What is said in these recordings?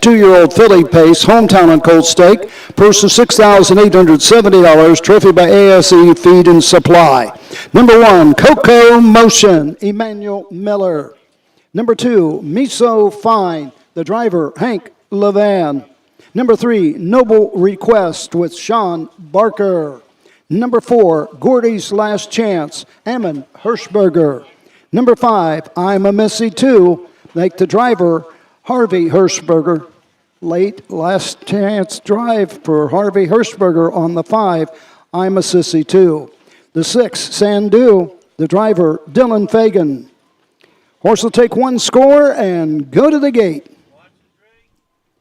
2-year-old filly pace, hometown and colt stake. Purse of $6,870. Trophy by ASE Feed and Supply. Number 1, Coco Motion, Emmanuel Miller. Number 2, Miso Fine, the driver, Hank Levan. Number 3, Noble Request with Sean Barker. Number 4, Gordy's Last Chance, Ammon Hirschberger. Number 5, I'm a Missy 2, like the driver, Harvey Hirschberger. Late last chance drive for Harvey Hirschberger on the 5, I'm a Sissy 2. The 6, Sandu, the driver, Dylan Fagan. Horse will take one score and go to the gate.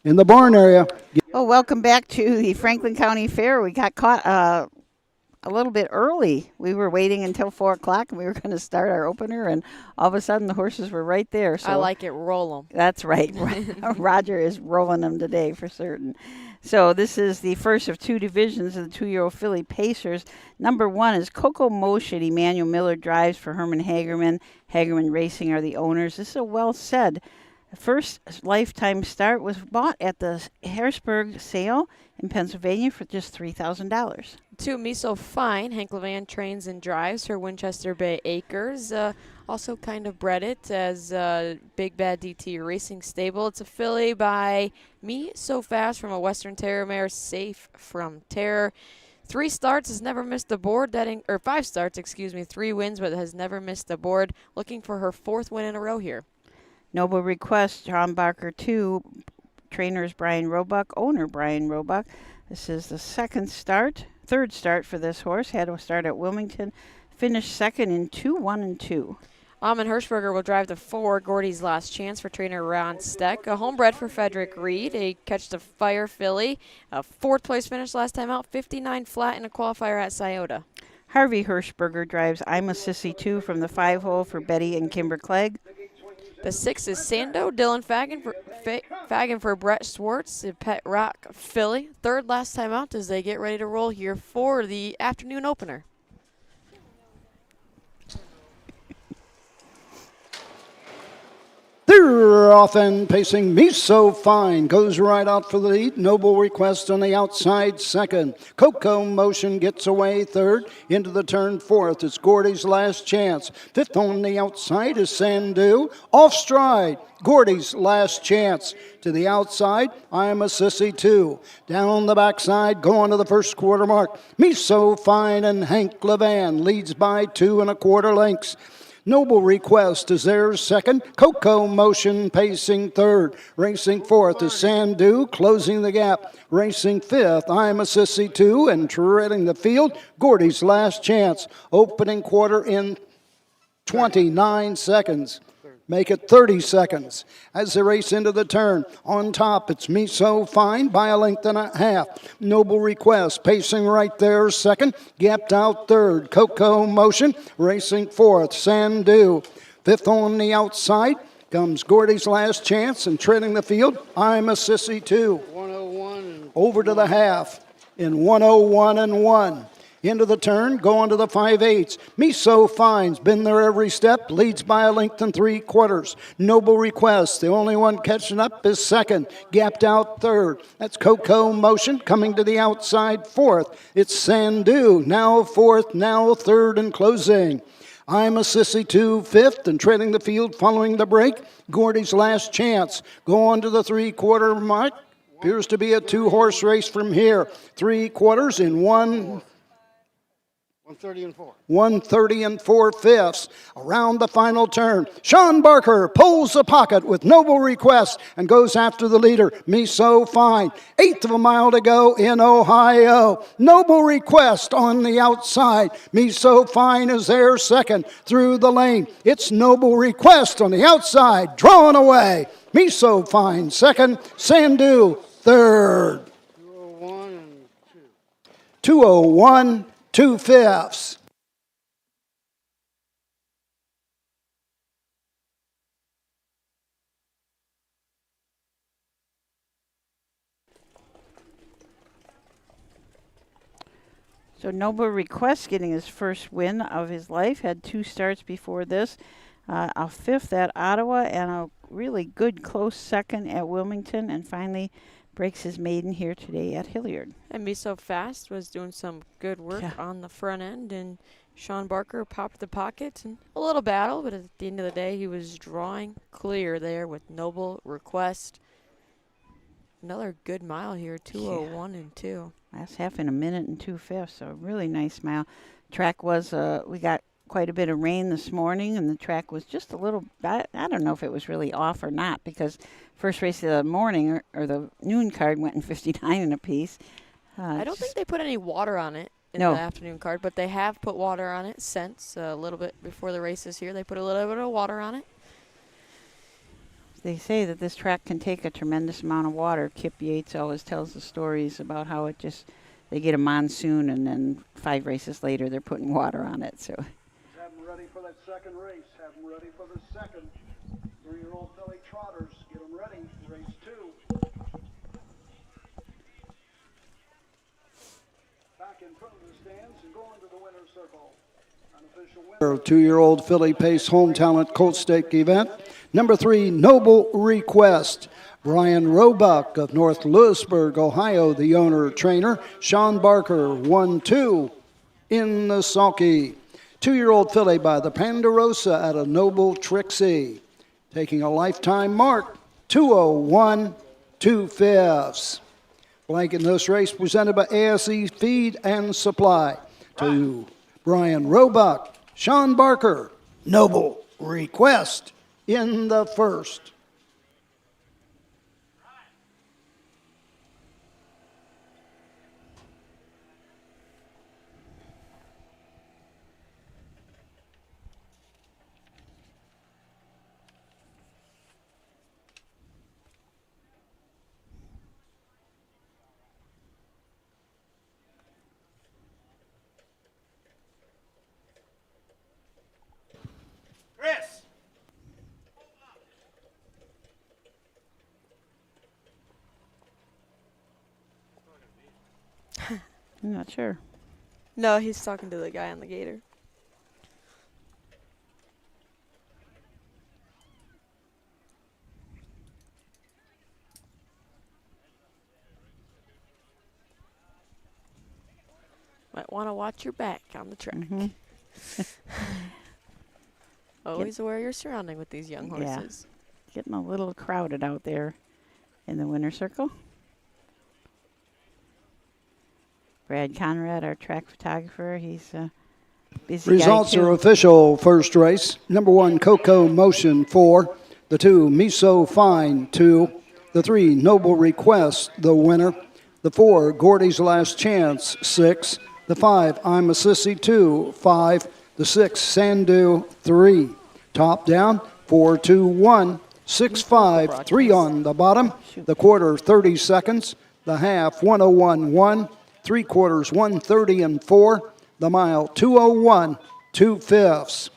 In the barn area. Well, welcome back to the Franklin County Fair. We got caught a little bit early. We were waiting until 4 o'clock, and we were going to start our opener, and all of a sudden the horses were right there. So I like it. Roll them. That's right. Roger is rolling them today for certain. So this is the first of 2 divisions of the 2-year-old filly Pacers. Number 1 is Coco Motion. Emmanuel Miller drives for Herman Hagerman. Hagerman Racing are the owners. This is a well said. The first lifetime start was bought at the Harrisburg sale in Pennsylvania for just $3,000. 2, Miso Fine. Hank Levan trains and drives for Winchester Bay Acres. Also kind of bred it as Big Bad DT Racing Stable. It's a filly by Me So Fast from a Western Terrier mare, Safe from Terror. 3 starts, has never missed the board. Or 5 starts, 3 wins, but has never missed the board. Looking for her 4th win in a row here. Noble Request, John Barker 2, trainers Brian Roebuck, owner Brian Roebuck. This is the third start for this horse. Had to start at Wilmington, finished second in 2-1-2. Amon Hirschberger will drive the 4, Gordy's Last Chance for trainer Ron Steck. A homebred for Frederick Reed. A Catch the Fire filly. A 4th place finish last time out, 59 flat in a qualifier at Scioto. Harvey Hirschberger drives I'm a Sissy 2 from the 5-hole for Betty and Kimber Clegg. The 6 is Sando, Dylan Fagan for Brett Swartz, a Pet Rock filly. 3rd last time out as they get ready to roll here for the afternoon opener. They're off and pacing. Miso Fine goes right out for the lead. Noble Request on the outside, 2nd. Coco Motion gets away, 3rd. Into the turn, 4th. It's Gordy's Last Chance. 5th on the outside is Sandu. Off stride, Gordy's Last Chance. To the outside, I'm a Sissy 2. Down the backside, going to the first quarter mark. Miso Fine and Hank Levan leads by 2 1/4 lengths. Noble Request is theirs, 2nd. Coco Motion pacing 3rd. Racing 4th is Sandu, closing the gap. Racing 5th, I'm a Sissy 2, and treading the field, Gordy's Last Chance. Opening quarter in 29 seconds. Make it 30 seconds as they race into the turn. On top, it's Miso Fine by a length and a half. Noble Request pacing right there, 2nd. Gapped out 3rd. Coco Motion racing 4th. Sandu. 5th on the outside comes Gordy's Last Chance, and treading the field, I'm a Sissy 2. 101. Over to the half in 101-1. Into the turn, going to the 5/8. Miso Fine's been there every step, leads by a length and 3/4. Noble Request, the only one catching up, is 2nd. Gapped out 3rd. That's Coco Motion coming to the outside, 4th. It's Sandu, now 4th, now 3rd and closing. I'm a Sissy 2, 5th, and treading the field following the break. Gordy's Last Chance. Go on to the 3/4 mark. Appears to be a 2-horse race from here. 3/4 in 130 and 4/5 around the final turn. Sean Barker pulls the pocket with Noble Request and goes after the leader, Miso Fine. 1/8 of a mile to go in Ohio. Noble Request on the outside. Miso Fine is there, 2nd through the lane. It's Noble Request on the outside, drawing away. Miso Fine, 2nd. Sandu, 3rd. 201 2/5. So Noble Request getting his first win of his life. Had 2 starts before this. A 5th at Ottawa and a really good close second at Wilmington and finally breaks his maiden here today at Hilliard. And Me So Fast was doing some good work on the front end, and Sean Barker popped the pocket and a little battle, but at the end of the day, he was drawing clear there with Noble Request. Another good mile here, 2:01 and 2. Last half in 1:02, so a really nice mile. Track was, we got quite a bit of rain this morning, and the track was just a little, I don't know if it was really off or not, because first race of the morning or the noon card went in 59 and a piece. I don't think they put any water on it in No. the afternoon card, but they have put water on it since a little bit before the races here. They put a little bit of water on it. They say that this track can take a tremendous amount of water. Kip Yates always tells the stories about how it just, they get a monsoon and then 5 races later they're putting water on it. So. Have them ready for that second race. Have them ready for the second. 3-year-old filly trotters. Get them ready. Race 2. Back in front of the stands and going to the winner's circle. Unofficial winner. 2-year-old filly pace home talent colt stake event. Number 3, Noble Request. Brian Roebuck of North Lewisburg, Ohio, the owner trainer. Sean Barker, 1-2 in the sulky. 2-year-old filly by the Ponderosa out of Noble Trixie. Taking a lifetime mark, 2:01 2/5. Blanket in this race presented by ASE Feed and Supply. To Brian Roebuck, Sean Barker, Noble Request in the first. Chris! I'm not sure. No, he's talking to the guy on the gator. Might want to watch your back on the track. Mm-hmm. Always aware of your surrounding with these young Yeah. horses. Getting a little crowded out there in the winner's circle. Brad Conrad, our track photographer, he's a busy Results guy too. are official. First race. Number 1, Coco Motion, 4. The 2, Me So Fine, 2. The 3, Noble Request, the winner. The 4, Gordy's Last Chance, 6. The 5, I'm a Sissy, 2. 5. The 6, Sandu, 3. Top down, 4, 2, 1. 6, 5, 3 on the bottom. The quarter, 30 seconds. The half, 1:01 1. 3/4, 1:30 and 4. The mile, 2:01 2/5.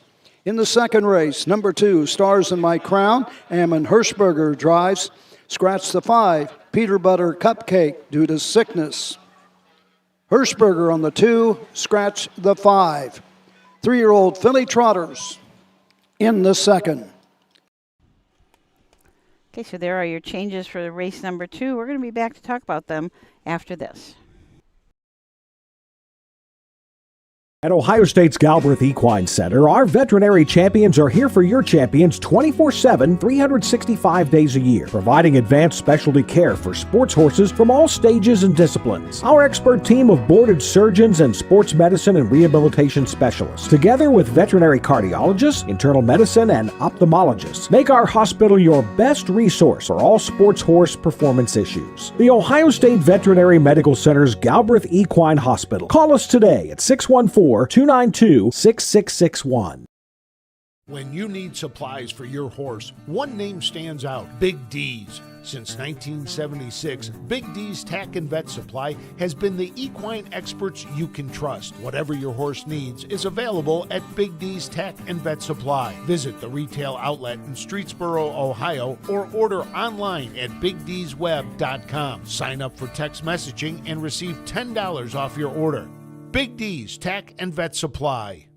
In the second race, number 2, Stars in My Crown. Ammon Hirschberger drives. Scratch the 5, Peter Butter Cupcake due to sickness. Hirschberger on the 2, scratch the 5. 3-year-old filly trotters in the second. Okay, so there are your changes for the race number 2. We're going to be back to talk about them after this. At Ohio State's Galbraith Equine Center, our veterinary champions are here for your champions 24/7, 365 days a year, providing advanced specialty care for sports horses from all stages and disciplines. Our expert team of boarded surgeons and sports medicine and rehabilitation specialists, together with veterinary cardiologists, internal medicine, and ophthalmologists, make our hospital your best resource for all sports horse performance issues. The Ohio State Veterinary Medical Center's Galbraith Equine Hospital. Call us today at 614-292-6661. When you need supplies for your horse, one name stands out: Big D's. Since 1976, Big D's Tack and Vet Supply has been the equine experts you can trust. Whatever your horse needs is available at Big D's Tack and Vet Supply. Visit the retail outlet in Streetsboro, Ohio, or order online at BigD'sWeb.com. Sign up for text messaging and receive $10 off your order. Big D's Tack and Vet Supply.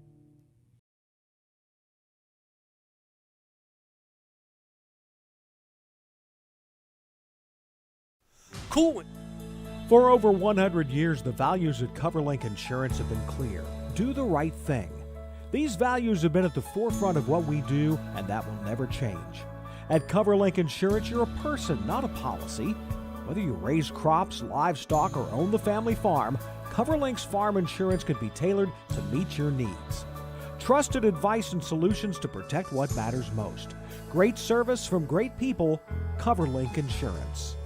cool one. For over 100 years, the values at CoverLink Insurance have been clear. Do the right thing. These values have been at the forefront of what we do, and that will never change. At CoverLink Insurance, you're a person, not a policy. Whether you raise crops, livestock, or own the family farm, CoverLink's farm insurance can be tailored to meet your needs. Trusted advice and solutions to protect what matters most. Great service from great people, CoverLink Insurance.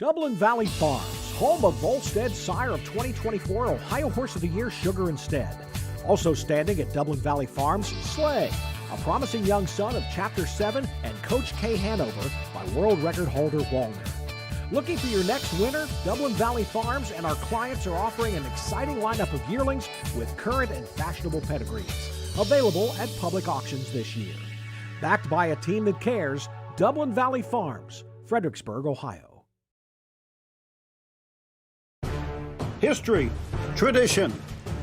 Dublin Valley Farms, home of Volstead Sire of 2024 Ohio Horse of the Year Sugar Instead. Also standing at Dublin Valley Farms, Slay, a promising young son of Chapter 7 and Coach K Hanover by world record holder Wallner. Looking for your next winner? Dublin Valley Farms and our clients are offering an exciting lineup of yearlings with current and fashionable pedigrees. Available at public auctions this year. Backed by a team that cares, Dublin Valley Farms, Fredericksburg, Ohio. History, tradition.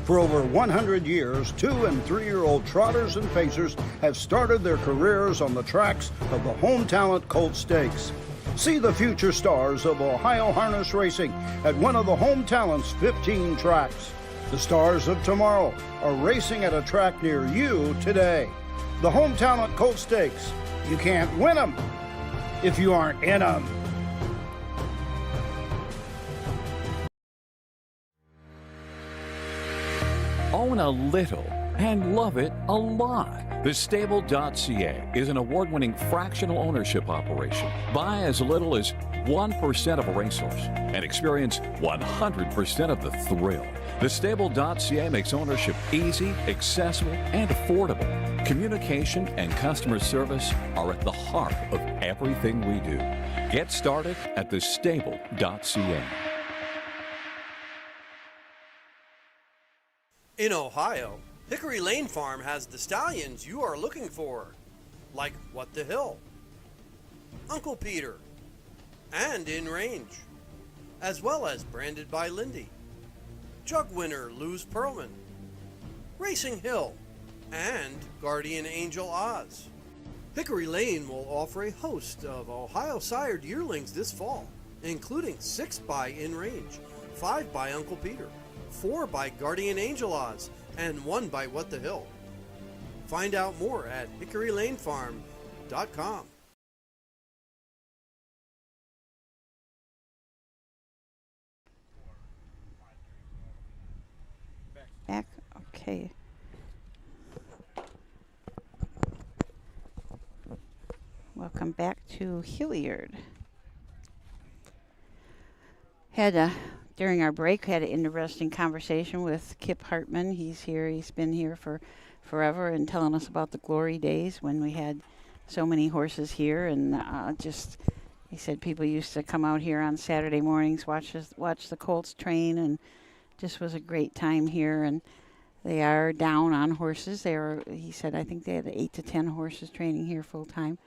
For over 100 years, 2- and 3-year-old trotters and pacers have started their careers on the tracks of the Home Talent Colt Stakes. See the future stars of Ohio harness racing at one of the Home Talent's 15 tracks. The stars of tomorrow are racing at a track near you today. The Home Talent Colt Stakes. You can't win them if you aren't in them. Own a little and love it a lot. TheStable.ca is an award-winning fractional ownership operation. Buy as little as 1% of a racehorse and experience 100% of the thrill. TheStable.ca makes ownership easy, accessible, and affordable. Communication and customer service are at the heart of everything we do. Get started at TheStable.ca. In Ohio, Hickory Lane Farm has the stallions you are looking for, like What the Hill, Uncle Peter, and In Range, as well as Branded by Lindy, Jug Winner Luz Pearlman, Racing Hill, and Guardian Angel Oz. Hickory Lane will offer a host of Ohio sired yearlings this fall, including 6 by In Range, 5 by Uncle Peter, 4 by Guardian Angel Oz, and 1 by What the Hill. Find out more at hickorylanefarm.com. Back, okay. Welcome back to Hilliard. During our break, had an interesting conversation with Kip Hartman. He's here. He's been here for forever and telling us about the glory days when we had so many horses here. And he said people used to come out here on Saturday mornings, watch the Colts train, and just was a great time here. And they are down on horses. He said, I think they had 8 to 10 horses training here full time.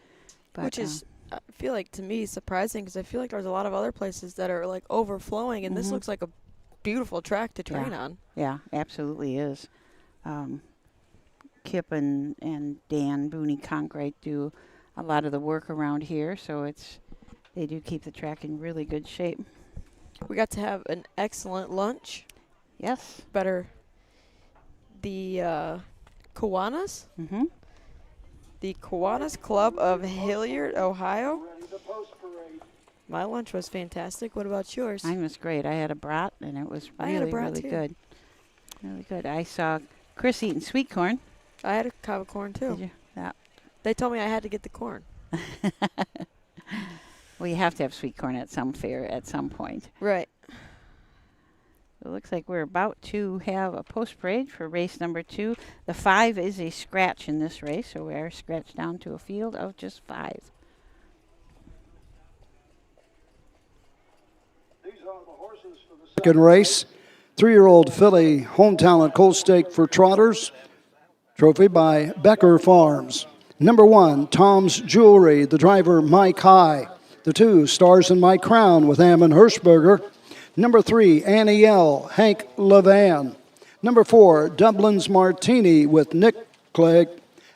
Which is, I feel like, to me, surprising, because I feel like there's a lot of other places that are like overflowing, and this looks like a beautiful track to train on. Yeah, absolutely is. Kip and Dan Booney Conkright do a lot of the work around here, so they do keep the track in really good shape. We got to have an excellent lunch. Yes. The Kiwanis. Mm-hmm. The Kiwanis Club of Hilliard, Ohio. My lunch was fantastic. What about yours? Mine was great. I had a brat, and it was really good. Really good. I saw Chris eating sweet corn. I had a cob of corn, too. Did you? Yeah. They told me I had to get the corn. Well, you have to have sweet corn at some fair at some point. Right. It looks like we're about to have a post parade for race number 2. The 5 is a scratch in this race, so we are scratched down to a field of just 5. These are the horses for the second race. 3-year-old filly Home Talent Colt Stake for trotters. Trophy by Becker Farms. Number 1, Tom's Jewelry. The driver, Mike High. The 2, Stars in My Crown with Ammon Hirschberger. Number 3, Annie L., Hank Levan. Number 4, Dublin's Martini with Nick Clegg.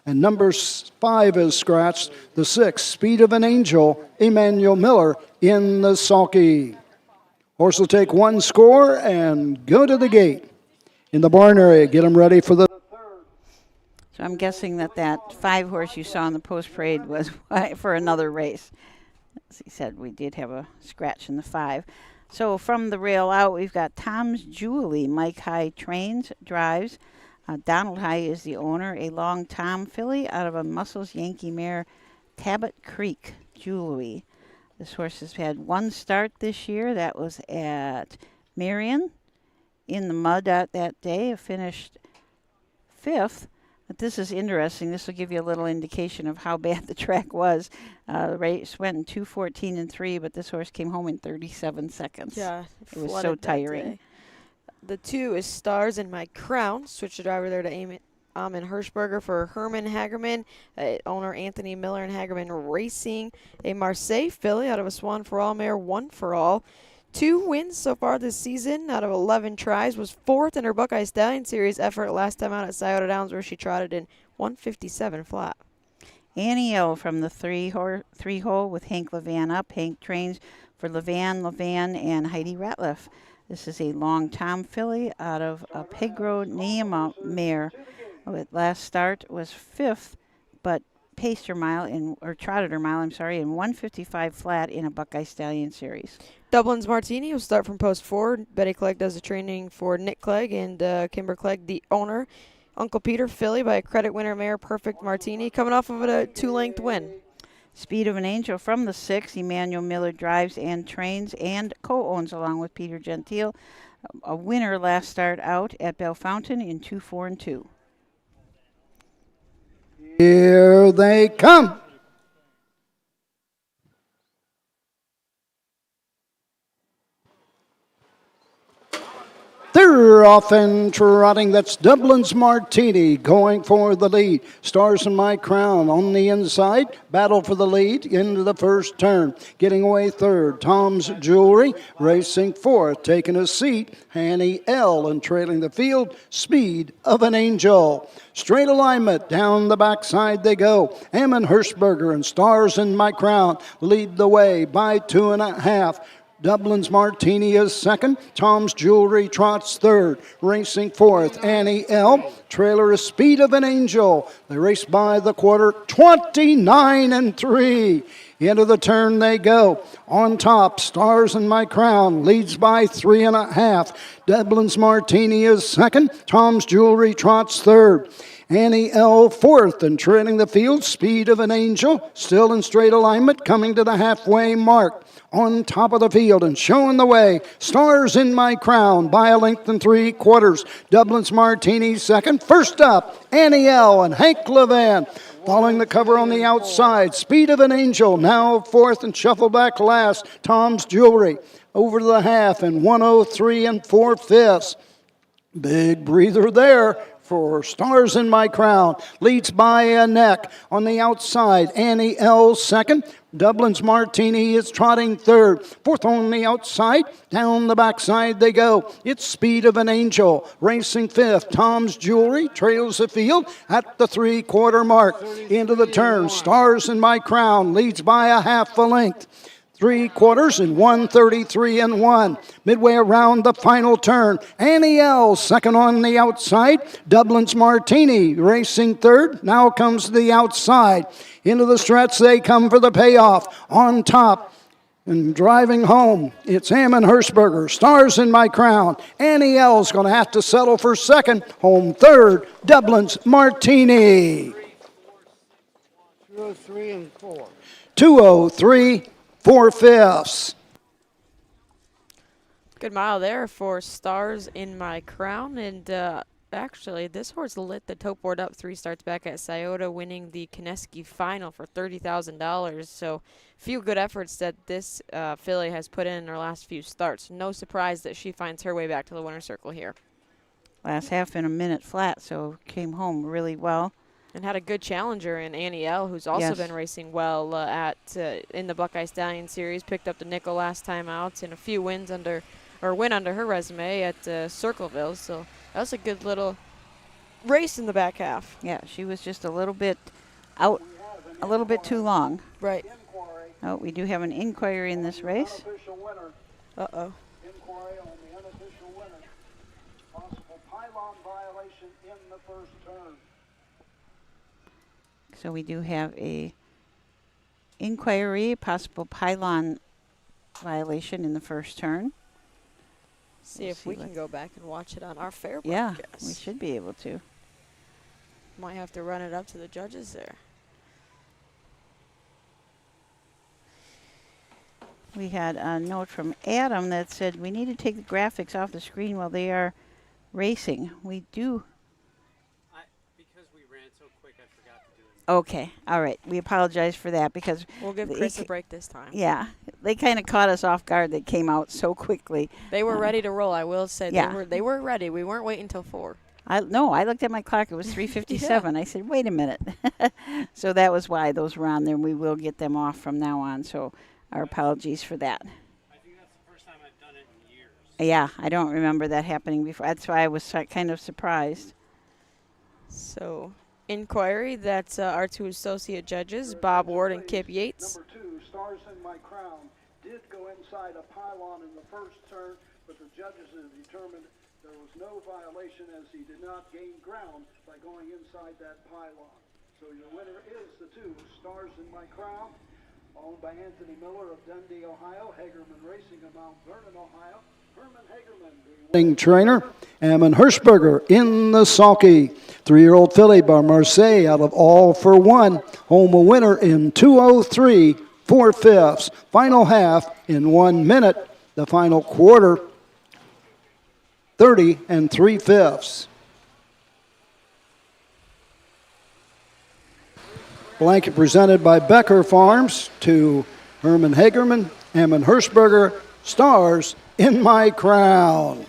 And number 5 is scratched. The 6, Speed of an Angel, Emmanuel Miller in the sulky. Horse will take one score and go to the gate. In the barn area, get them ready for the So I'm guessing that 5 horse you saw in the post parade was for another race. As he said, we did have a scratch in the 5. So from the rail out, we've got Tom's Julie. Mike High trains, drives. Donald High is the owner. A long Tom filly out of a Muscles Yankee mare, Tabot Creek Julie. This horse has had one start this year. That was at Marion in the mud that day. It finished 5th. But this is interesting. This will give you a little indication of how bad the track was. The race went in 2:14 and 3, but this horse came home in 37 seconds. Yeah, it was so flooded that tiring. day. The 2 is Stars in My Crown. Switch the driver there to Amon Hirschberger for Herman Hagerman. Owner Anthony Miller and Hagerman Racing. A Marseille filly out of a Swan for All mare, 1 for All. 2 wins so far this season out of 11 tries. Was 4th in her Buckeye Stallion Series effort last time out at Scioto Downs, where she trotted in 157 flat. Annie O from the three hole with Hank Levan up. Hank trains for Levan, and Heidi Ratliff. This is a long Tom filly out of a Pigro Neema mare. Last start was 5th, but paced her mile trotted her mile, in 155 flat in a Buckeye Stallion Series. Dublin's Martini will start from post 4. Betty Clegg does the training for Nick Clegg and Kimber Clegg, the owner. Uncle Peter filly by a credit winner mare, Perfect Martini, coming off of a 2-length win. Speed of an Angel from the 6. Emmanuel Miller drives and trains and co-owns along with Peter Gentile. A winner last start out at Bell Fountain in 2-4 and 2. Here they come. They're off and trotting. That's Dublin's Martini going for the lead. Stars in My Crown on the inside. Battle for the lead into the first turn. Getting away 3rd. Tom's Jewelry racing 4th. Taking a seat. Hanny L. And trailing the field. Speed of an Angel. Straight alignment. Down the backside they go. Ammon Hirschberger and Stars in My Crown lead the way by 2.5. Dublin's Martini is 2nd. Tom's Jewelry trots 3rd. Racing 4th, Annie L. Trailer is Speed of an Angel. They race by the quarter, 29 and 3. Into the turn they go. On top, Stars in My Crown leads by 3.5. Dublin's Martini is 2nd. Tom's Jewelry trots 3rd. Annie L. 4th, and trailing the field, Speed of an Angel, still in straight alignment, coming to the halfway mark. On top of the field and showing the way, Stars in My Crown by a length and 3/4. Dublin's Martini 2nd. First up, Annie L. and Hank Levan. Following the cover on the outside, Speed of an Angel now 4th and shuffle back last. Tom's Jewelry over to the half and 103 and 4/5. Big breather there for Stars in My Crown. Leads by a neck. On the outside, Annie L. 2nd. Dublin's Martini is trotting 3rd. 4th on the outside. Down the backside they go. It's Speed of an Angel. Racing 5th. Tom's Jewelry trails the field at the 3/4 mark. Into the turn. Stars in My Crown leads by a half a length. 3/4 and 133 and 1. Midway around the final turn, Annie L. 2nd on the outside. Dublin's Martini racing 3rd. Now comes to the outside. Into the stretch they come for the payoff. On top and driving home, it's Ammon Hirschberger. Stars in My Crown. Annie L's going to have to settle for 2nd. Home 3rd, Dublin's Martini. 203 and 4. 203. 4/5. Good mile there for Stars in My Crown. And actually, this horse lit the tote board up 3 starts back at Scioto, winning the Kineski final for $30,000. So few good efforts that this filly has put in her last few starts. No surprise that she finds her way back to the winner's circle here. Last half in a minute flat, so came home really well. And had a good challenger in Annie L., who's also been racing well in the Buckeye Stallion Series. Picked up the nickel last time out, and a few wins win under her resume at Circleville. So that was a good little race in the back half. Yeah, she was just a little bit out, a little bit too long. Right. Oh, we do have an inquiry in this race. Uh-oh. Inquiry on the unofficial winner. Possible pylon violation in the first turn. So we do have a inquiry, possible pylon violation in the first turn. See We'll if see we what- can go back and watch it on our fair Yeah, broadcast. we should be able to. Might have to run it up to the judges there. We had a note from Adam that said we need to take the graphics off the screen while they are racing. We do. Because we ran so quick, I forgot to do it. Okay, all right. We apologize for that because, We'll give The Chris a ec- break this time. yeah, they kind of caught us off guard. They came out so quickly. They were ready to roll, I will say. Yeah. They were ready. We weren't waiting until 4. I looked at my clock. It was 3:57. I said, wait a minute. So that was why those were on there. And we will get them off from now on. So our apologies for that. I think that's the first time I've done it in years. Yeah, I don't remember that happening before. That's why I was kind of surprised. So, inquiry, that's our 2 associate judges, Bob Ward and Kip Yates. Number 2, Stars in My Crown, did go inside a pylon in the first turn, but the judges have determined there was no violation as he did not gain ground by going inside that pylon. So your winner is the 2, Stars in My Crown, owned by Anthony Miller of Dundee, Ohio, Hagerman Racing of Mount Vernon, Ohio. Herman Hagerman, the winning trainer. Ammon Hirschberger in the sulky. 3-year-old filly by Marseille out of All for One. Home a winner in 2:03 4/5. Final half in 1 minute. The final quarter, 30 3/5. Blanket presented by Becker Farms to Herman Hagerman, Ammon Hirschberger, Stars in My Crown.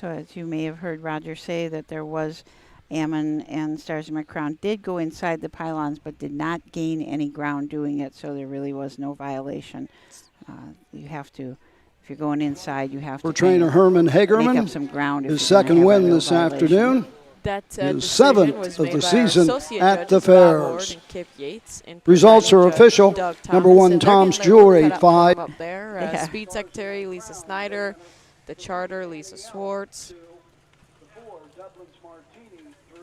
So as you may have heard Roger say that there was Ammon and Stars in My Crown did go inside the pylons but did not gain any ground doing it, so there really was no violation. You have to, if you're going inside, you have For to kind trainer of Herman make up Hagerman, some ground. if his you're gonna second have a win real this violation. afternoon. That His decision seventh was of made the by our season associate at the judges, Bob Ward fairs. and Kip Yates, and Results are presiding judge official. Doug Number Thomas, 1, and they're Tom's getting their work Jewelry, cut out for 5. them up there. Yeah. Speed secretary Lisa Snyder, the charter Lisa Swartz. The 4, Dublin's Martini, 3.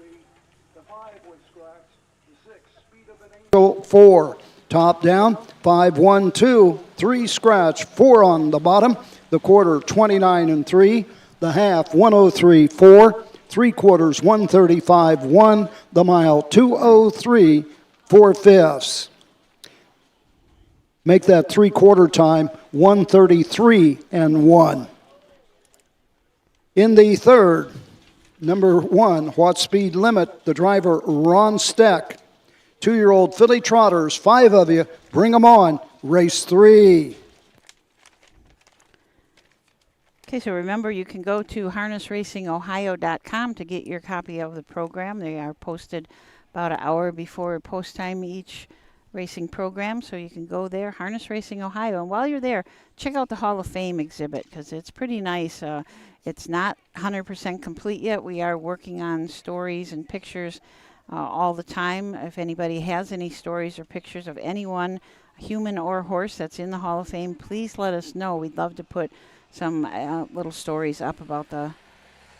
The 5 was scratch. The 6, Speed of an Angel, 4. Top down, 5, 1, 2, 3 scratch, 4 on the bottom. The quarter, 29 3. The half, 103 4. 3/4, 135 1. The mile, 2:03 4/5. Make that 3/4 time 1:33 1. In the third, number 1, What Speed Limit, the driver Ron Steck. 2-year-old filly trotters, 5 of you, bring them on, race 3. Okay, so remember you can go to harnessracingohio.com to get your copy of the program. They are posted about an hour before post time each racing program, so you can go there, Harness Racing Ohio. And while you're there, check out the Hall of Fame exhibit because it's pretty nice. It's not 100% complete yet. We are working on stories and pictures all the time. If anybody has any stories or pictures of anyone, human or horse, that's in the Hall of Fame, please let us know. We'd love to put some little stories up about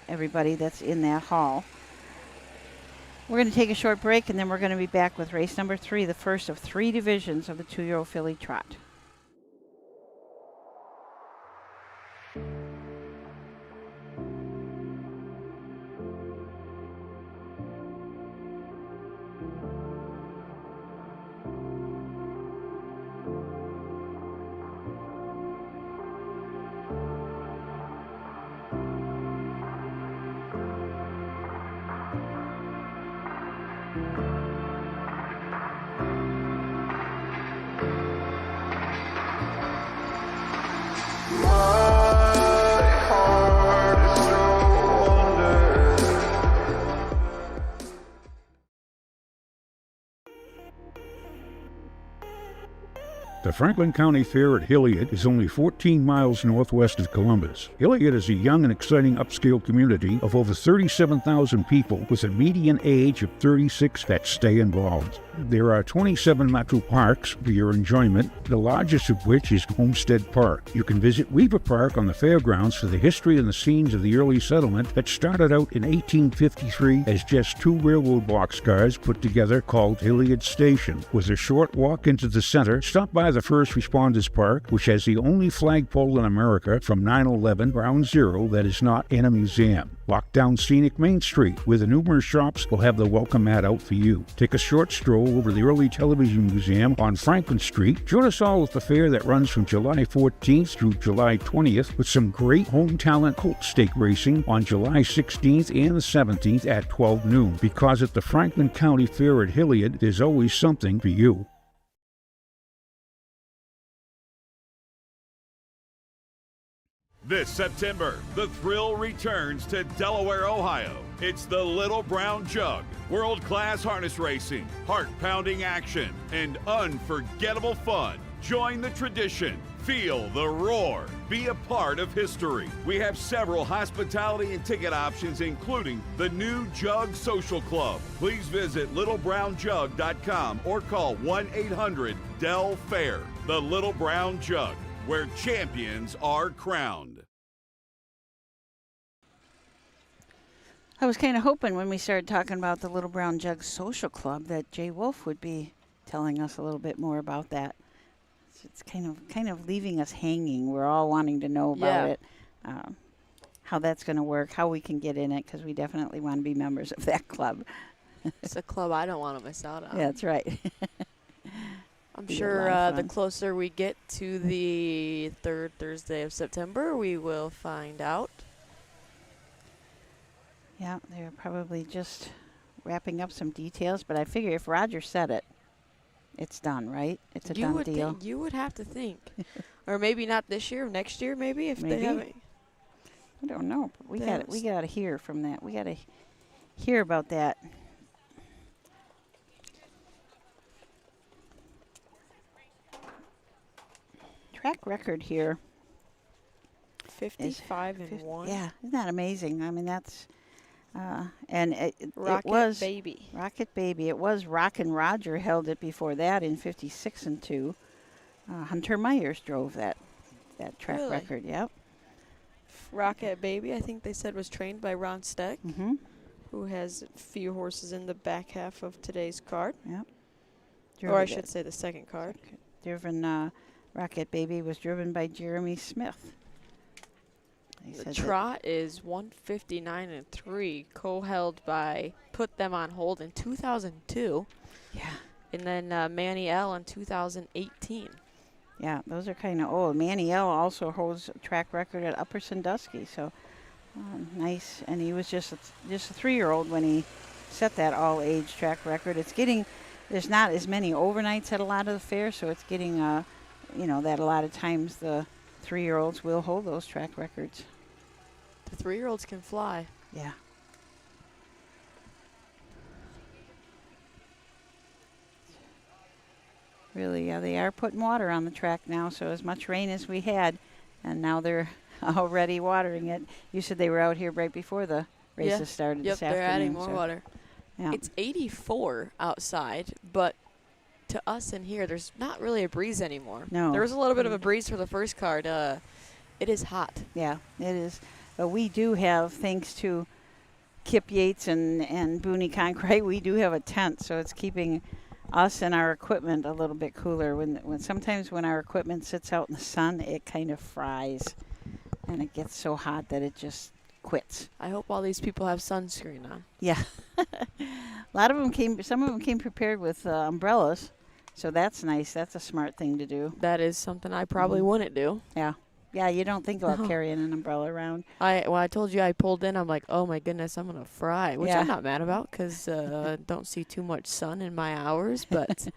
everybody that's in that hall. We're going to take a short break, and then we're going to be back with race number 3, the first of 3 divisions of the 2-year-old filly trot. The Franklin County Fair at Hilliard is only 14 miles northwest of Columbus. Hilliard is a young and exciting upscale community of over 37,000 people with a median age of 36 that stay involved. There are 27 metro parks for your enjoyment, the largest of which is Homestead Park. You can visit Weaver Park on the fairgrounds for the history and the scenes of the early settlement that started out in 1853 as just 2 railroad boxcars put together called Hilliard Station. With a short walk into the center, stop by the First Responders Park, which has the only flagpole in America from 9/11 Ground Zero that is not in a museum. Walk down scenic Main Street, where the numerous shops will have the welcome mat out for you. Take a short stroll over the Early Television Museum on Franklin Street. Join us all at the fair that runs from July 14th through July 20th with some great home talent colt stake racing on July 16th and the 17th at 12 noon. Because at the Franklin County Fair at Hilliard, there's always something for you. This September, the thrill returns to Delaware, Ohio. It's the Little Brown Jug. World-class harness racing, heart-pounding action, and unforgettable fun. Join the tradition. Feel the roar. Be a part of history. We have several hospitality and ticket options, including the new Jug Social Club. Please visit littlebrownjug.com or call 1-800-DEL-FAIR. The Little Brown Jug, where champions are crowned. I was kind of hoping when we started talking about the Little Brown Jug Social Club that Jay Wolf would be telling us a little bit more about that. It's kind of leaving us hanging. We're all wanting to know about it, how that's going to work, how we can get in it, because we definitely want to be members of that club. It's a club I don't want to miss out on. Yeah, that's right. I'm Be a sure lot of the fun. closer we get to the third Thursday of September, we will find out. Yeah, they're probably just wrapping up some details, but I figure if Roger said it, it's done, right? It's a done deal. You would have to think. Or maybe not this year, next year maybe, if Maybe. they haven't. I don't know. But we Yes. got to hear from that. We got to hear about that. Track record here. 55 and 1. Yeah, isn't that amazing? I mean, that's and it Rocket was Baby. Rocket Baby. It was Rockin' Roger held it before that in 56 and 2. Hunter Myers drove that track Really? record. Yep. Rocket Baby, I think they said, was trained by Ron Steck, Mhm. who has a few horses in the back half of today's card. Yep. Or I Drove should it. say the second card. Driven Rocket Baby was driven by Jeremy Smith. He The said that- trot is 159 and 3, co-held by Put Them on Hold in 2002. Yeah. And then Manny L in 2018. Yeah, those are kind of old. Manny L also holds a track record at Upper Sandusky, so nice. And he was just a 3-year-old when he set that all-age track record. It's getting, there's not as many overnights at a lot of the fairs, so it's getting, that a lot of times the 3-year-olds will hold those track records. The 3-year-olds can fly. Yeah. Really, they are putting water on the track now, so as much rain as we had, and now they're already watering it. You said they were out here right before the races started Yep, this afternoon. they're adding more so, water. Yeah. It's 84 outside, but to us in here, there's not really a breeze anymore. No. There was a little bit of a breeze for the first card. It is hot. Yeah, it is. But we do have, thanks to Kip Yates and Booney Concrete, we do have a tent, so it's keeping us and our equipment a little bit cooler. When sometimes when our equipment sits out in the sun, it kind of fries, and it gets so hot that it just quits. I hope all these people have sunscreen on. Yeah. Some of them came prepared with umbrellas, so that's nice. That's a smart thing to do. That is something I probably wouldn't do. Yeah. Yeah, you don't think about No. carrying an umbrella around. I told you I pulled in, I'm like, oh my goodness, I'm going to fry, which Yeah. I'm not mad about because don't see too much sun in my hours, but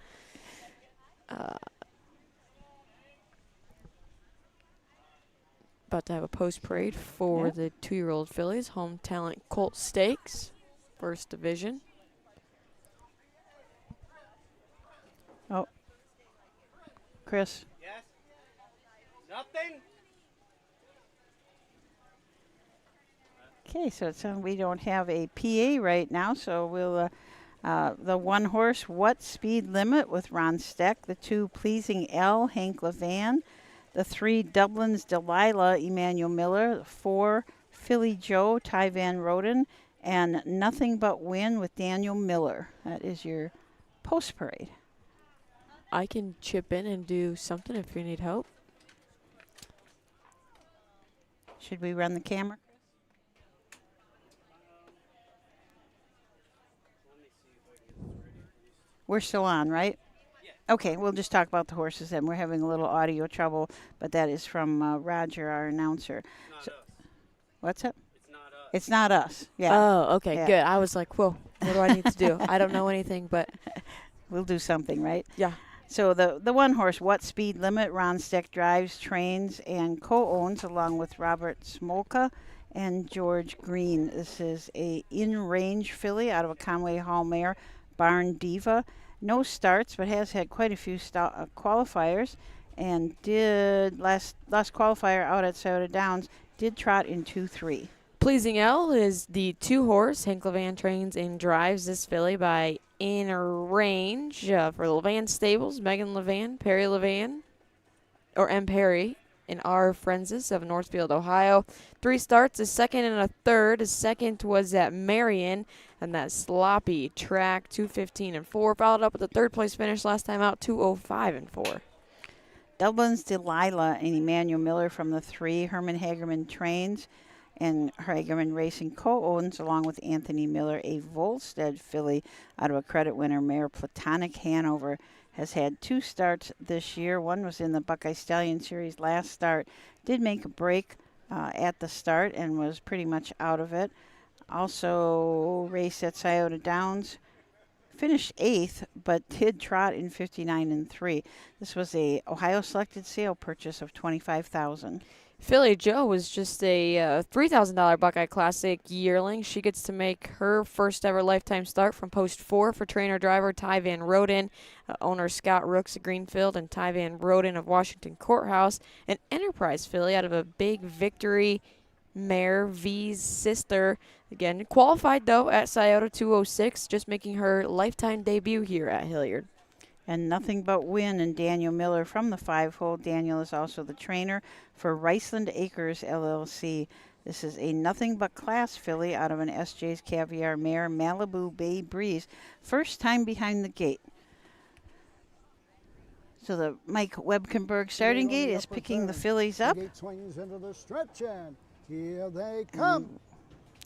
about to have a post parade for Yeah. the 2-year-old fillies, Home Talent Colt Stakes, first division. Chris? Yes? Nothing? Okay, so it's we don't have a PA right now, so we'll the one horse What Speed Limit with Ron Steck, the 2 Pleasing L Hank Levan, the 3 Dublin's Delilah Emmanuel Miller, the 4 Philly Joe Ty Van Roden, and Nothing But Win with Daniel Miller. That is your post parade. I can chip in and do something if you need help. Should we run the camera? We're still on, right? Yeah. Okay, we'll just talk about the horses then. We're having a little audio trouble, but that is from Roger, our announcer. Not us. What's it? It's not us. It's not us. Yeah. Oh, okay, Yeah. good. I was like, whoa, what do I need to do? I don't know anything, but We'll do something, right? yeah. So the one horse, What Speed Limit, Ron Steck drives, trains, and co-owns along with Robert Smolka and George Green. This is a in-range filly out of a Conway Hall mare, Barn Diva. No starts, but has had quite a few qualifiers, and did last qualifier out at Scioto Downs, did trot in 2-3. Pleasing L is the 2 horse. Hank Levan trains and drives this filly by Inner Range for Levan Stables. Megan Levan, Perry Levan, or M. Perry, and R. Frenzes of Northfield, Ohio. 3 starts, a second and a third. His second was at Marion, and that sloppy track, 2:15 and 4. Followed up with a 3rd place finish last time out, 2:05 and 4. Dublin's Delilah and Emmanuel Miller from the 3. Herman Hagerman trains, and Hagerman Racing co-owns along with Anthony Miller a Volstead filly out of a credit winner mare, Platonic Hanover. Has had 2 starts this year. One was in the Buckeye Stallion Series last start. Did make a break at the start and was pretty much out of it. Also raced at Scioto Downs. Finished 8th, but did trot in 59 and 3. This was a Ohio selected sale purchase of $25,000. Philly Joe was just a $3,000 Buckeye Classic yearling. She gets to make her first ever lifetime start from post 4 for trainer-driver Ty Van Roden, owner Scott Rooks of Greenfield, and Ty Van Roden of Washington Courthouse. An Enterprise filly out of a Big Victory mare, V's sister. Again, qualified, though, at Scioto 206, just making her lifetime debut here at Hilliard. And Nothing But Win and Daniel Miller from the 5-hole. Daniel is also the trainer for Riceland Acres LLC. This is a Nothing But Class filly out of an SJ's Caviar mare, Malibu Bay Breeze. First time behind the gate. So the Mike Webkenberg starting gate is picking the fillies up. The gate swings into the stretch, and here they come.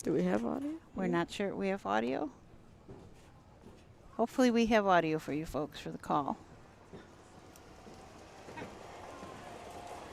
Do we have audio? We're not sure we have audio. Hopefully we have audio for you folks for the call.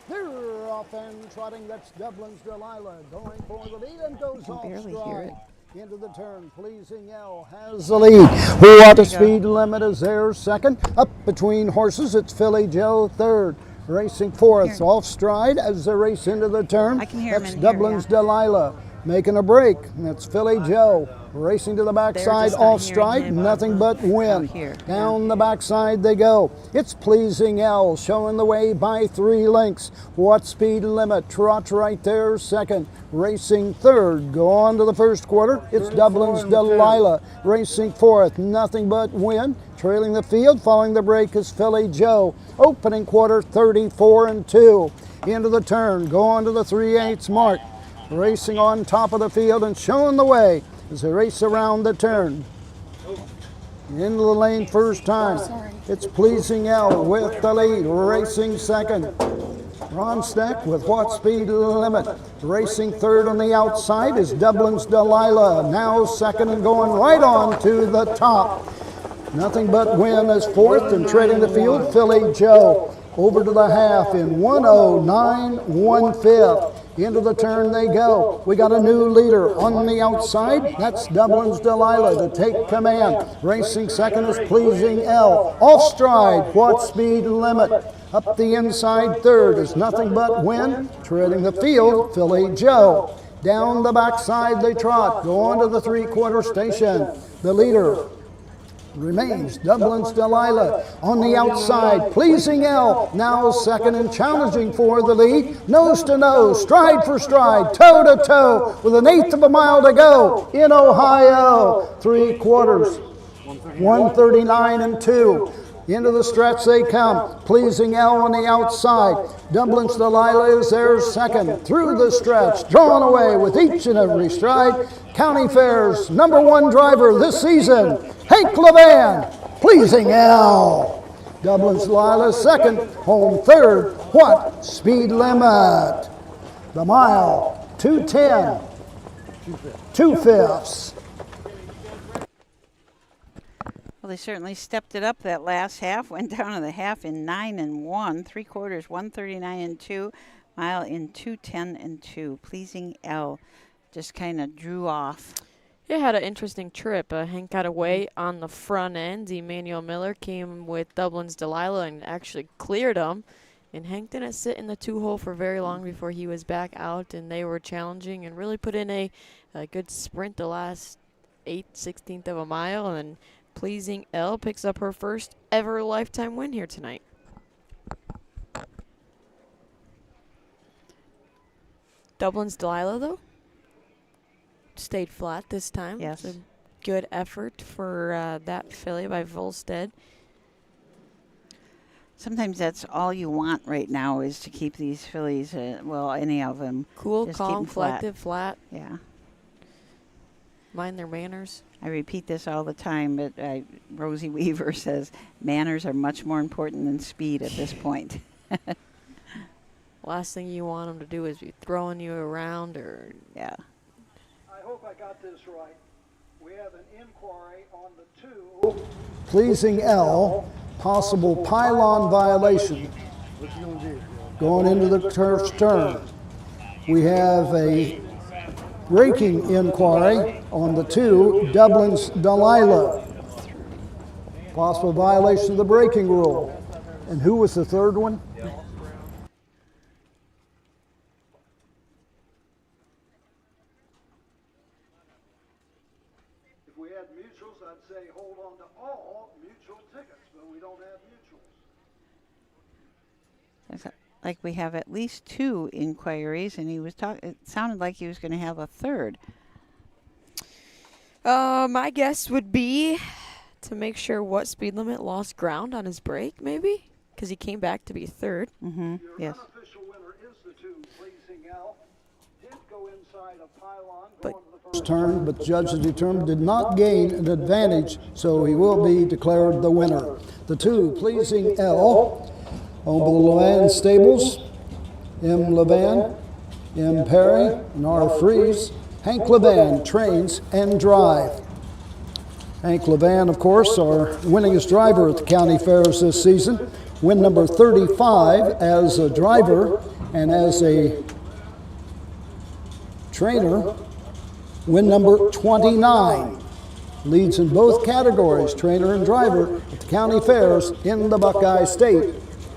They're off and trotting. That's Dublin's Delilah going for the lead and goes can off barely hear stride. it. Into the turn. Pleasing L has the lead. What a Speed Limit is there second. Up between horses, it's Philly Joe third. Racing fourth, off stride as they race into the turn. I can hear him That's in here, Dublin's yeah. Delilah making a break. That's Philly Joe racing to the backside, just not off hearing stride, him nothing but win. out here, Down the backside they go. It's Pleasing L showing the way by 3 lengths. What Speed Limit trots right there second. Racing third. Go on to the first quarter. It's Dublin's Delilah racing fourth. Nothing but win. Trailing the field, following the break is Philly Joe. Opening quarter 34 and 2. Into the turn. Go on to the 3/8 mark. Racing on top of the field and showing the way as they race around the turn. Into the lane first time. It's Pleasing L with the lead, racing second. Ron Steck with What Speed Limit. Racing third on the outside is Dublin's Delilah, now second and going right on to the top. Nothing But Win is fourth and treading the field, Philly Joe. Over to the half in 109 1/5. Into the turn they go. We got a new leader on the outside. That's Dublin's Delilah to take command. Racing second is Pleasing L. Off stride, What Speed Limit. Up the inside third is Nothing But Win. Treading the field, Philly Joe. Down the backside they trot. Go on to the 3/4 station. The leader remains Dublin's Delilah. On the outside, Pleasing L, now second and challenging for the lead. Nose to nose, stride for stride, toe to toe, with an eighth of a mile to go in Ohio. 3/4, 1:39 and 2. Into the stretch they come. Pleasing L on the outside. Dublin's Delilah is there second. Through the stretch, drawn away with each and every stride. County Fair's #1 driver this season, Hank Levan. Pleasing L. Dublin's Delilah second. Home third. What speed limit? The mile, 2:10. 2/5. Well, they certainly stepped it up that last half. Went down to the half in 9 and 1, 3/4, 1:39 and 2, mile in 2:10 and 2. Pleasing L just kind of drew off. It had an interesting trip. Hank got away on the front end. Emmanuel Miller came with Dublin's Delilah and actually cleared him. And Hank didn't sit in the 2-hole for very long before he was back out, and they were challenging and really put in a good sprint the last 8/16 of a mile. And Pleasing L picks up her first ever lifetime win here tonight. Dublin's Delilah, though, stayed flat this time. Yes. It's a good effort for that filly by Volstead. Sometimes that's all you want right now is to keep these fillies, well, any of them. Cool, just keep calm, 'em flat. collected, flat. Yeah. Mind their manners. I repeat this all the time, but Rosie Weaver says manners are much more important than speed at this point. Last thing you want them to do is be throwing you around or... Yeah. I hope I got this right. We have an inquiry on the 2. Pleasing L, possible pylon violation. Going into the turf turn. We have a braking inquiry on the 2, Dublin's Delilah. Possible violation of the braking rule. And who was the third one? If we had mutuals, I'd say hold on to all mutual tickets, but we don't have mutuals. Like we have at least 2 inquiries, and he was talking. It sounded like he was going to have a third. My guess would be to make sure what speed limit lost ground on his brake, maybe? Because he came back to be third. Mm-hmm. Yes. Your unofficial winner is the 2, Pleasing L. Did go inside a pylon, But- going to the first turn, but the judge has determined did not gain an advantage, so he will be declared the winner. The 2, Pleasing L. Owned by the Levan Stables, M. Levan, M. Perry, and R. Fries. Hank Levan trains and drive. Hank Levan, of course, our winningest driver at the county fairs this season. Win number 35 as a driver and as a trainer. Win number 29. Leads in both categories, trainer and driver, at the county fairs in the Buckeye State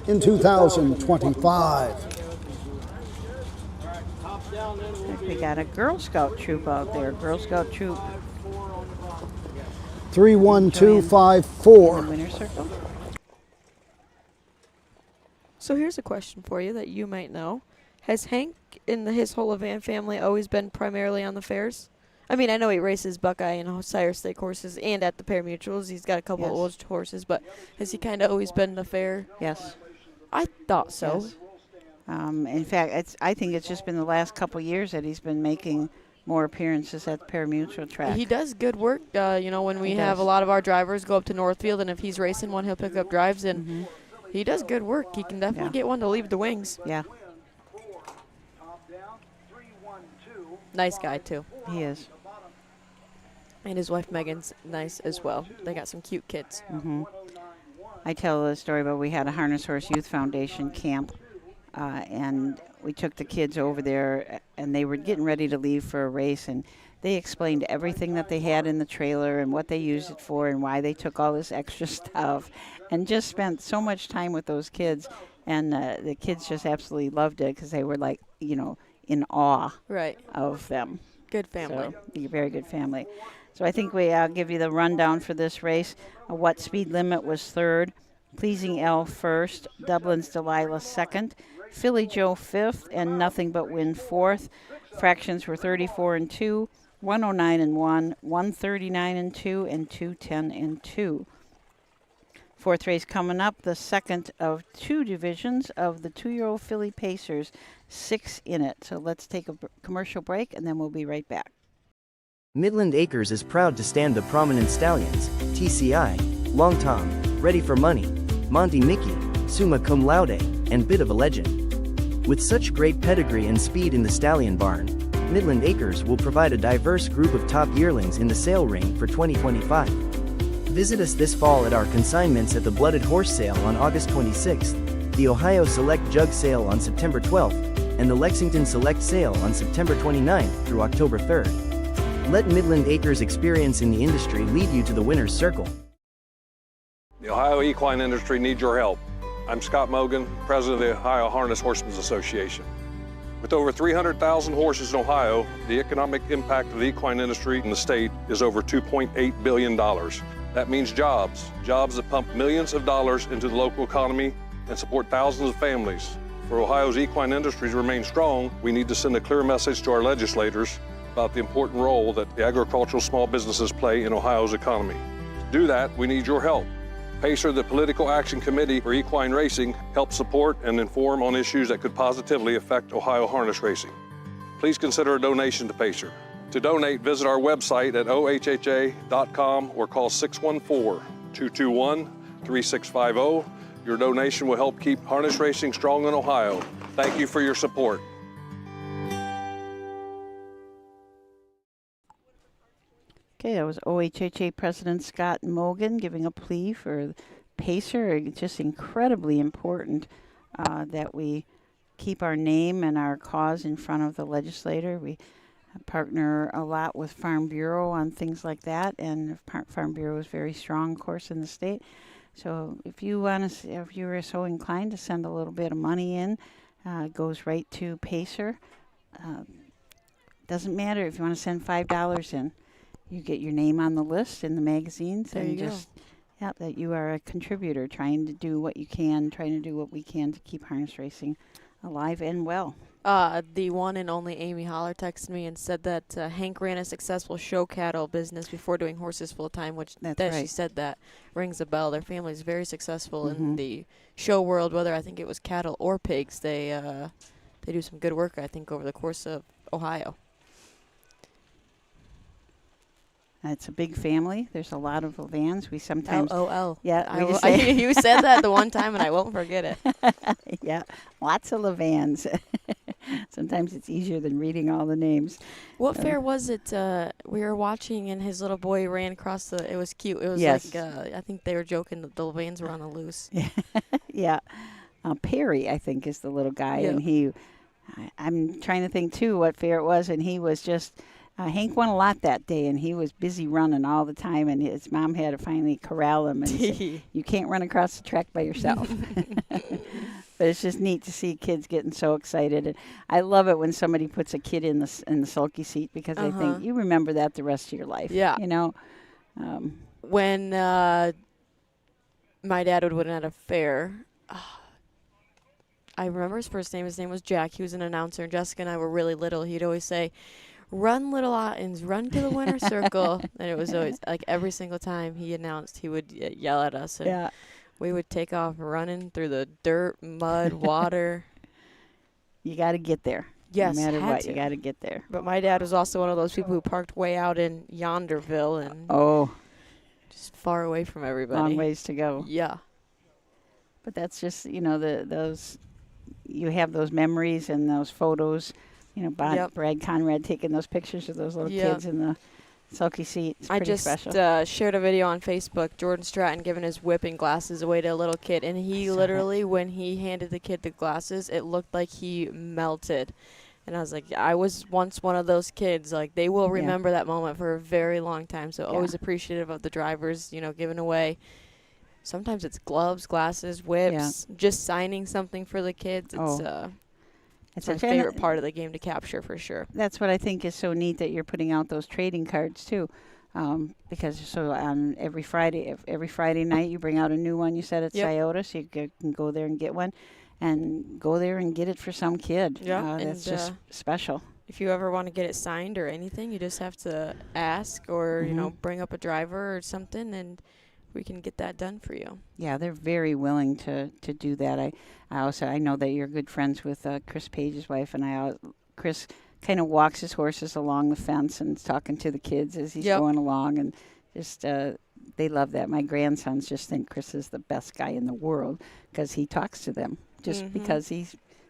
in 2025. We got a Girl Scout troop out there. Girl Scout troop 31254. in the winner's circle. So here's a question for you that you might know. Has Hank in his whole Levan family always been primarily on the fairs? I mean, I know he races Buckeye and Osiris Stake horses and at the Parimutuals. He's got a couple of old horses, but has he kind of always been the fair? Yes. I thought so. Yes. In fact, I think it's just been the last couple years that he's been making more appearances at the Parimutual track. He does good work. When we He have does. a lot of our drivers go up to Northfield, and if he's racing one, he'll pick up drives, and he does good work. He can definitely get one to leave the wings. Yeah, Nice guy, too. he is. And his wife Megan's nice as well. They got some cute kids. I tell the story about we had a Harness Horse Youth Foundation camp, and we took the kids over there, and they were getting ready to leave for a race, and they explained everything that they had in the trailer and what they used it for and why they took all this extra stuff, and just spent so much time with those kids. And the kids just absolutely loved it because they were like, in awe Right. of them. Good family. So, very good family. So I think I'll give you the rundown for this race. What Speed Limit was third, Pleasing Elle first, Dublin's Delilah second, Philly Joe fifth, and Nothing But Win fourth. Fractions were 34 and 2, 109 and 1, 139 and 2, and 210 and 2. Fourth race coming up, the second of two divisions of the 2-year-old filly Pacers, 6 in it. So let's take a commercial break, and then we'll be right back. Midland Acres is proud to stand the prominent stallions, TCI, Long Tom, Ready for Money, Monty Mickey, Summa Cum Laude, and Bit of a Legend. With such great pedigree and speed in the stallion barn, Midland Acres will provide a diverse group of top yearlings in the sale ring for 2025. Visit us this fall at our consignments at the Blooded Horse Sale on August 26th, the Ohio Select Jug Sale on September 12th, and the Lexington Select Sale on September 29th through October 3rd. Let Midland Acres' experience in the industry lead you to the winner's circle. The Ohio equine industry needs your help. I'm Scott Mogan, president of the Ohio Harness Horsemen's Association. With over 300,000 horses in Ohio, the economic impact of the equine industry in the state is over $2.8 billion. That means jobs that pump millions of dollars into the local economy and support thousands of families. For Ohio's equine industry to remain strong, we need to send a clear message to our legislators about the important role that the agricultural small businesses play in Ohio's economy. To do that, we need your help. PACER, the Political Action Committee for Equine Racing, helps support and inform on issues that could positively affect Ohio harness racing. Please consider a donation to PACER. To donate, visit our website at ohha.com or call 614-221-3650. Your donation will help keep harness racing strong in Ohio. Thank you for your support. Okay, that was OHHA President Scott Mogan giving a plea for PACER. It's just incredibly important that we keep our name and our cause in front of the legislator. We partner a lot with Farm Bureau on things like that, and Farm Bureau is very strong, of course, in the state. So if you want to, if you are so inclined to send a little bit of money in, it goes right to PACER. Doesn't matter if you want to send $5 in. You get your name on the list in the magazines, There and you just that you are a contributor, trying to do what you can, trying to do what we can to keep harness racing alive and well. The one and only Amy Holler texted me and said that Hank ran a successful show cattle business before doing horses full time, which That's she right. said that rings a bell. Their family is very successful in the show world, whether I think it was cattle or pigs. They do some good work, I think, over the course of Ohio. It's a big family. There's a lot of vans. We sometimes LOL. Yeah, we just say You said that the one time, and I won't forget it. yeah, lots of Levans. Sometimes it's easier than reading all the names. What fair was it? We were watching, and his little boy ran across the. It was cute. It was Yes. like I think they were joking that the Levans were on the loose. Yeah, Perry, I think, is the little guy, Yeah. and I'm trying to think too what fair it was, and he was just. Hank won a lot that day, and he was busy running all the time, and his mom had to finally corral him and say, you can't run across the track by yourself. But it's just neat to see kids getting so excited. And I love it when somebody puts a kid in the sulky seat, because I think you remember that the rest of your life. Yeah. You know? When my dad would win at a fair, I remember his first name. His name was Jack. He was an announcer, and Jessica and I were really little. He'd always say, "Run, little Ottens, run to the winner's circle." And it was always, like, every single time he announced, he would yell at us. And we would take off running through the dirt, mud, water. You got to get there. Yes, no matter had what, to. you got to get there. But my dad was also one of those people who parked way out in Yonderville and just far away from everybody. Long ways to go. Yeah. But that's just, those, you have those memories and those photos. Brad Conrad taking those pictures of those little kids in the sulky seat. It's pretty special. I just shared a video on Facebook, Jordan Stratton giving his whip and glasses away to a little kid. And he literally, when he handed the kid the glasses, it looked like he melted. And I was like, I was once one of those kids. Like, they will remember that moment for a very long time. So always appreciative of the drivers, giving away. Sometimes it's gloves, glasses, whips, just signing something for the kids. It's my favorite part of the game to capture, for sure. That's what I think is so neat, that you're putting out those trading cards, too. Because so on every Friday night you bring out a new one. You said at Yep. Scioto, so you can go there and get one, and go there and get it for some kid. Yeah, that's just special. If you ever want to get it signed or anything, you just have to ask or, you know, bring up a driver or something, and we can get that done for you. Yeah, they're very willing to do that. I know that you're good friends with Chris Page's wife, and Chris kind of walks his horses along the fence and is talking to the kids as he's going along, and just they love that. My grandsons just think Chris is the best guy in the world because he talks to them, just because he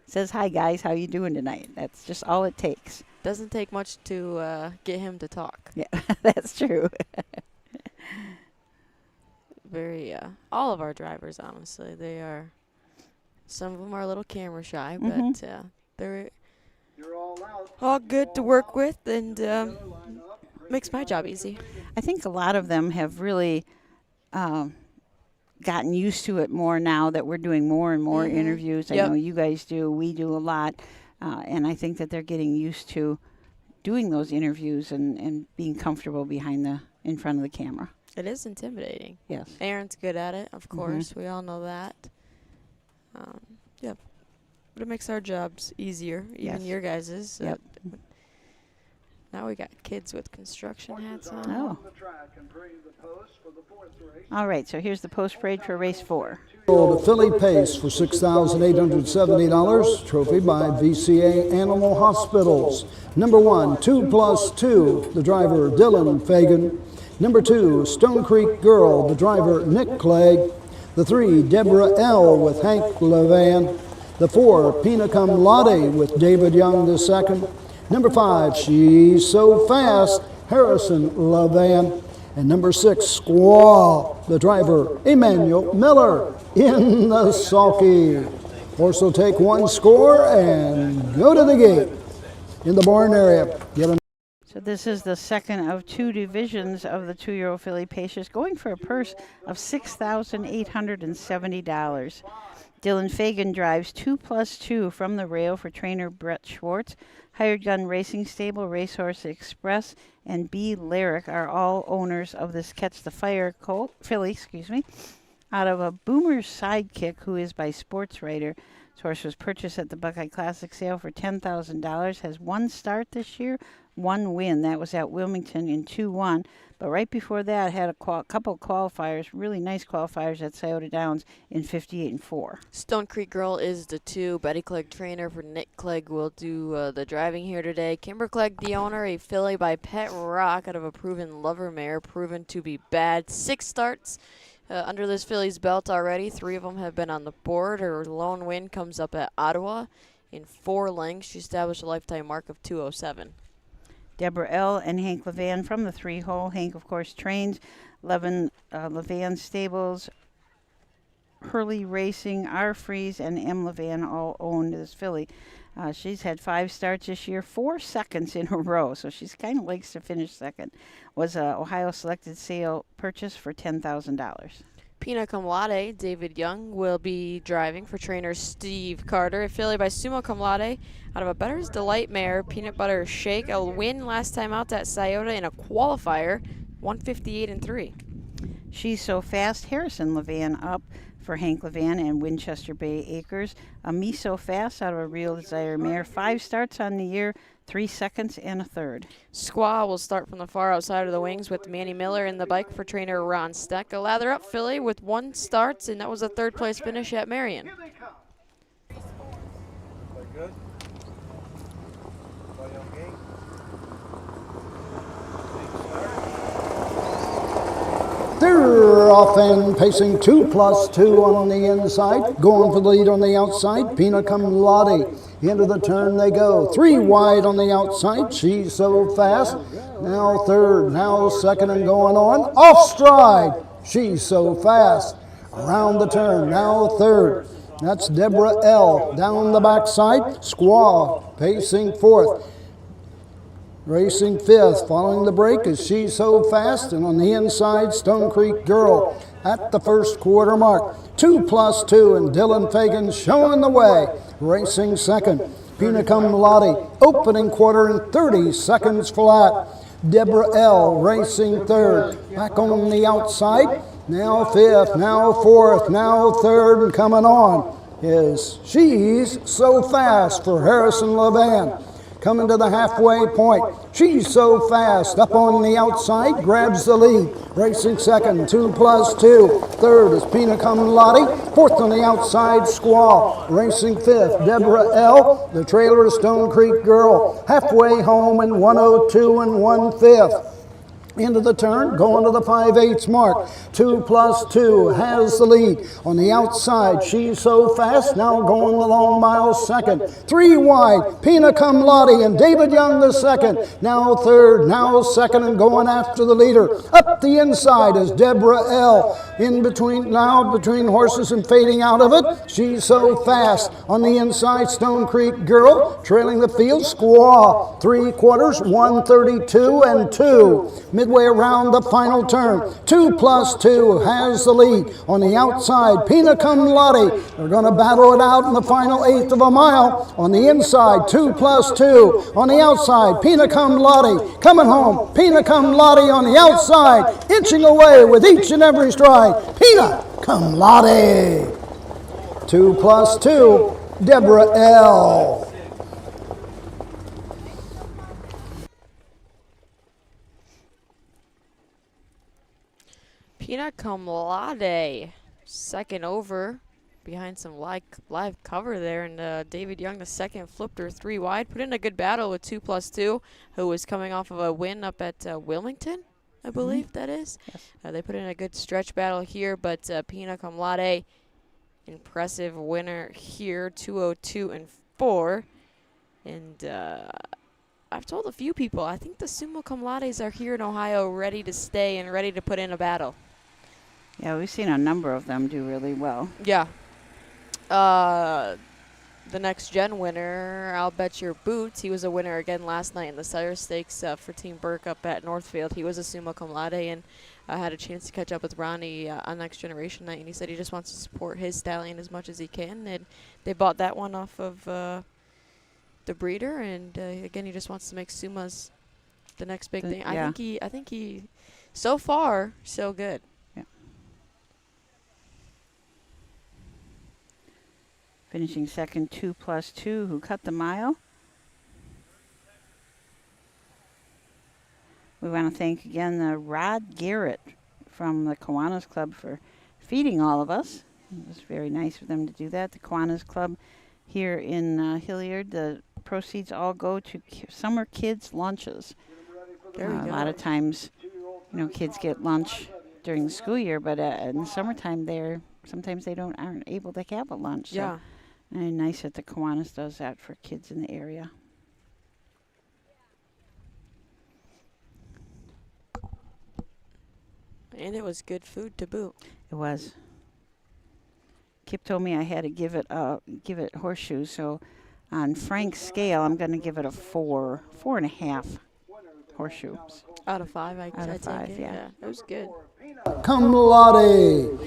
says, "Hi guys, how you doing tonight?" That's just all it takes. Doesn't take much to get him to talk. Yeah, that's true. Very, all of our drivers, honestly, some of them are a little camera shy, but they're all good to work with, and makes my job easy. I think a lot of them have really gotten used to it more now that we're doing more and more interviews. I know you guys do, we do a lot, and I think that they're getting used to doing those interviews and being comfortable in front of the camera. It is intimidating. Yes. Aaron's good at it, of course. We all know that. But it makes our jobs easier, even your guys's. Yep. Now we got kids with construction hats on. Oh. All right, so here's the post parade for race 4. The Philly Pace for $6,870. Trophy by VCA Animal Hospitals. Number 1, 2+2, the driver Dylan Fagan. Number 2, Stone Creek Girl, the driver Nick Clegg. The 3, Deborah L. with Hank Levan. The 4, Pina Cum Laude with David Young II. Number 5, She's So Fast, Harrison Levan. And number 6, Squall, the driver Emmanuel Miller in the sulky. Horse will take one score and go to the gate in the barn area. So this is the second of 2 divisions of the 2-year-old filly Pacers, going for a purse of $6,870. Dylan Fagan drives 2+2 from the rail for trainer Brett Schwartz. Hired Gun Racing Stable, Racehorse Express, and B. Lyric are all owners of this Catch the Fire filly, out of a Boomer's Sidekick, who is by Sports Writer. This horse was purchased at the Buckeye Classic sale for $10,000, has 1 start this year, 1 win. That was at Wilmington in 2-1. But right before that, had a couple qualifiers, really nice qualifiers at Scioto Downs in 58-4. Stone Creek Girl is the 2. Betty Clegg, trainer for Nick Clegg, will do the driving here today. Kimber Clegg, the owner, a filly by Pet Rock out of a proven lover mare, proven to be bad. 6 starts under this filly's belt already. 3 of them have been on the board. Her lone win comes up at Ottawa in 4 lengths. She established a lifetime mark of 207. Deborah L. and Hank Levan from the 3-hole. Hank, of course, trains Levan Stables, Hurley Racing, R. Freeze, and M. Levan all own this filly. She's had 5 starts this year, 4 seconds in a row, so she's kind of likes to finish second. Was a Ohio selected sale purchase for $10,000. Pina Cum Laude, David Young, will be driving for trainer Steve Carter. A filly by Sumo Cum Laude out of a Better's Delight mare, Peanut Butter Shake. A win last time out at Scioto in a qualifier, 158-3. She's So Fast, Harrison Levan up for Hank Levan and Winchester Bay Acres. A Me So Fast out of a Real Desire mare. 5 starts on the year, 3 seconds and a third. Squaw will start from the far outside of the wings with Manny Miller in the bike for trainer Ron Steck. A lather up filly with 1 start, and that was a 3rd place finish at Marion. They're off and pacing 2+2 on the inside. Going for the lead on the outside. Pina Cum Laude. Into the turn they go. 3 wide on the outside. She's So Fast. Now 3rd. Now 2nd and going on. Off stride. She's So Fast. Around the turn. Now 3rd. That's Deborah L. Down the backside. Squaw pacing 4th. Racing 5th, following the break is She's So Fast, and on the inside, Stone Creek Girl at the 1st quarter mark. 2+2, and Dylan Fagan showing the way. Racing 2nd, Pina Cum Laude, opening quarter in 30 seconds flat. Deborah L. racing third. Back on the outside. Now fifth, now fourth, now third, and coming on is She's So Fast for Harrison Levan. Coming to the halfway point. She's So Fast up on the outside, grabs the lead. Racing second, 2+2. Third is Pina Cumlati. Fourth on the outside, Squall. Racing fifth, Deborah L. The trailer is Stone Creek Girl. Halfway home in 102 and 1/5. Into the turn, going to the 5/8 mark. 2+2 has the lead. On the outside, She's So Fast, now going the long mile second. 3 wide, Pina Cumlati and David Young the second. Now third, now second, and going after the leader. Up the inside is Deborah L. In between, now between horses and fading out of it. She's So Fast. On the inside, Stone Creek Girl. Trailing the field, Squaw. 3/4, 132 and 2. Midway around the final turn, 2+2 has the lead. On the outside, Pina Cumlati. They're going to battle it out in the final eighth of a mile. On the inside, 2+2. On the outside, Pina Cumlati. Coming home, Pina Cumlati on the outside, inching away with each and every stride. Pina Cumlati. 2+2, Deborah L. Pina Cumlati, second over, behind some live cover there, and David Young the second flipped her 3 wide, put in a good battle with 2+2, who was coming off of a win up at Wilmington, I believe that is. Yes. They put in a good stretch battle here, but Pina Cumlati, impressive winner here, 202 and 4, and I've told a few people, I think the Summa Cum Laudes are here in Ohio ready to stay and ready to put in a battle. Yeah, we've seen a number of them do really well. Yeah. The next gen winner, I'll Bet Your Boots. He was a winner again last night in the Sire Stakes for Team Burke up at Northfield. He was a Summa Cum Laude, and had a chance to catch up with Ronnie on Next Generation Night, and he said he just wants to support his stallion as much as he can. And they bought that one off of the breeder, and again, he just wants to make Summas the next big thing. Yeah. I think he, so far, so good. Finishing second, 2+2, who cut the mile. We want to thank again Rod Garrett from the Kiwanis Club for feeding all of us. It was very nice of them to do that. The Kiwanis Club here in Hilliard, the proceeds all go to summer kids' lunches. There we A go. lot of times, kids get lunch during the school year, but in the summertime, sometimes they aren't able to have a lunch. So Yeah. and nice that the Kiwanis does that for kids in the area. And it was good food to boot. It was. Kip told me I had to give it horseshoes, so on Frank's scale, I'm going to give it a 4.5 horseshoes. Out of 5, Out of I take 5, it. yeah. It was good. Cum Laude.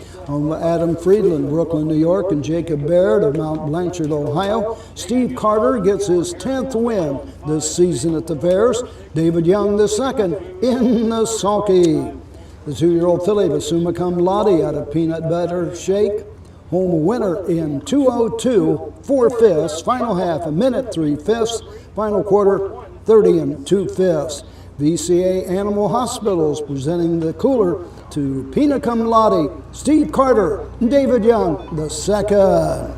Adam Friedland, Brooklyn, New York, and Jacob Baird of Mount Blanchard, Ohio. Steve Carter gets his 10th win this season at the fairs. David Young the second in the sulky. The 2-year-old filly, the Summa Cum Laude out of Peanut Butter Shake. Home winner in 2:02, 4/5. Final half, 1:03, final quarter, 30 and 2/5. VCA Animal Hospitals presenting the cooler to Pina Cum Laude, Steve Carter, and David Young the second.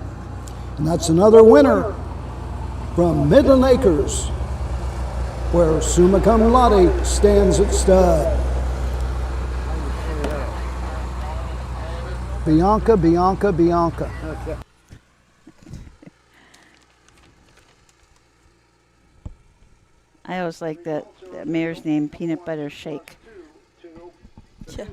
And that's another winner from Midland Acres, where Summa Cum Laude stands at stud. Bianca, Bianca, Bianca. I always like that mare's name, Peanut Butter Shake. Yeah.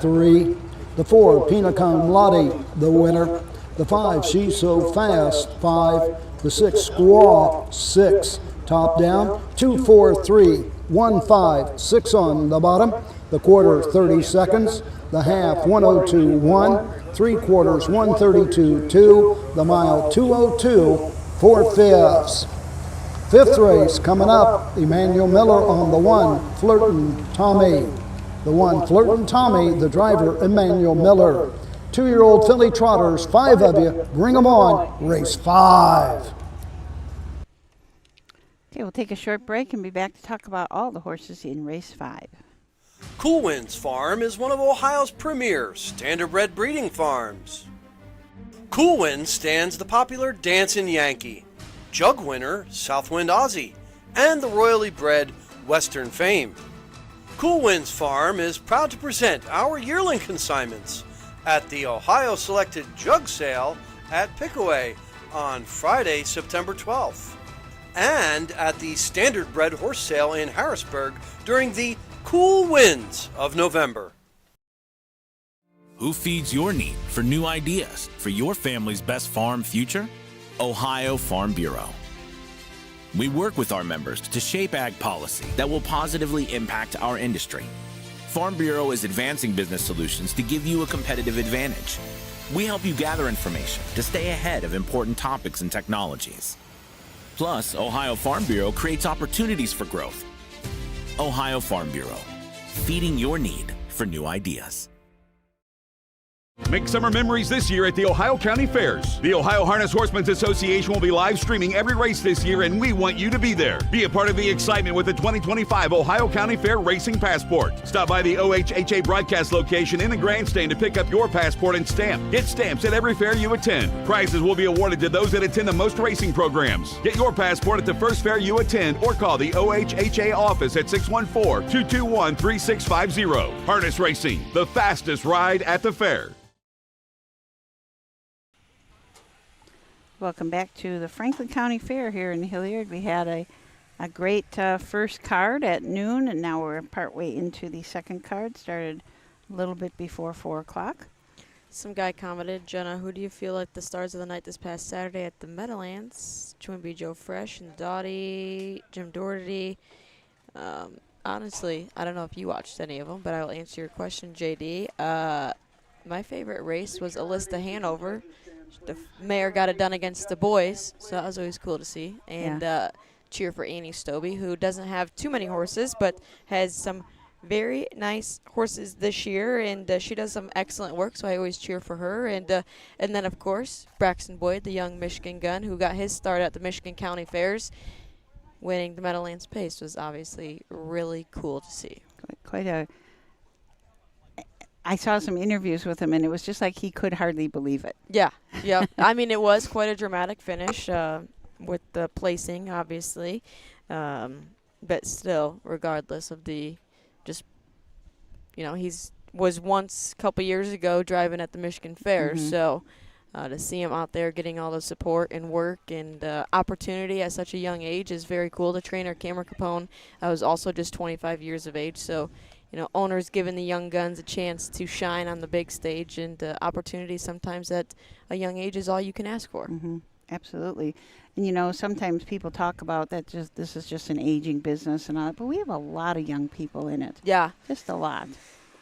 3, the 4, Pina Cum Laude, the winner. The 5, She's So Fast, 5. The 6, Squaw, 6. Top down, 2, 4, 3, 1, 5, 6 on the bottom. The quarter, 30 seconds. The half, 1:02, 1. 3/4, 1:32, 2. The mile, 2:02, 4/5. Fifth race coming up, Emmanuel Miller on the 1, Flirtin' Tommy. The 1, Flirtin' Tommy, the driver, Emmanuel Miller. 2-year-old filly trotters, 5 of you, bring them on, race 5. Okay, we'll take a short break and be back to talk about all the horses in race 5. Cool Winds Farm is one of Ohio's premier standardbred breeding farms. Cool Winds stands the popular Dancin' Yankee, Jug winner Southwind Aussie, and the royally bred Western Fame. Cool Winds Farm is proud to present our yearling consignments at the Ohio Selected Jug Sale at Pickaway on Friday, September 12th, and at the Standardbred Horse Sale in Harrisburg during the cool winds of November. Who feeds your need for new ideas for your family's best farm future? Ohio Farm Bureau. We work with our members to shape ag policy that will positively impact our industry. Farm Bureau is advancing business solutions to give you a competitive advantage. We help you gather information to stay ahead of important topics and technologies. Plus, Ohio Farm Bureau creates opportunities for growth. Ohio Farm Bureau, feeding your need for new ideas. Make summer memories this year at the Ohio County Fairs. The Ohio Harness Horsemen's Association will be live streaming every race this year, and we want you to be there. Be a part of the excitement with the 2025 Ohio County Fair Racing Passport. Stop by the OHHA broadcast location in the grandstand to pick up your passport and stamp. Get stamps at every fair you attend. Prizes will be awarded to those that attend the most racing programs. Get your passport at the first fair you attend or call the OHHA office at 614-221-3650. Harness Racing, the fastest ride at the fair. Welcome back to the Franklin County Fair here in Hilliard. We had a great first card at noon, and now we're partway into the second card. Started a little bit before 4 o'clock. Some guy commented, Jenna, who do you feel like the stars of the night this past Saturday at the Meadowlands? Twinbee Joe Fresh and Dottie, Jim Doherty. Honestly, I don't know if you watched any of them, but I will answer your question, JD. My favorite race was Alysta Hanover. The mayor got it done against the boys, so that was always cool to see. And cheer for Annie Stobie, who doesn't have too many horses, but has some very nice horses this year, and she does some excellent work, so I always cheer for her. And then, of course, Braxton Boyd, the young Michigan gun, who got his start at the Michigan County Fairs, winning the Meadowlands Pace was obviously really cool to see. I saw some interviews with him, and it was just like he could hardly believe it. Yeah. I mean, it was quite a dramatic finish with the placing, obviously. But still, regardless of the he's was once a couple years ago driving at the Michigan Fair. Mm-hmm. So to see him out there getting all the support and work and opportunity at such a young age is very cool. The trainer, Cameron Capone, was also just 25 years of age. So, owners giving the young guns a chance to shine on the big stage, and opportunity sometimes at a young age is all you can ask for. Mm-hmm. Absolutely. And, sometimes people talk about that this is just an aging business and all that, but we have a lot of young people in it. Yeah. Just a lot.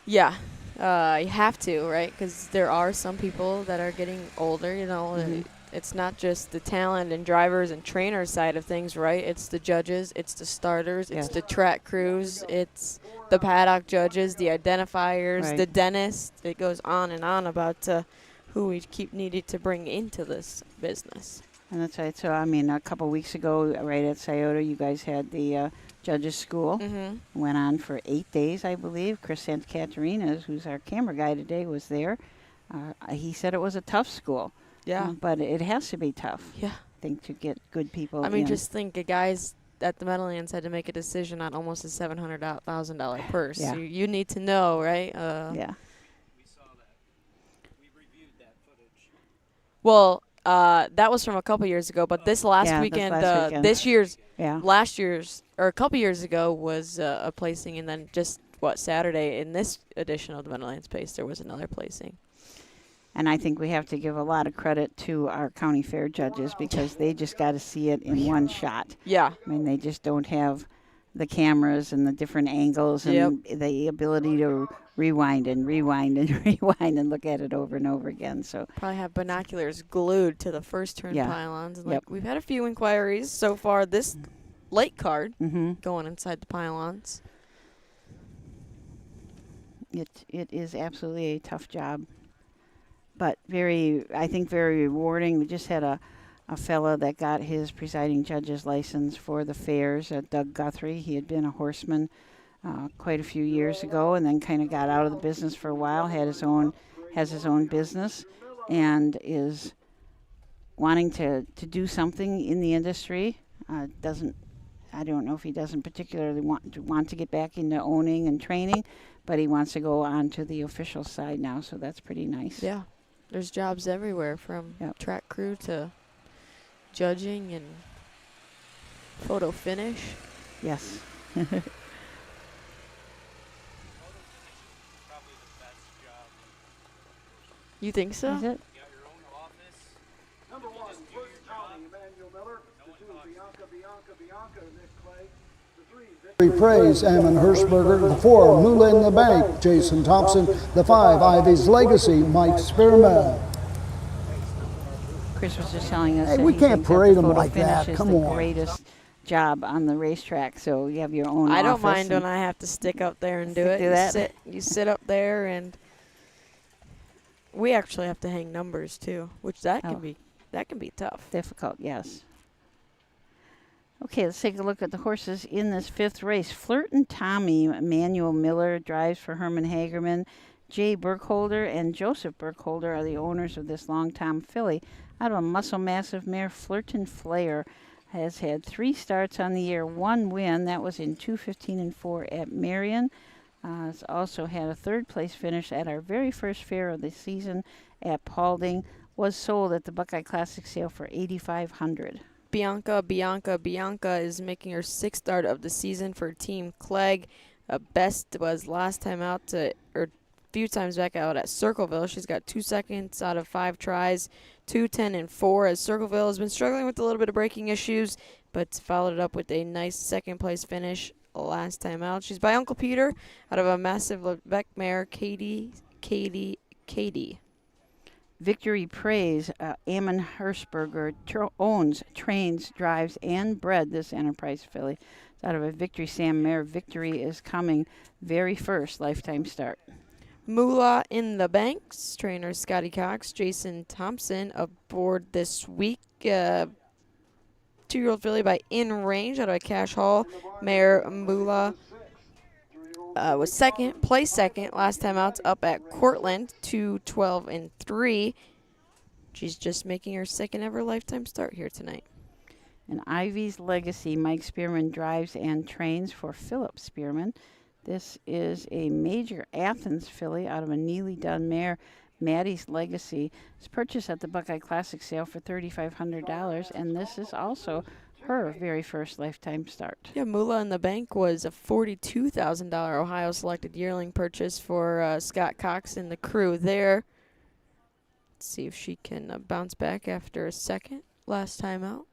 Yeah. You have to, right? Because there are some people that are getting older, Mm-hmm. It's not just the talent and drivers and trainers side of things, right? It's the judges, it's the starters, it's the track crews, it's the paddock judges, the identifiers, the dentist. It goes on and on about who we keep needing to bring into this business. And that's right. So, a couple weeks ago, right at Scioto, you guys had the judges' school. Mm-hmm. Went on for 8 days, I believe. Chris Santacatarinas, who's our camera guy today, was there. He said it was a tough school. Yeah. But it has to be tough. Yeah. I think to get good people. Just think the guys at the Meadowlands had to make a decision on almost a $700,000 purse. Yeah. So you need to know, right? Yeah. We saw that. We reviewed that footage. Well, that was from a couple years ago, but this last weekend, last year's, or a couple years ago was a placing, and then just, Saturday in this edition of the Meadowlands Pace, there was another placing. And I think we have to give a lot of credit to our county fair judges because they just got to see it in one shot. Yeah. They just don't have the cameras and the different angles and the ability to rewind and rewind and rewind and look at it over and over again. So probably have binoculars glued to the first turn pylons. And Yep. we've had a few inquiries so far this late card Mm-hmm. going inside the pylons. It is absolutely a tough job, but I think very rewarding. We just had a fella that got his presiding judge's license for the fairs, Doug Guthrie. He had been a horseman quite a few years ago, and then kind of got out of the business for a while. Has his own business, and is wanting to do something in the industry. I don't know if he doesn't particularly want to get back into owning and training, but he wants to go on to the official side now, so that's pretty nice. Yeah, there's jobs everywhere from track crew to judging and photo finish. Yes. You think so? Is it? Number 1, Tommy, Emmanuel Miller. The 2, Bianca, Nick Clay. The 3, Victory Praise, Ammon Hirschberger. The 4, Moolah in the Bank, Jason Thompson. The 5, Ivy's Legacy, Mike Spearman. Chris was just telling us Hey, that we he can't thinks that parade the them photo like that. finish is Come the on. greatest job on the racetrack, so you have your own I don't office mind and when I have to stick up there and do Do it. that? You sit up there, and we actually have to hang numbers too, which that can be tough. difficult, yes. Okay, let's take a look at the horses in this 5th race. Flirt and Tommy, Emmanuel Miller drives for Herman Hagerman. Jay Burkholder and Joseph Burkholder are the owners of this Long Tom filly. Out of a muscle massive mare, Flirt and Flair has had 3 starts on the year, 1 win. That was in 2:15-4 at Marion. It's also had a 3rd place finish at our very first fair of the season at Paulding. Was sold at the Buckeye Classic sale for $8,500. Bianca is making her 6th start of the season for Team Clegg. Best was last time out or few times back out at Circleville. She's got 2 seconds out of 5 tries, 2, 10, and 4, as Circleville has been struggling with a little bit of braking issues, but followed it up with a nice 2nd place finish last time out. She's by Uncle Peter out of a massive Lebec mare, Katie. Victory Praise, Ammon Hirschberger owns, trains, drives, and bred this Enterprise filly. It's out of a Victory Sam mare. Victory is coming very first lifetime start. Moolah in the Banks, trainer Scotty Cox, Jason Thompson aboard this week. 2-year-old filly by In Range out of a Cash Hall mare. Moolah was placed second last time out up at Cortland, 2-12-3. She's just making her 2nd ever lifetime start here tonight. And Ivy's Legacy, Mike Spearman drives and trains for Philip Spearman. This is a major Athens filly out of a Neely Dunn mare. Maddie's Legacy is purchased at the Buckeye Classic sale for $3,500, and this is also her very first lifetime start. Yeah, Moolah in the Bank was a $42,000 Ohio selected yearling purchase for Scott Cox and the crew there. Let's see if she can bounce back after a 2nd last time out.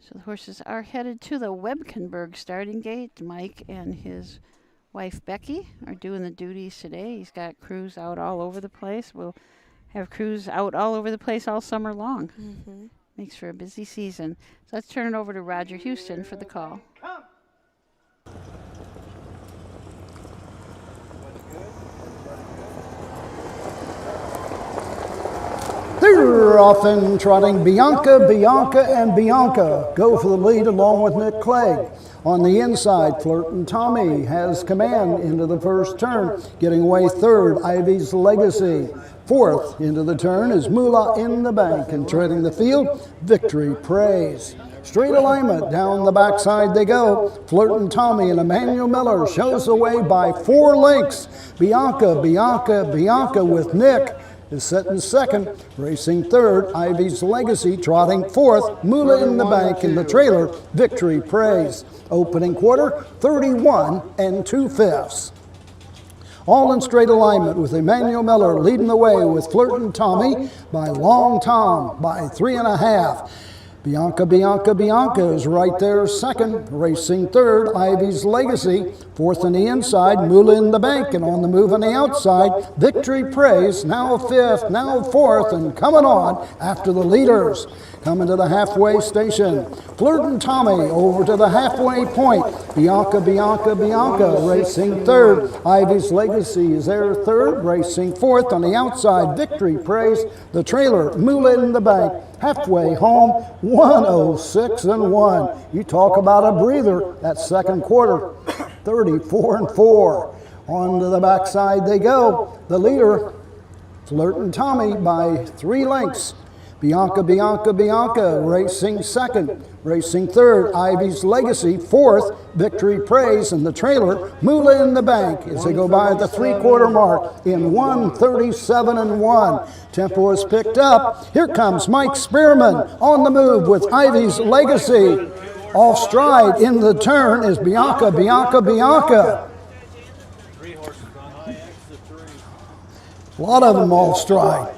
So the horses are headed to the Webkenberg starting gate. Mike and his wife Becky are doing the duties today. He's got crews out all over the place. We'll have crews out all over the place all summer long. Mm-hmm. Makes for a busy season. So let's turn it over to Roger Houston for the call. They're off and trotting. Bianca, and Bianca go for the lead along with Nick Clegg. On the inside, Flirt and Tommy has command into the first turn, getting away 3rd, Ivy's Legacy. 4th into the turn is Moolah in the Bank, and treading the field, Victory Praise. Straight alignment, down the backside they go. Flirt and Tommy and Emmanuel Miller shows the way by 4 lengths. Bianca with Nick is set in 2nd, racing 3rd, Ivy's Legacy, trotting 4th, Moolah in the Bank, in the trailer, Victory Praise. Opening quarter, 31 2/5. all in straight alignment with Emmanuel Miller leading the way with Flirtin' Tommy by Long Tom by 3.5. Bianca is right there second. Racing third, Ivy's Legacy. Fourth on the inside, Moolah in the Bank. And on the move on the outside, Victory Praise, now fifth, now fourth, and coming on after the leaders. Coming to the halfway station, Flirtin' Tommy over to the halfway point. Bianca racing third. Ivy's Legacy is there third, racing fourth. On the outside, Victory Praise. The trailer, Moolah in the Bank. Halfway home, 106-1. You talk about a breather. That second quarter, 34-4. On to the backside they go. The leader, Flirtin' Tommy by 3 lengths. Bianca racing second. Racing third, Ivy's Legacy. Fourth, Victory Praise. And the trailer, Moolah in the Bank, as they go by at the 3/4 mark in 137-1. Tempo is picked up. Here comes Mike Spearman on the move with Ivy's Legacy. Off stride in the turn is Bianca. A lot of them off stride.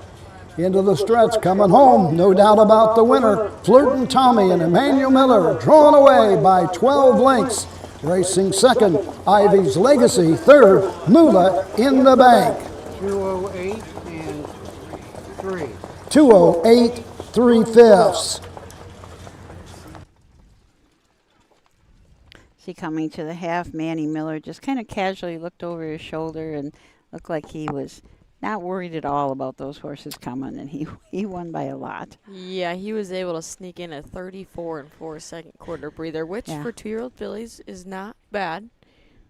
Into the stretch, coming home, no doubt about the winner. Flirtin' Tommy and Emmanuel Miller drawn away by 12 lengths. Racing second, Ivy's Legacy. Third, Moolah in the Bank. 208 and 3. 208 3/5. See, coming to the half, Manny Miller just kind of casually looked over his shoulder and looked like he was not worried at all about those horses coming, and he won by a lot. Yeah, he was able to sneak in a 34-4 second quarter breather, which for 2-year-old fillies is not bad.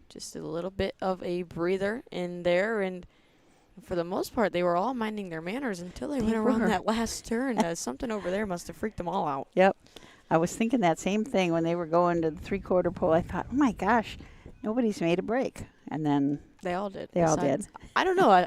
Just a little bit of a breather in there, and for the most part, they were all minding their manners until they went around that last turn. Something over there must have freaked them all out. Yep. I was thinking that same thing when they were going to the 3/4 pole. I thought, oh my gosh, nobody's made a break. And then they all did. They all did. I don't know.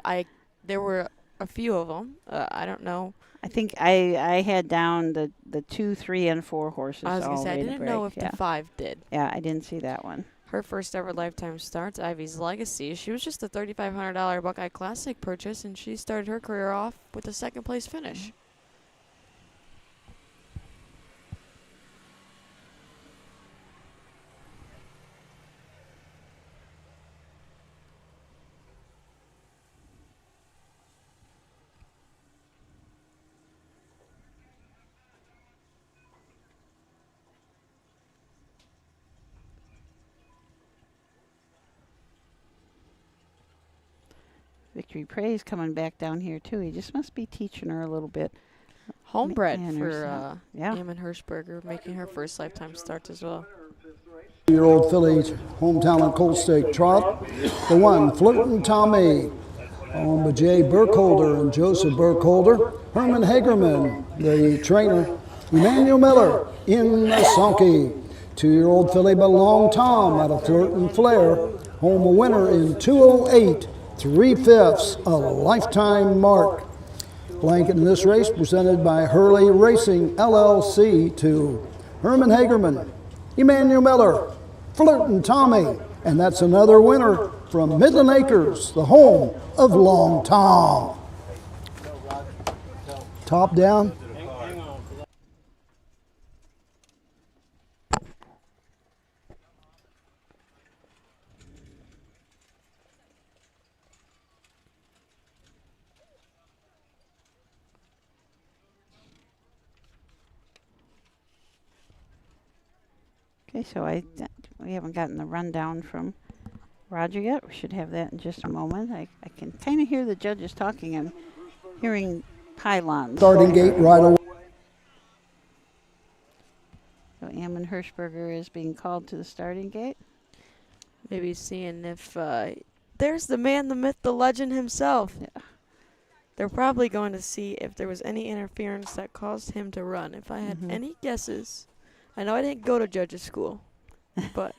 There were a few of them. I don't know. I think I had down the 2, 3, and 4 horses. I was going to say, I didn't know if the 5 did. Yeah, I didn't see that one. Her first ever lifetime starts, Ivy's Legacy. She was just a $3,500 Buckeye Classic purchase, and she started her career off with a second place finish. Victory Praise coming back down here, too. He just must be teaching her a little bit. Homebred for Eamon Hirschberger, making her first lifetime start as well. 2-year-old filly, hometown and Cold Stake trot. The one, Flirtin' Tommy, owned by Jay Burkholder and Joseph Burkholder. Herman Hagerman, the trainer. Emmanuel Miller in the sulky. 2-year-old filly by Long Tom out of Flirtin' Flair. Home a winner in 208 3/5, a lifetime mark. Blanket in this race presented by Hurley Racing LLC to Herman Hagerman, Emmanuel Miller, Flirtin' Tommy, and that's another winner from Midland Acres, the home of Long Tom. Top down. Okay, so we haven't gotten the rundown from Roger yet. We should have that in just a moment. I can kind of hear the judges talking. I'm hearing pylons. Starting gate right away. So Eamon Hirschberger is being called to the starting gate. Maybe seeing if there's the man, the myth, the legend himself. Yeah. They're probably going to see if there was any interference that caused him to run. If I had any guesses. I know I didn't go to judges school, but.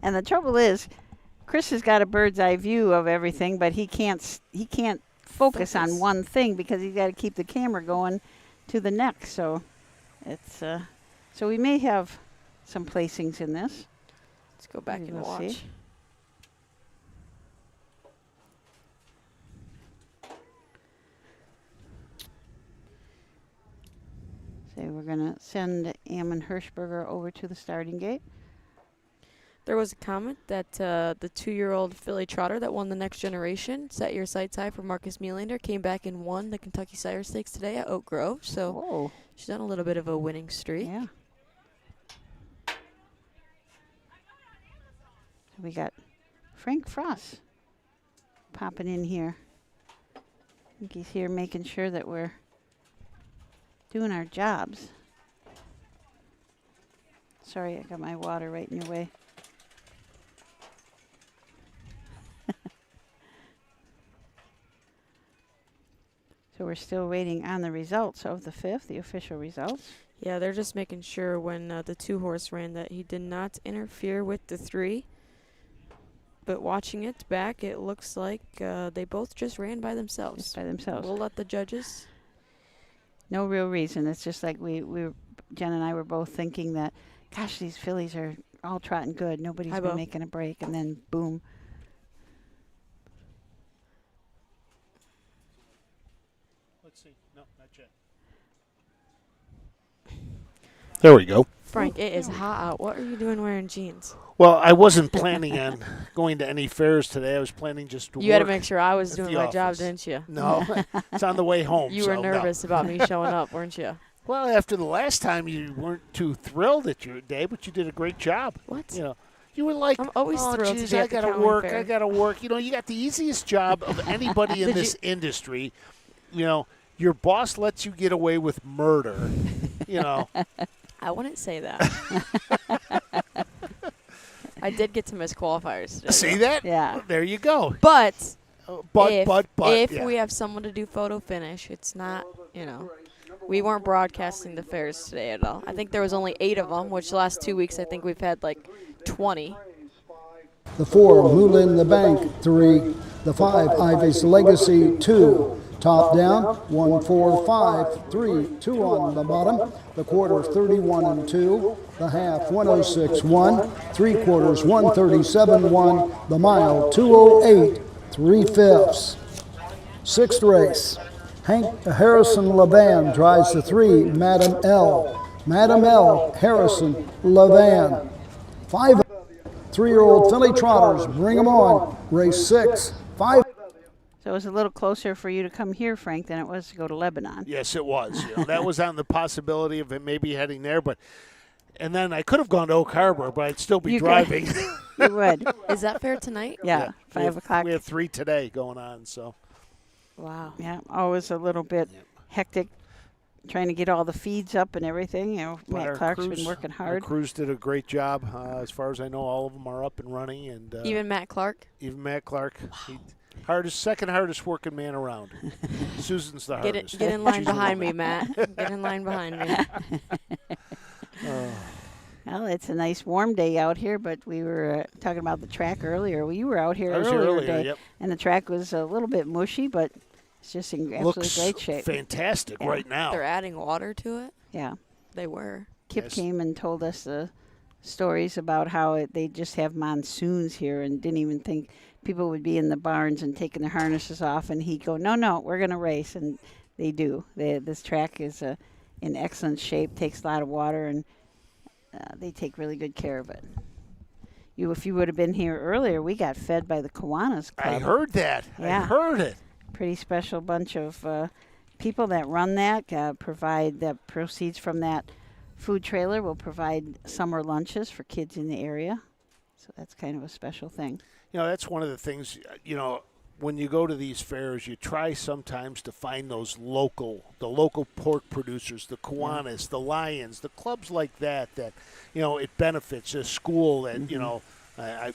And the trouble is, Chris has got a bird's eye view of everything, but he can't focus on one thing because he's got to keep the camera going to the next. So it's so we may have some placings in this. Let's go back and watch. See. going to send Ammon Hirschberger over to the starting gate. There was a comment that the 2-year-old filly trotter that won the Next Generation, Set Your Sights High for Marcus Melander, came back and won the Kentucky Sire Stakes today at Oak Grove. So she's on a little bit of a winning streak. Yeah. We got Frank Frost popping in here. I think he's here making sure that we're doing our jobs. Sorry, I got my water right in your way. So we're still waiting on the results of the 5th, the official results. Yeah, they're just making sure when the 2-horse ran that he did not interfere with the 3. But watching it back, it looks like they both just ran by themselves. Just by themselves. We'll let the judges. No real reason. It's just like Jen and I were both thinking that, gosh, these fillies are all trotting good. Nobody's been making a break, and then boom. Let's see. No, not yet. There we go. Frank, it is hot out. What are you doing wearing jeans? Well, I wasn't planning on going to any fairs today. I was planning just to You had to work make sure I was at doing the my job, office. didn't you? No, it's on the way home. You were so nervous no. about me showing up, weren't you? Well, after the last time, you weren't too thrilled at your day, but you did a great job. What? You know, you were like, I'm always oh, thrilled geez, to be I at the gotta county work. fair. I gotta work. You know, you got the easiest job of anybody in this industry. You know, your boss lets you get away with murder. You know. I wouldn't say that. I did get to miss qualifiers today. See that? Yeah. There you go. But If if we have someone to do photo finish, it's not, you know, we weren't broadcasting the fairs today at all. I think there was only 8 of them, which the last 2 weeks I think we've had like 20. The 4, Moulin the Bank, 3. The 5, Ivy's Legacy, 2. Top down, 1, 4, 5, 3, 2 on the bottom. The quarter, 31 and 2. The half, 106, 1. 3 quarters, 137, 1. The mile, 208, 3/5. 6th race. Harrison Levan drives the 3, Madam L. Madam L, Harrison Levan. 5 3-year-old filly trotters, bring them on. Race 6, 5. So it was a little closer for you to come here, Frank, than it was to go to Lebanon. Yes, it was. You know, that was on the possibility of it maybe heading there, and then I could have gone to Oak Harbor, but I'd still be driving. You would. Is that fair tonight? Yeah, 5 o'clock. We have 3 today going on, so. Wow. Yeah, always a little bit hectic trying to get all the feeds up and everything. You know, But Matt our Clark's crews- been working Our hard. crews did a great job. As far as I know, all of them are up and running. And Even Matt Clark? Even Matt Clark. Second hardest working man around. Susan's the hardest. Get in line She's the behind me, woman. Matt. Get in line behind me. Well, it's a nice warm day out here, but we were talking about the track earlier. Well, you were out here I was here earlier earlier, today, yep. and the track was a little bit mushy, but it's just in absolutely Looks great shape. fantastic Yeah. right now. They're adding water to it? Yeah. They were. Kip Yes. came and told us the stories about how they just have monsoons here and didn't even think people would be in the barns and taking their harnesses off, and he'd go, no, we're going to race, and they do. This track is in excellent shape, takes a lot of water, and they take really good care of it. If you would have been here earlier, we got fed by the Kiwanis Club. I heard that. Yeah. I heard it. Pretty special bunch of people that run that, provide the proceeds from that food trailer will provide summer lunches for kids in the area. So that's kind of a special thing. You know, that's one of the things, you know, when you go to these fairs, you try sometimes to find those local pork producers, the Kiwanis, the Lions, the clubs like that, you know, it benefits a school that, you know, I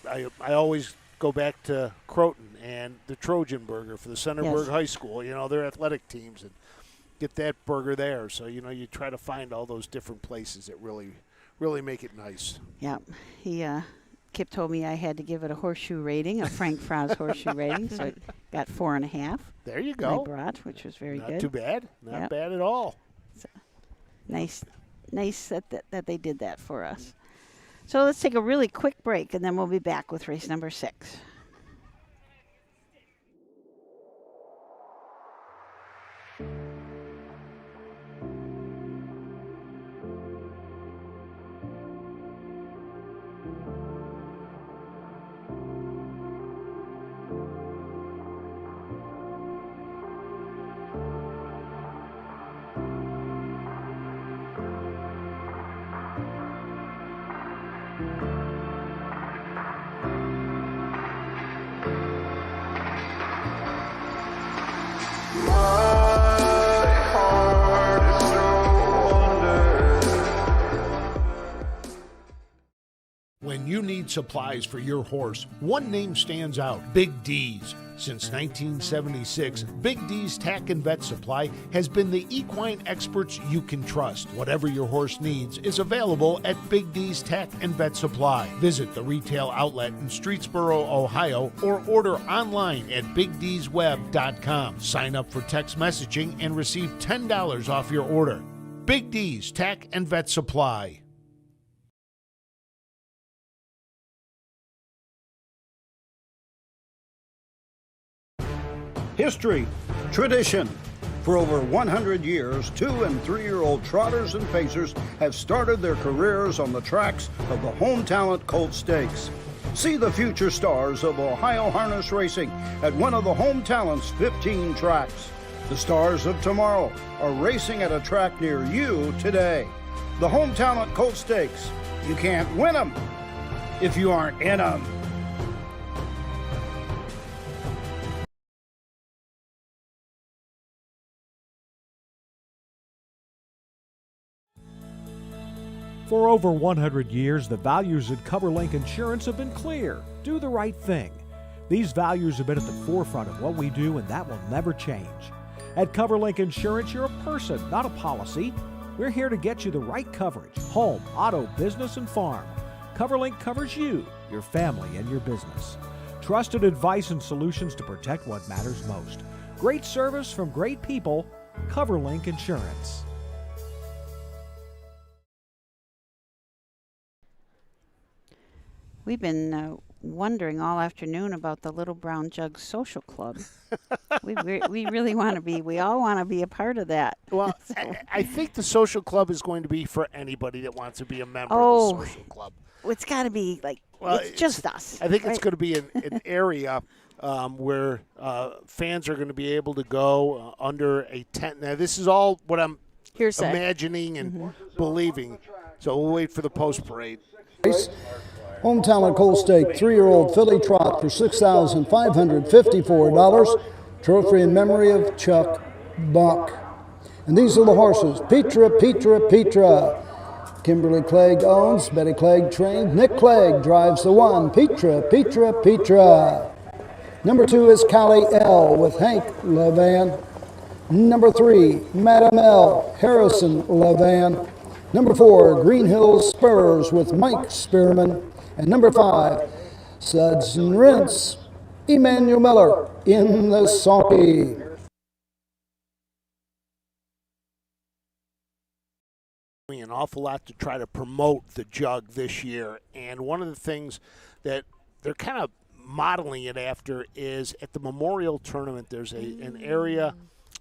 always go back to Croton and the Trojan Burger for the Centerburg High School, you know, their athletic teams, and get that burger there. So, you know, you try to find all those different places that really make it nice. Yeah. Kip told me I had to give it a horseshoe rating, a Frank Frost horseshoe rating, so it got 4.5. There you go. I brought, which was very good. Not too bad. Not Yep. bad at all. So, nice that they did that for us. So let's take a really quick break, and then we'll be back with race number 6. you need supplies for your horse, one name stands out: Big D's. Since 1976, Big D's Tack and Vet Supply has been the equine experts you can trust. Whatever your horse needs is available at Big D's Tack and Vet Supply. Visit the retail outlet in Streetsboro, Ohio, or order online at BigD'sWeb.com. Sign up for text messaging and receive $10 off your order. Big D's Tack and Vet Supply. History, tradition. For over 100 years, 2- and 3-year-old trotters and pacers have started their careers on the tracks of the Home Talent Colt Stakes. See the future stars of Ohio harness racing at one of the Home Talent's 15 tracks. The stars of tomorrow are racing at a track near you today. The Home Talent Colt Stakes. You can't win them if you aren't in them. For over 100 years, the values at CoverLink Insurance have been clear. Do the right thing. These values have been at the forefront of what we do, and that will never change. At CoverLink Insurance, you're a person, not a policy. We're here to get you the right coverage: home, auto, business, and farm. CoverLink covers you, your family, and your business. Trusted advice and solutions to protect what matters most. Great service from great people. CoverLink Insurance. We've been wondering all afternoon about the Little Brown Jug Social Club. we really want to be. We all want to be a part of that. Well, So- I think the social club is going to be for anybody that wants to be a member Oh, of the social club. It's got to be like Well, it's just us. I think it's right? going to be an area where fans are going to be able to go under a tent. Now, this is all what I'm Hearsay. imagining and believing. So we'll wait for the post parade. Home Talent Colt Stake 3-year-old filly trot for $6,554. Trophy in memory of Chuck Buck. And these are the horses: Petra. Kimberly Clegg owns, Betty Clegg trained, Nick Clegg drives the 1. Petra. Number 2 is Callie L with Hank Levan. Number 3, Madam L, Harrison Levan. Number 4, Green Hills Spurs with Mike Spearman. And number 5, Suds and Rinse, Emmanuel Miller in the sulky. An awful lot to try to promote the jug this year, and one of the things that they're kind of modeling it after is at the Memorial Tournament there's an area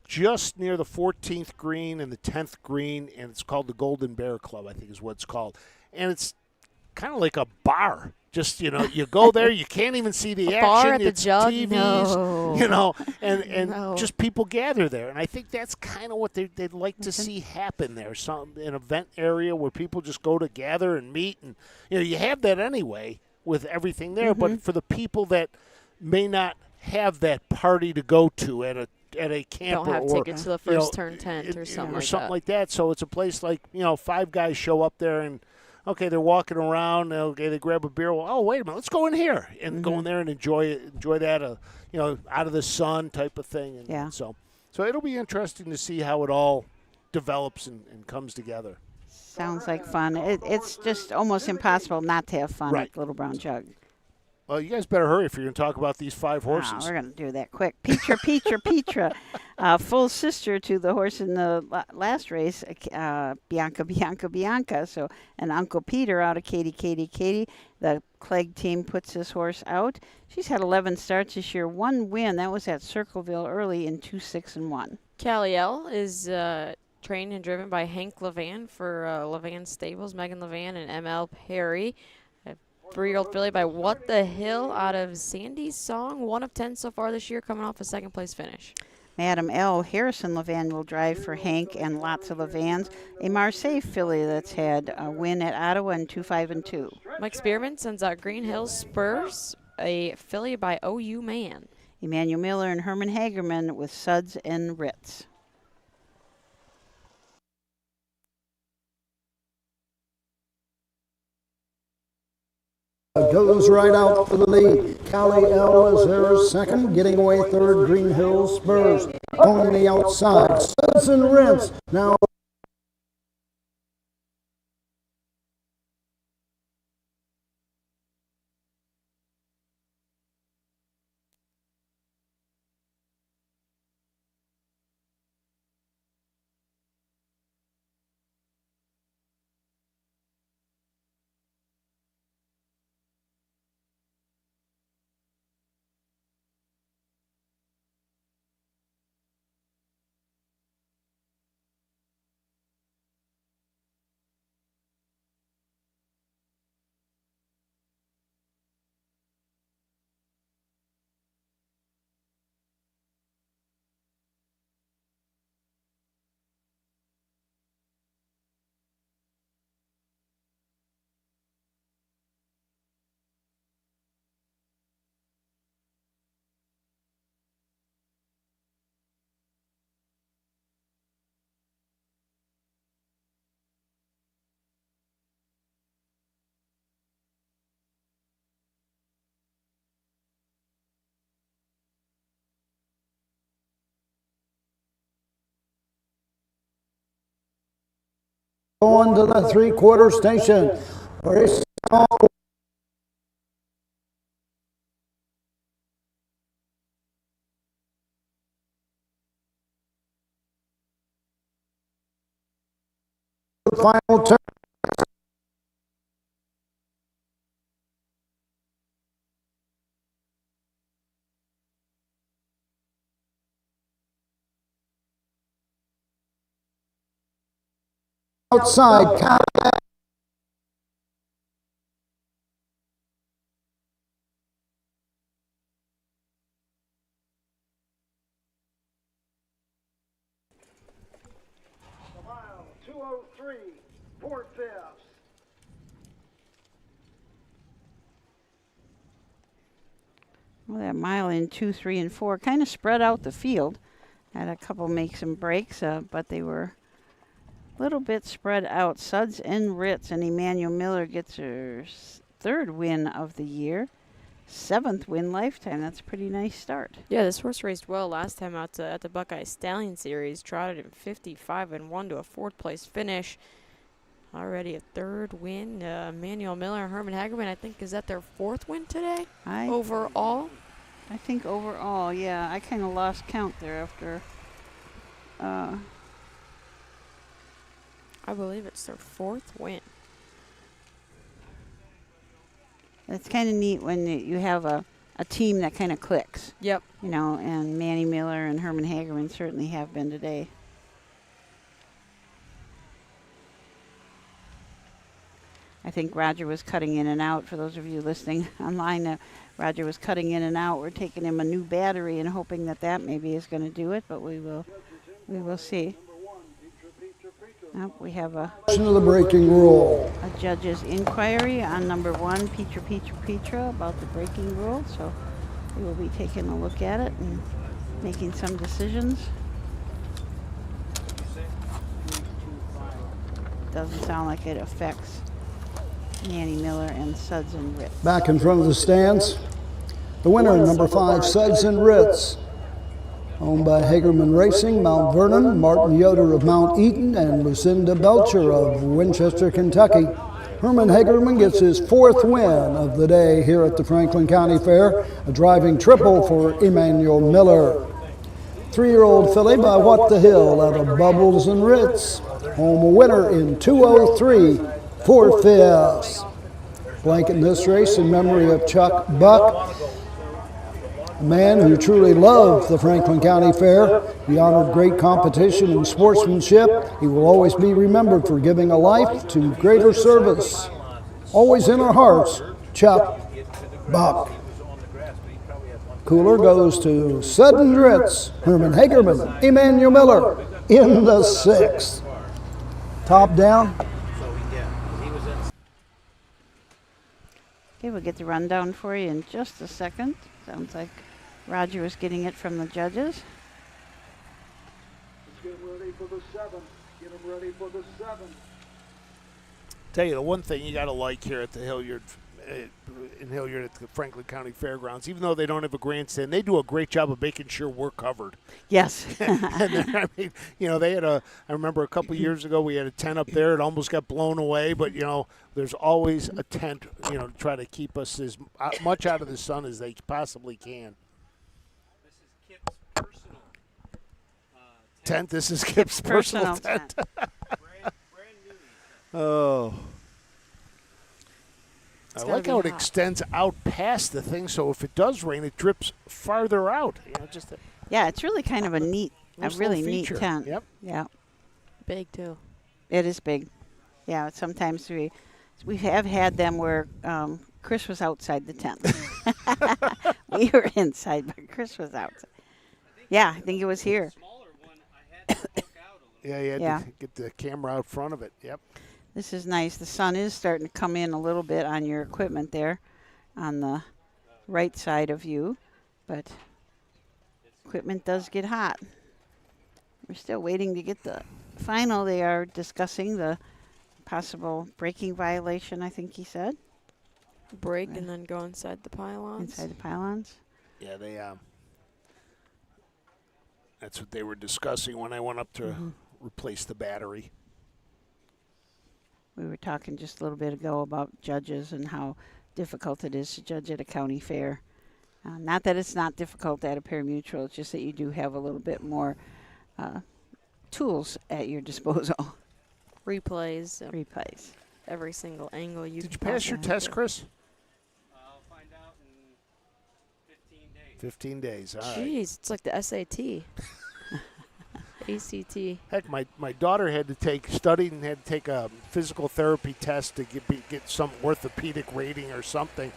just near the 14th green and the 10th green, and it's called the Golden Bear Club, I think is what it's called. And it's kind of like a bar. Just, you go there, you can't even see the action. Bar at the it's jug? TVs, No. and No. just people gather there. And I think that's kind of what they'd like to see happen there. An event area where people just go to gather and meet. And, you have that anyway with everything there. But for the people that may not have that party to go to at a camper, Don't have or tickets to the first turn tent or something like that. So it's a place like, 5 guys show up there and, okay, they're walking around. Okay, they grab a beer. Well, oh, wait a minute, let's go in here and go in there and enjoy that, out of the sun type of thing. And Yeah. So it'll be interesting to see how it all develops and comes together. Sounds like fun. It's just almost impossible not to have fun Right. at Little Brown Jug. Well, you guys better hurry if you're going to talk about these 5 horses. We're going to do that quick. Petra, full sister to the horse in the last race, Bianca. So, and Uncle Peter out of Katie. The Clegg team puts this horse out. She's had 11 starts this year, 1 win. That was at Circleville early in 2-6-1. Callie L is trained and driven by Hank Levan for Levan Stables, Megan Levan and ML Perry. 3-year-old filly by What the Hill out of Sandy's Song, 1 of 10 so far this year, coming off a 2nd place finish. Madam L, Harrison Levan will drive for Hank and lots of Levans. A Marseille filly that's had a win at Ottawa in 2-5-2. Mike Spearman sends out Green Hills Spurs, a filly by OU Man. Emmanuel Miller and Herman Hagerman with Suds and Ritz. Goes right out for the lead. Cali L is there second, getting away third. Green Hills Spurs on the outside. Suds and Rinse now. Going to the three-quarter station. Race final turn. Outside. The mile 2:03, 4/5. Well, that mile in 2, 3, and 4 kind of spread out the field. Had a couple make some breaks, but they were a little bit spread out. Suds and Ritz, and Emmanuel Miller gets her third win of the year. 7th win lifetime. That's a pretty nice start. Yeah, this horse raced well last time out at the Buckeye Stallion Series. Trotted in 55-1 to a 4th place finish. Already a 3rd win. Emmanuel Miller and Herman Hagerman, I think, is that their 4th win today? Overall? I think overall, yeah. I kind of lost count there after. I believe it's their 4th win. It's kind of neat when you have a team that kind of clicks. Yep. You know, and Manny Miller and Herman Hagerman certainly have been today. I think Roger was cutting in and out. For those of you listening online, Roger was cutting in and out. We're taking him a new battery and hoping that maybe is going to do it, but we will see. We have a the breaking rule. A judge's inquiry on number 1, Petra, about the breaking rule. So we will be taking a look at it and making some decisions. Doesn't sound like it affects Manny Miller and Suds and Ritz. Back in front of the stands, the winner, number 5, Suds and Ritz. Owned by Hagerman Racing, Mount Vernon, Martin Yoder of Mount Eaton, and Lucinda Belcher of Winchester, Kentucky. Herman Hagerman gets his 4th win of the day here at the Franklin County Fair, a driving triple for Emmanuel Miller. 3-year-old filly by What the Hill out of Bubbles and Ritz. Home winner in 2:03, 4/5. Blanket in this race in memory of Chuck Buck, a man who truly loved the Franklin County Fair. He honored great competition and sportsmanship. He will always be remembered for giving a life to greater service. Always in our hearts, Chuck Buck. Cooler goes to Sudden Ritz, Herman Hagerman, Emmanuel Miller in the 6th. Top down. Okay, we'll get the rundown for you in just a second. Sounds like Roger was getting it from the judges. Let's get ready for the 7th. Get them ready for the 7th. Tell you the one thing you got to like here at the Hilliard in Hilliard at the Franklin County Fairgrounds. Even though they don't have a grandstand, they do a great job of making sure we're covered. Yes. I mean, they had I remember a couple of years ago we had a tent up there. It almost got blown away, but, there's always a tent, to try to keep us as much out of the sun as they possibly can. This is Kip's personal Tent. This is Kip's personal tent. brand new. Oh. I gotta like be how it hot. extends out past the thing, so if it does rain, it drips farther out. Yeah, it's really kind of a Nice really little neat feature. tent. Yep. Yeah, Big, too. it is big. Yeah, sometimes we have had them where Chris was outside the tent. We were inside, but Chris was outside. Yeah, I think it was here. Smaller one, I had to look out a little. Yeah, you had Yeah. to get the camera out front of it. Yep. This is nice. The sun is starting to come in a little bit on your equipment there on the right side of you, but equipment does get hot. We're still waiting to get the final. They are discussing the possible braking violation, I think he said, Break and then go inside the pylons. inside the pylons. Yeah, they. That's what they were discussing when I went up to replace the battery. We were talking just a little bit ago about judges and how difficult it is to judge at a county fair. Not that it's not difficult at a pari-mutuel, it's just that you do have a little bit more tools at your disposal. Replays. Replays. Every single angle you Did you can pass your possibly test, do. Chris? I'll find out in 15 days. 15 days. All right. Jeez, it's like the SAT. ACT. Heck, my daughter had to studied and had to take a physical therapy test to get some orthopedic rating or something,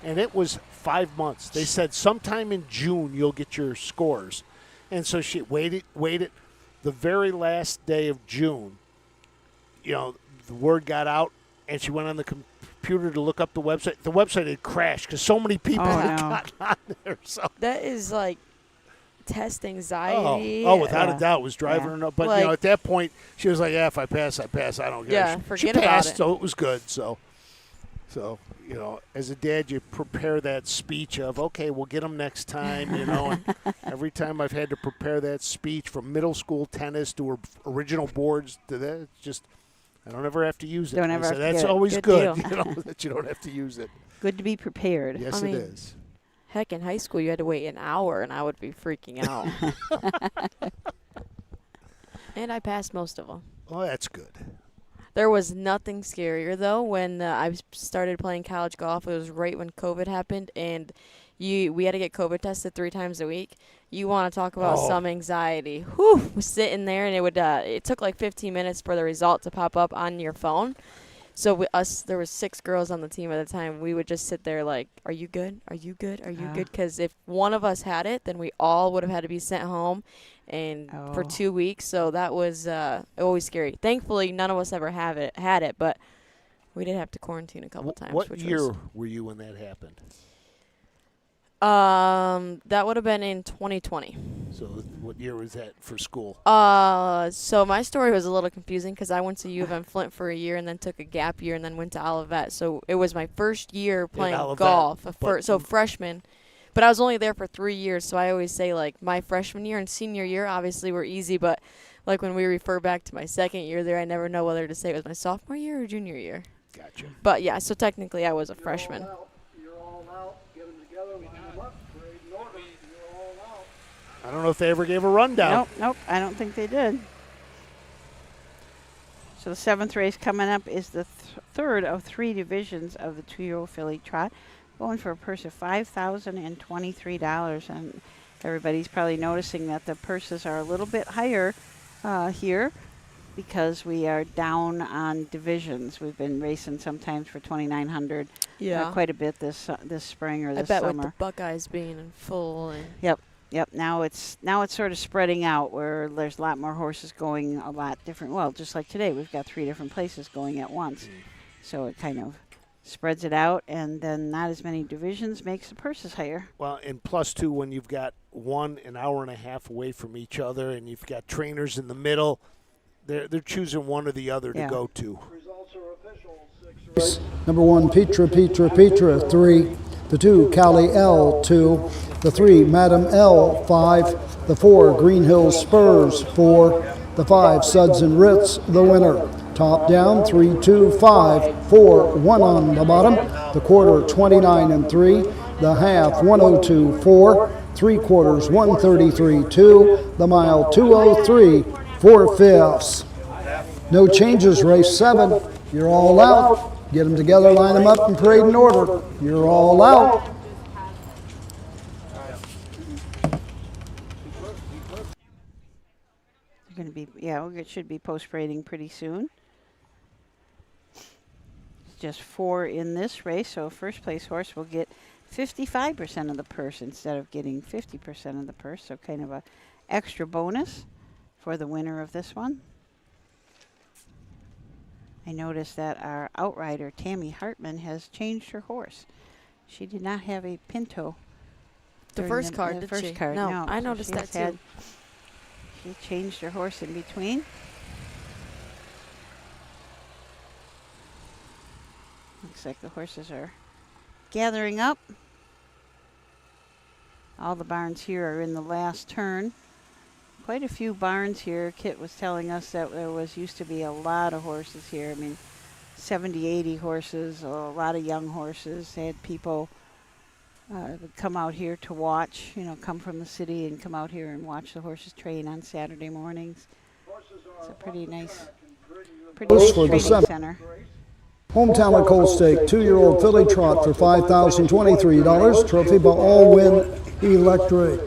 and it was 5 months. They said sometime in June you'll get your scores, and so she waited. The very last day of June, the word got out, and she went on the computer to look up the website. The website had crashed because so many people had gotten on there. So That is like test anxiety. Oh, without a doubt, it was driving her nuts. But Like- at that point, she was like, "Yeah, if I pass, I pass. I don't care." Yeah, She forget about passed, it. so it was good. So as a dad, you prepare that speech of, "Okay, we'll get them next time." And every time I've had to prepare that speech from middle school tennis to her original boards to that, it's just I don't ever have to use it. Don't And I ever said, have to that's get it. always Good good, deal. that you don't have to use it. Good to be prepared. Yes, I mean, it is. Heck, in high school, you had to wait an hour, and I would be freaking out. And I passed most of them. Oh, that's good. There was nothing scarier, though, when I started playing college golf. It was right when COVID happened, and we had to get COVID tested 3 times a week. You want to talk about some anxiety. Whew, was sitting there, and it took like 15 minutes for the result to pop up on your phone. So there was 6 girls on the team at the time. We would just sit there like, "Are you good? Are you good? Are you good?" Because if one of us had it, then we all would have had to be sent home, and for 2 weeks. So that was always scary. Thankfully, none of us ever had it, but we did have to quarantine a couple times. What which year were you when that happened? That would have been in 2020. So what year was that for school? So my story was a little confusing because I went to U of M Flint for a year and then took a gap year and then went to Olivet. So it was my first year playing Olivet, golf, but- so freshman. But I was only there for 3 years, so I always say like my freshman year and senior year obviously were easy, but like when we refer back to my second year there, I never know whether to say it was my sophomore year or junior year. Gotcha. But yeah, so technically I was a freshman. You're all out. Get them together, line them up, parade in order. You're all out. I don't know if they ever gave a rundown. Nope, I don't think they did. So the 7th race coming up is the third of 3 divisions of the 2-year-old filly trot, going for a purse of $5,023. And everybody's probably noticing that the purses are a little bit higher here because we are down on divisions. We've been racing sometimes for $2,900 quite a bit this spring or I this bet summer. with the Buckeyes being in full and Yep. Now it's sort of spreading out where there's a lot more horses going a lot different. Well, just like today, we've got 3 different places going at once. So it kind of spreads it out, and then not as many divisions makes the purses higher. Well, and plus two, when you've got one an hour and a half away from each other, and you've got trainers in the middle, they're choosing one or the other to go to. Results are official. 6 Number 1, Petra, 3. The 2, Cali L, 2. The 3, Madam L, 5. The 4, Green Hills Spurs, 4. The 5, Suds and Ritz, the winner. Top down, 3, 2, 5, 4, 1 on the bottom. The quarter, 29 and 3. The half, 102, 4. 3/4, 133, 2. The mile, 203, 4/5. No changes, race 7. You're all out. Get them together, line them up, and parade in order. You're all out. Going to be, yeah, it should be post parading pretty soon. Just 4 in this race, so first place horse will get 55% of the purse instead of getting 50% of the purse, so kind of a extra bonus for the winner of this one. I noticed that our outrider, Tammy Hartman, has changed her horse. She did not have a Pinto. The first card, did she? Card, no. I noticed that too. She changed her horse in between. Looks like the horses are gathering up. All the barns here are in the last turn. Quite a few barns here. Kit was telling us that there used to be a lot of horses here. I mean, 70, 80 horses, a lot of young horses. They had people would come out here to watch, come from the city and come out here and watch the horses train on Saturday mornings. It's a pretty nice training center. Hometown of Coal Stake, 2-year-old filly trot for $5,023. Trophy by All Win Electric.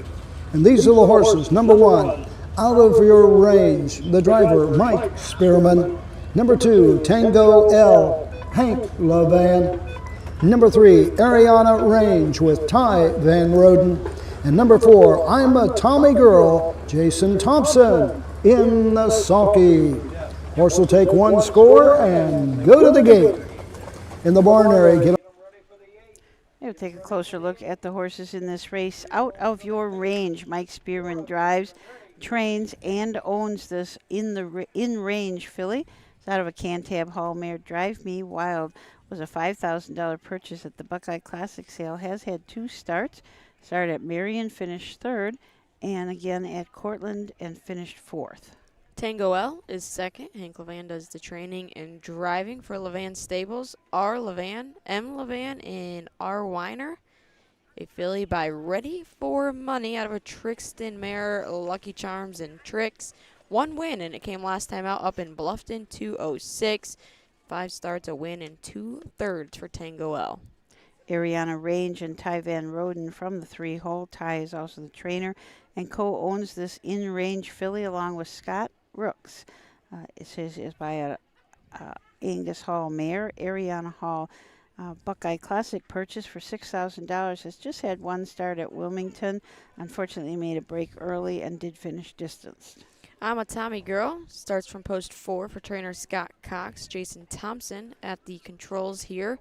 And these are the horses. Number 1, Out of Your Range. The driver, Mike Spearman. Number 2, Tango L, Hank Levan. Number 3, Ariana Range with Ty Van Roden. And number 4, I'm a Tommy Girl, Jason Thompson in the sulky. Horse will take 1 score and go to the gate. In the barn area, We'll take a closer look at the horses in this race. Out of Your Range, Mike Spearman drives, trains, and owns this in-range filly. It's out of a Cantab Hall mare. Drive Me Wild was a $5,000 purchase at the Buckeye Classic sale. Has had 2 starts. Started at Marion, finished 3rd, and again at Cortland and finished 4th. Tango L is 2nd. Hank Levan does the training and driving for Levan Stables. R. Levan, M. Levan, and R. Weiner. A filly by Ready for Money out of a Trixton mare, Lucky Charms and Tricks. 1 win, and it came last time out up in Bluffton, 206. 5 starts, a win, and 2/3 for Tango L. Ariana Range and Ty Van Roden from the 3-hole. Ty is also the trainer and co-owns this in-range filly along with Scott Rooks. It says is by a Angus Hall mare. Ariana Hall Buckeye Classic purchase for $6,000. Has just had 1 start at Wilmington. Unfortunately made a break early and did finish distanced. I'm a Tommy Girl starts from post 4 for trainer Scott Cox. Jason Thompson at the controls here.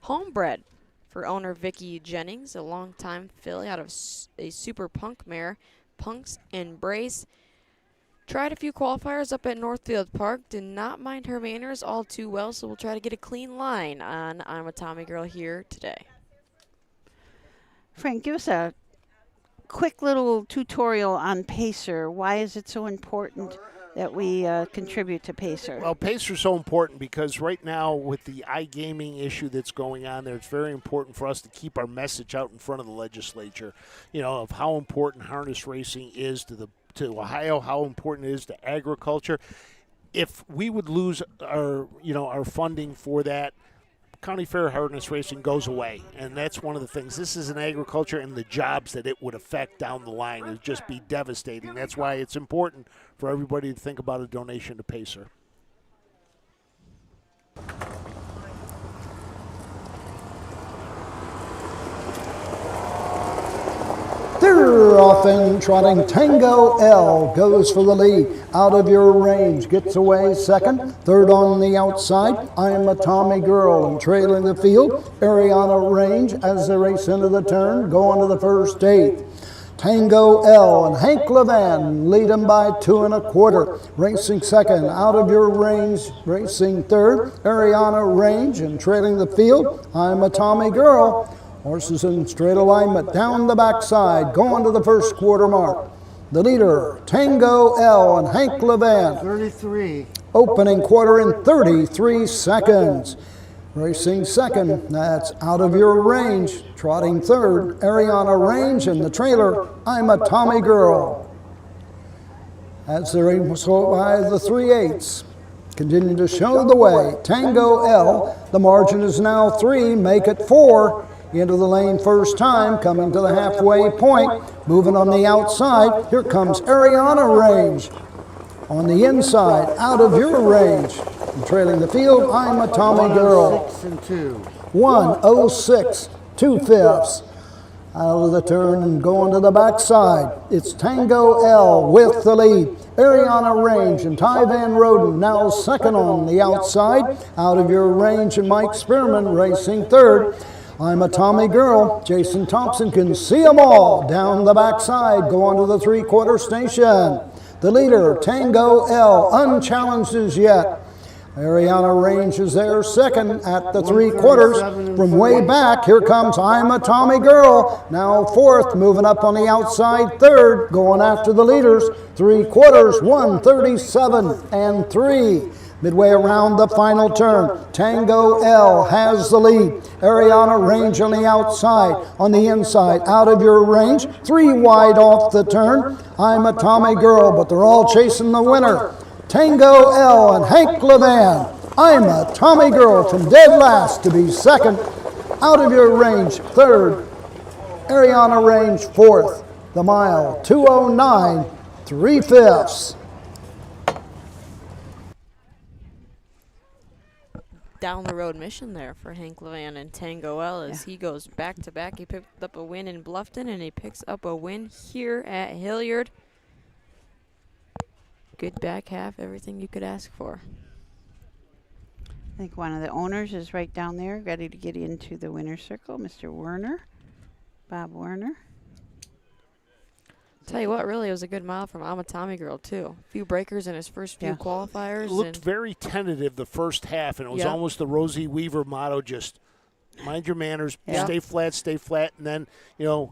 Homebred for owner Vicki Jennings, a longtime filly out of a Super Punk mare, Punk's Embrace. Tried a few qualifiers up at Northfield Park. Did not mind her manners all too well, so we'll try to get a clean line on I'm a Tommy Girl here today. Frank, give us a quick little tutorial on Pacer. Why is it so important that we contribute to Pacer? Well, Pacer's so important because right now with the iGaming issue that's going on there, it's very important for us to keep our message out in front of the legislature, of how important harness racing is to Ohio, how important it is to agriculture. If we would lose our funding for that, county fair harness racing goes away, and that's one of the things. This is an agriculture, and the jobs that it would affect down the line would just be devastating. That's why it's important for everybody to think about a donation to Pacer. They're off and trotting. Tango L goes for the lead. Out of Your Range gets away 2nd. 3rd on the outside, I'm a Tommy Girl. And trailing the field, Ariana Range as they race into the turn, go on to the first 8. Tango L and Hank Levan lead him by 2 1/4. Racing second, Out of Your Range. Racing third, Ariana Range. And trailing the field, I'm a Tommy Girl. Horses in straight alignment down the backside, going to the first quarter mark. The leader, Tango L and Hank Levan. 33. Opening quarter in 33 seconds. Racing second, that's Out of Your Range. Trotting third, Ariana Range. And the trailer, I'm a Tommy Girl. As they're able to go by the 3/8. Continue to show the way. Tango L, the margin is now 3, make it 4. Into the lane first time, coming to the halfway point. Moving on the outside, here comes Ariana Range. On the inside, Out of Your Range. And trailing the field, I'm a Tommy Girl. 6 and 2. 1:06, 2/5. Out of the turn and going to the backside. It's Tango L with the lead. Ariana Range and Ty Van Roden now second on the outside. Out of Your Range and Mike Spearman racing third. I'm a Tommy Girl. Jason Thompson can see them all down the backside, going to the 3/4 station. The leader, Tango L, unchallenged as yet. Ariana Range is there second at the 3/4. From way back, here comes I'm a Tommy Girl. Now fourth, moving up on the outside third, going after the leaders. 3/4, 1:37 and 3. Midway around the final turn, Tango L has the lead. Ariana Range on the outside. On the inside, Out of Your Range. 3 wide off the turn. I'm a Tommy Girl, but they're all chasing the winner. Tango L and Hank Levan. I'm a Tommy Girl from dead last to be second. Out of Your Range third. Ariana Range fourth. The mile 2:09 3/5. Down the road mission there for Hank Levan and Tango L as he goes back to back. He picked up a win in Bluffton and he picks up a win here at Hilliard. Good back half, everything you could ask for. I think one of the owners is right down there, ready to get into the winner's circle, Mr. Werner, Bob Werner. Tell you what, really, it was a good mile from I'm a Tommy Girl, too. A few breakers in his first few qualifiers. It looked very tentative the first half, and it was almost the Rosie Weaver motto, just mind your manners, stay flat, and then,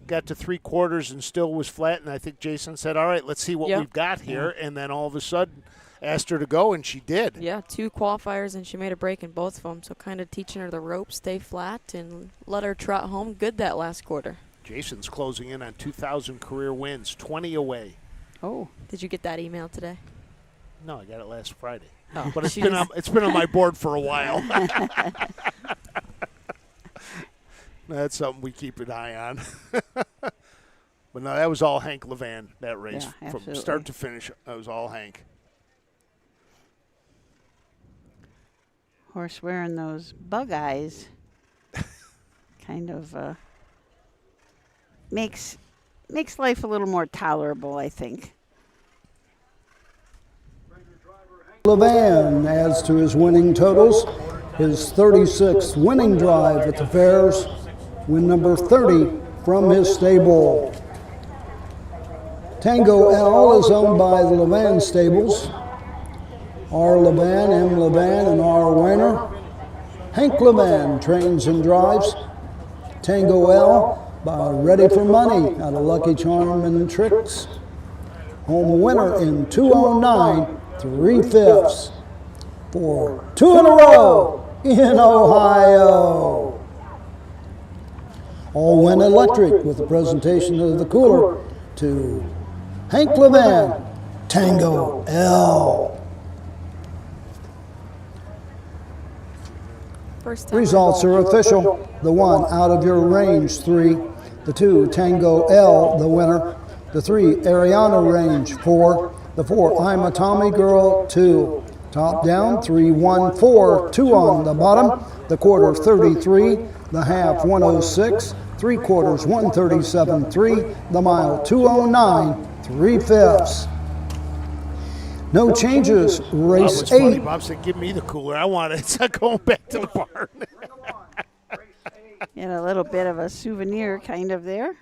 got to 3/4 and still was flat, and I think Jason said, all right, let's see what we've got here, and then all of a sudden asked her to go, and she did. Yeah, 2 qualifiers, and she made a break in both of them, so kind of teaching her the ropes, stay flat, and let her trot home good that last quarter. Jason's closing in on 2,000 career wins, 20 away. Oh. Did you get that email today? No, I got it last Friday. Oh. But it's been on my board for a while. That's something we keep an eye on. But no, that was all Hank Levan, that race. From start to finish, that was all Hank. Horse wearing those bug eyes kind of makes life a little more tolerable, I think. Levan adds to his winning totals his 36th winning drive at the fairs, win number 30 from his stable. Tango L is owned by the Levan stables. R. Levan, M. Levan, and R. Weiner. Hank Levan trains and drives. Tango L by Ready for Money out of Lucky Charm and Tricks. Home winner in 2:09 3/5 for 2 in a row in Ohio. All went electric with the presentation of the cooler to Hank Levan, Tango L. Results are official. The 1, Out of Your Range 3. The 2, Tango L, the winner. The 3, Ariana Range 4. The 4, I'm a Tommy Girl 2. Top down 3-1-4, 2 on the bottom. The quarter 33. The half 106. 3/4 137.3. The mile 2:09 3/5. No changes. Race 8. Funny. Bob said, give me the cooler. I want it. It's not going back to the barn. And a little bit of a souvenir kind of there.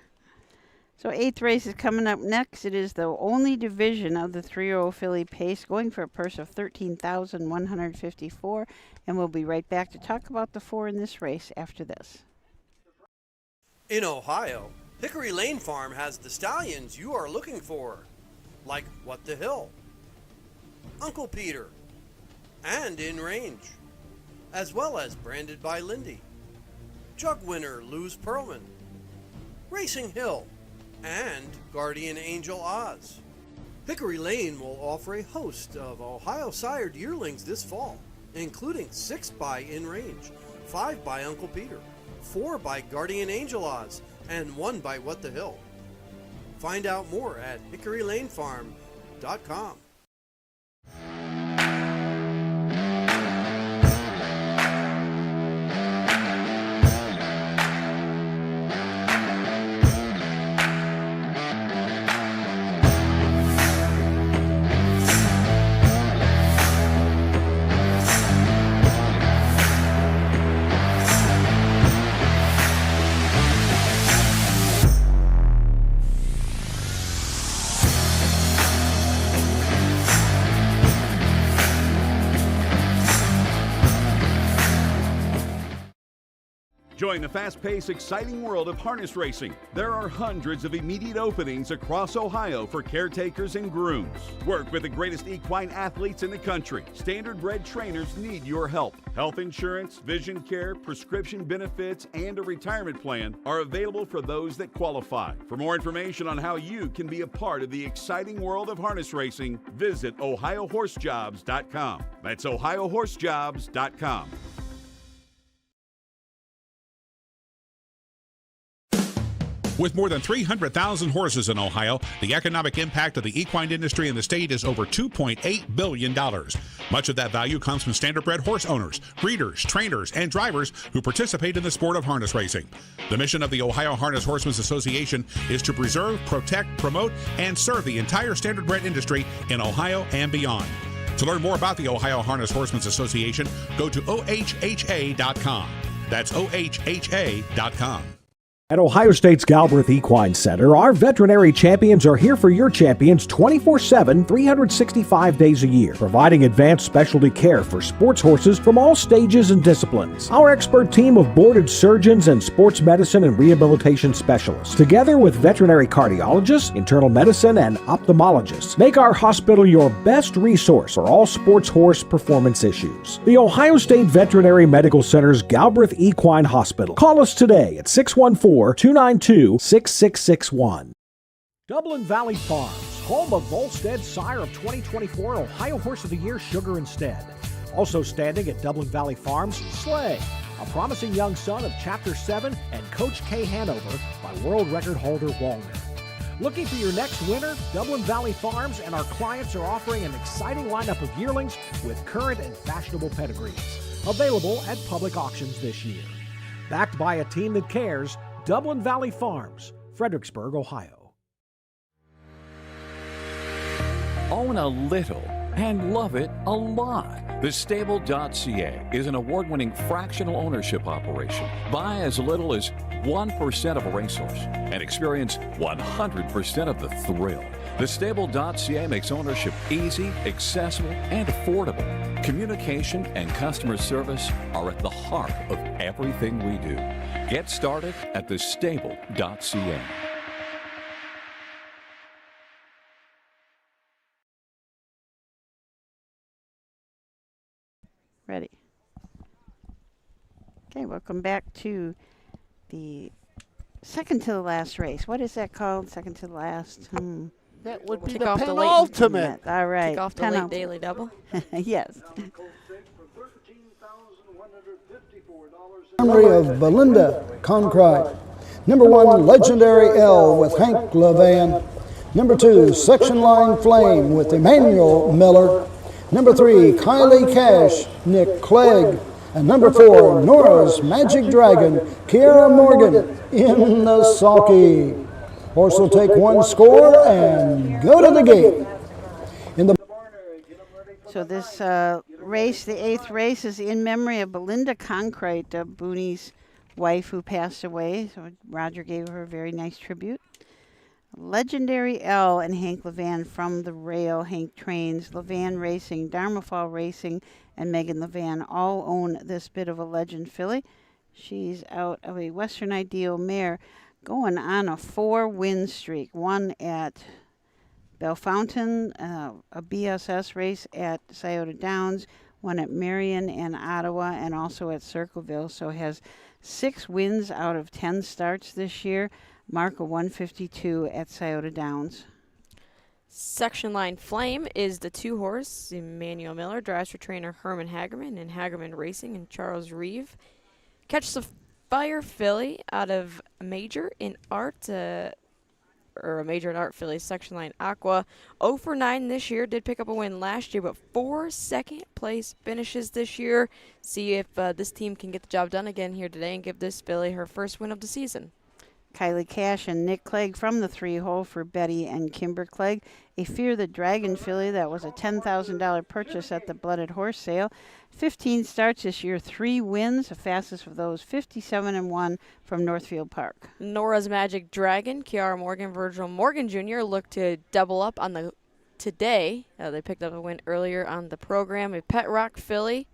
So eighth race is coming up next. It is the only division of the 3-year-old filly pace, going for a purse of $13,154. And we'll be right back to talk about the 4 in this race after this. In Ohio, Hickory Lane Farm has the stallions you are looking for, like What the Hill, Uncle Peter, and In Range, as well as Branded by Lindy, Jug Winner Luz Pearlman, Racing Hill, and Guardian Angel Oz. Hickory Lane will offer a host of Ohio sired yearlings this fall, including 6 by In Range, 5 by Uncle Peter, 4 by Guardian Angel Oz, and 1 by What the Hill. Find out more at hickorylanefarm.com. Join the fast-paced, exciting world of harness racing. There are hundreds of immediate openings across Ohio for caretakers and grooms. Work with the greatest equine athletes in the country. Standard-bred trainers need your help. Health insurance, vision care, prescription benefits, and a retirement plan are available for those that qualify. For more information on how you can be a part of the exciting world of harness racing, visit OhioHorseJobs.com. That's OhioHorseJobs.com. With more than 300,000 horses in Ohio, the economic impact of the equine industry in the state is over $2.8 billion. Much of that value comes from standardbred horse owners, breeders, trainers, and drivers who participate in the sport of harness racing. The mission of the Ohio Harness Horsemen's Association is to preserve, protect, promote, and serve the entire standardbred industry in Ohio and beyond. To learn more about the Ohio Harness Horsemen's Association, go to OHHA.com. That's OHHA.com. At Ohio State's Galbraith Equine Center, our veterinary champions are here for your champions 24/7, 365 days a year, providing advanced specialty care for sports horses from all stages and disciplines. Our expert team of boarded surgeons and sports medicine and rehabilitation specialists, together with veterinary cardiologists, internal medicine, and ophthalmologists, make our hospital your best resource for all sports horse performance issues. The Ohio State Veterinary Medical Center's Galbraith Equine Hospital. Call us today at 614-292-6661. Dublin Valley Farms, home of Volstead Sire of 2024 Ohio Horse of the Year Sugar Instead. Also standing at Dublin Valley Farms, Slay, a promising young son of Chapter 7 and Coach K Hanover by world record holder Walner. Looking for your next winner? Dublin Valley Farms and our clients are offering an exciting lineup of yearlings with current and fashionable pedigrees. Available at public auctions this year. Backed by a team that cares, Dublin Valley Farms, Fredericksburg, Ohio. Own a little and love it a lot. TheStable.ca is an award-winning fractional ownership operation. Buy as little as 1% of a racehorse and experience 100% of the thrill. TheStable.ca makes ownership easy, accessible, and affordable. Communication and customer service are at the heart of everything we do. Get started at TheStable.ca. Ready. Okay, welcome back to the second to the last race. What is that called? Second to the last? That would be Kick the off the late- penultimate. All right. Kick off the late daily double. Yes. Memory of Belinda Concrete. Number 1, Legendary L with Hank Levan. Number 2, Section Line Flame with Emmanuel Miller. Number 3, Kylie Cash, Nick Clegg. And number 4, Nora's Magic Dragon, Kiara Morgan in the sulky. Horse will take one score and go to the gate. So this race, the 8th race, is in memory of Belinda Concrete, Booney's wife who passed away. So Roger gave her a very nice tribute. Legendary L and Hank Levan from the rail. Hank Trains, Levan Racing, Darmafall Racing, and Megan Levan all own this bit of a legend filly. She's out of a Western Ideal mare going on a 4-win streak. One at Bellefontaine, a BSS race at Scioto Downs, one at Marion and Ottawa, and also at Circleville. So has 6 wins out of 10 starts this year. Mark a 152 at Scioto Downs. Section Line Flame is the 2-horse. Emmanuel Miller drives for trainer Herman Hagerman and Hagerman Racing and Charles Reeve. Catch the Fire filly out of Major in Art, or a Major in Art filly, Section Line Aqua. 0 for 9 this year. Did pick up a win last year, but 4 second-place finishes this year. See if this team can get the job done again here today and give this filly her first win of the season. Kylie Cash and Nick Clegg from the 3-hole for Betty and Kimber Clegg. A Fear the Dragon filly that was a $10,000 purchase at the Blooded Horse sale. 15 starts this year, 3 wins. The fastest of those, 57-1 from Northfield Park. Nora's Magic Dragon, Kiara Morgan, Virgil Morgan Jr. look to double up on the today. They picked up a win earlier on the program. A Pet Rock filly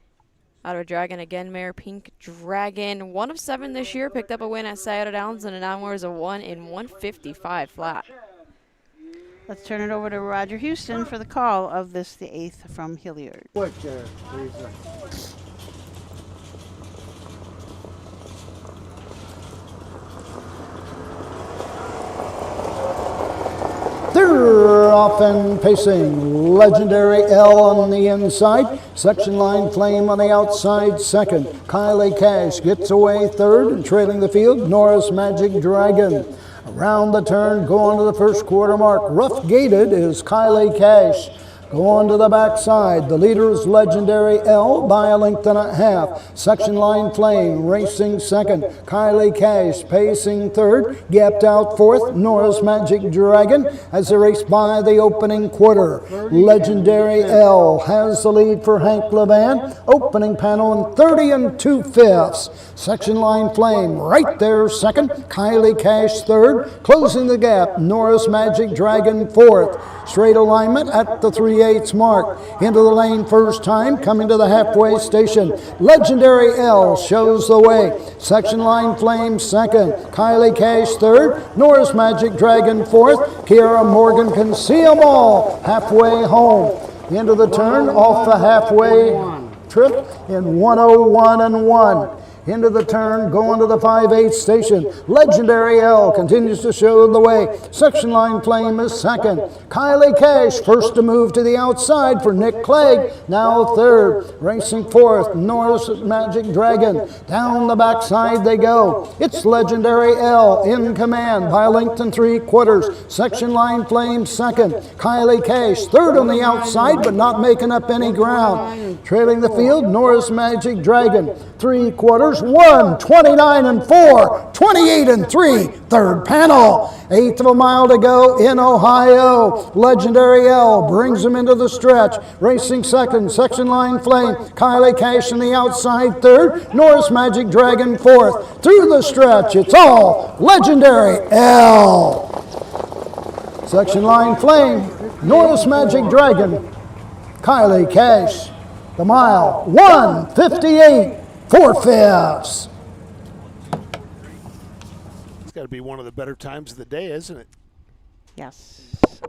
out of Dragon again, mare Pink Dragon. 1 of 7 this year, picked up a win at Scioto Downs, and an onward is a 1 in 155 flat. Let's turn it over to Roger Houston for the call of this, the 8th from Hilliard. They're off and pacing. Legendary L on the inside. Section Line Flame on the outside second. Kylie Cash gets away third and trailing the field. Nora's Magic Dragon. Around the turn, going to the first quarter mark. Rough gated is Kylie Cash. Going to the backside, the leader is Legendary L by a length and a half. Section Line Flame racing second. Kylie Cash pacing third. Gapped out fourth, Nora's Magic Dragon as they race by the opening quarter. Legendary L has the lead for Hank Levan. Opening panel in 30 2/5. Section Line Flame right there second. Kylie Cash third. Closing the gap, Nora's Magic Dragon fourth. Straight alignment at the 3/8 mark. Into the lane first time, coming to the halfway station. Legendary L shows the way. Section Line Flame second. Kylie Cash third. Nora's Magic Dragon fourth. Kiara Morgan can see them all halfway home. Into the turn, off the halfway trip in 101-1. Into the turn, going to the 5/8 station. Legendary L continues to show the way. Section Line Flame is second. Kylie Cash first to move to the outside for Nick Clegg, now third. Racing fourth, Nora's Magic Dragon. Down the backside they go. It's Legendary L in command by a length and 3/4. Section Line Flame second. Kylie Cash third on the outside, but not making up any ground. Trailing the field, Nora's Magic Dragon. 3/4. 1, 29-4, 28-3, third panel. 1/8 of a mile to go in Ohio. Legendary L brings him into the stretch. Racing second, Section Line Flame. Kylie Cash on the outside third. Nora's Magic Dragon fourth. Through the stretch, it's all Legendary L. Section Line Flame, Nora's Magic Dragon, Kylie Cash. The mile, 1:58. 4/5. It's got to be one of the better times of the day, isn't it? Yes.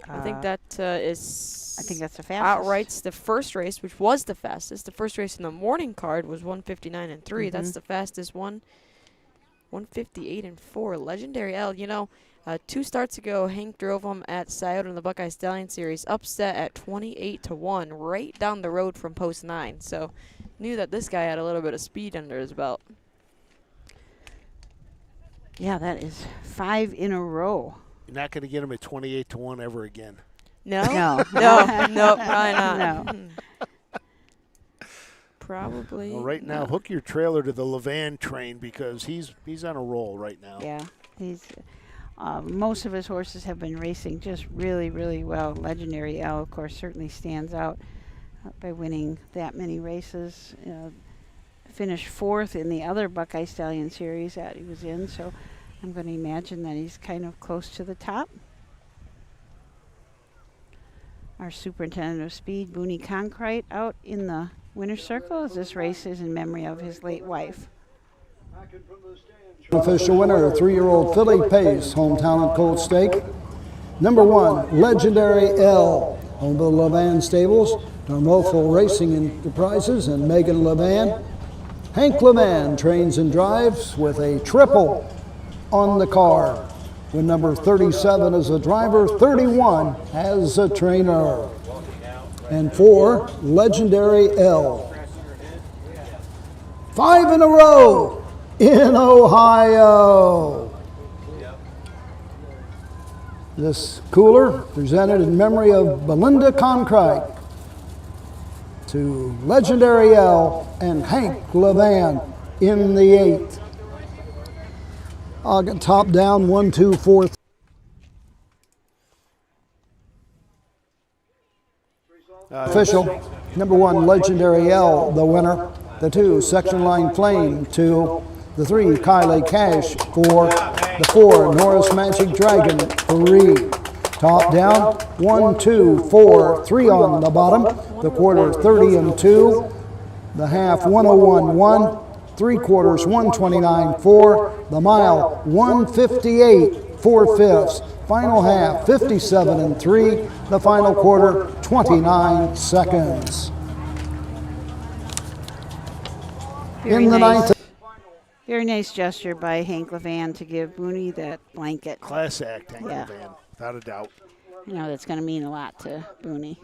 I think that is. I think that's the fastest. Outrights the first race, which was the fastest. The first race in the morning card was 1:59-3. That's the fastest one. 1:58-4. Legendary L. 2 starts ago, Hank drove him at Scioto in the Buckeye Stallion Series, upset at 28-1, right down the road from post 9. So knew that this guy had a little bit of speed under his belt. Yeah, that is 5 in a row. You're not going to get him at 28-1 ever again. No? No. No, probably not. No. Probably. Well, right now, hook your trailer to the Levan train because he's on a roll right now. Yeah, he's most of his horses have been racing just really, really well. Legendary L, of course, certainly stands out by winning that many races. Finished 4th in the other Buckeye Stallion Series that he was in, so I'm going to imagine that he's kind of close to the top. our superintendent of speed, Booney Concrete, out in the winner's circle as this race is in memory of his late wife. Official winner, 3-year-old filly Pace, hometown at Cold Stake. Number 1, Legendary L, owned by the Levan Stables, Darmofo Racing Enterprises, and Megan Levan. Hank Levan trains and drives with a triple on the card, with number 37 as a driver, 31 as a trainer. And 4, Legendary L. 5 in a row in Ohio. This cooler presented in memory of Belinda Concrete to Legendary L and Hank Levan in the 8th. I'll get top down, 1, 2, 4. Official, number 1, Legendary L, the winner. The 2, Section Line Flame, 2. The 3, Kylie Cash, 4. The 4, Norris Magic Dragon, 3. Top down, 1, 2, 4, 3 on the bottom. The quarter, 30 and 2. The half, 101, 1. 3/4, 129, 4. The mile, 158, 4/5. Final half, 57 and 3. The final quarter, 29 seconds. In the 9th. Very nice gesture by Hank Levan to give Booney that blanket. Class act, Hank Levan, without a doubt. You know, that's going to mean a lot to Booney.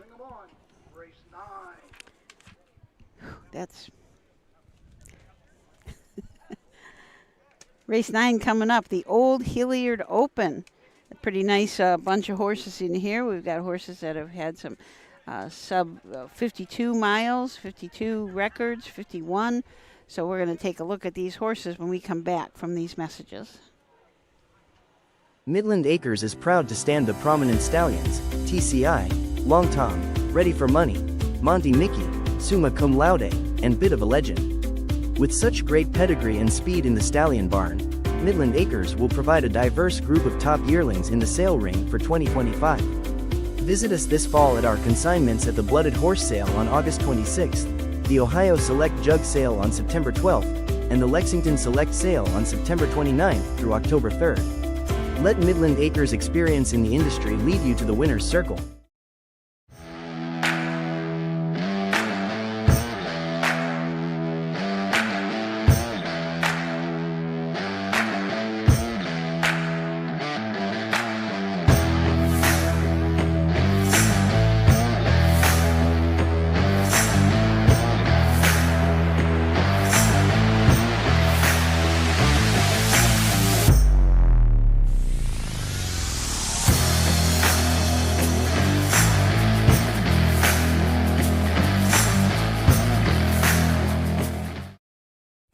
That's race 9 coming up, the Old Hilliard Open. A pretty nice bunch of horses in here. We've got horses that have had some sub 52 miles, 52 records, 51. So we're going to take a look at these horses when we come back from these messages. Midland Acres is proud to stand the prominent stallions, TCI, Long Tom, Ready for Money, Monty Mickey, Summa Cum Laude, and Bit of a Legend. With such great pedigree and speed in the stallion barn, Midland Acres will provide a diverse group of top yearlings in the sale ring for 2025. Visit us this fall at our consignments at the Blooded Horse Sale on August 26th, the Ohio Select Jug Sale on September 12th, and the Lexington Select Sale on September 29th through October 3rd. Let Midland Acres' experience in the industry lead you to the winner's circle.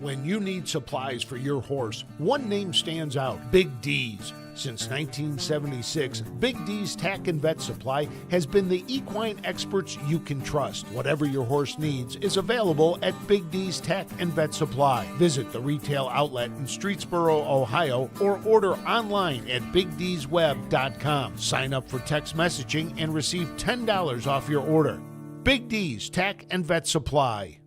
When you need supplies for your horse, one name stands out: Big D's. Since 1976, Big D's Tack and Vet Supply has been the equine experts you can trust. Whatever your horse needs is available at Big D's Tack and Vet Supply. Visit the retail outlet in Streetsboro, Ohio, or order online at BigD'sWeb.com. Sign up for text messaging and receive $10 off your order. Big D's Tack and Vet Supply.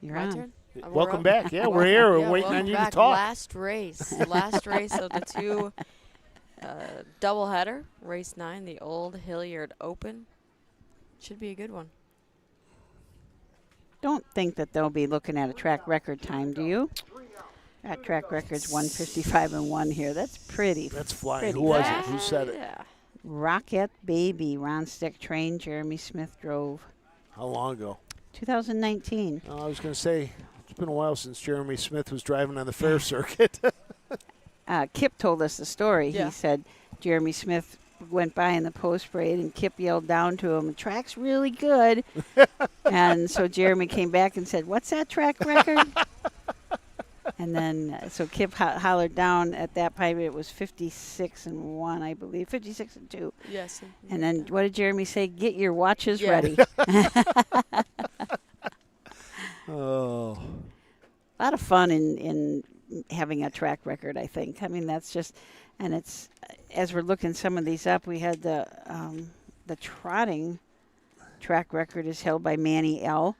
You're My on. turn? Welcome back. Yeah, we're here. We're waiting on you to talk. Last race of the two doubleheader, race 9, the Old Hilliard Open. Should be a good one. Don't think that they'll be looking at a track record time, do you? That track record's 155-1 here. That's pretty. That's flying. pretty Who was it? fast. Who said it? Yeah. Rocket Baby, Ron Stick trained, Jeremy Smith drove. How long ago? 2019. I was going to say, it's been a while since Jeremy Smith was driving on the fair circuit. Kip told us the story. Yeah. He said Jeremy Smith went by in the post parade and Kip yelled down to him, "The track's really good." And so Jeremy came back and said, "What's that track record?" And then so Kip hollered down at that point. It was 56-1, I believe, 56-2. Yes. And then what did Jeremy say? "Get your watches Yeah. ready." Oh. A lot of fun in having a track record, I think. I mean, that's just, and it's, as we're looking some of these up, we had the trotting track record is held by Manny L.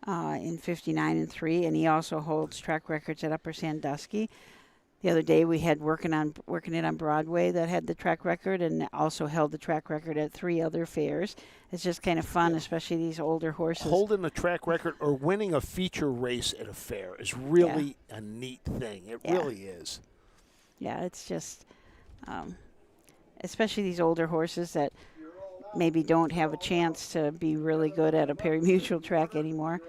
In 59-3, and he also holds track records at Upper Sandusky. The other day we had working it on Broadway that had the track record and also held the track record at 3 other fairs. It's just kind of fun, especially these older horses. Holding a track record or winning a feature race at a fair is really a neat thing. It really is. Yeah, it's just, especially these older horses that maybe don't have a chance to be really good at a pari-mutuel track anymore.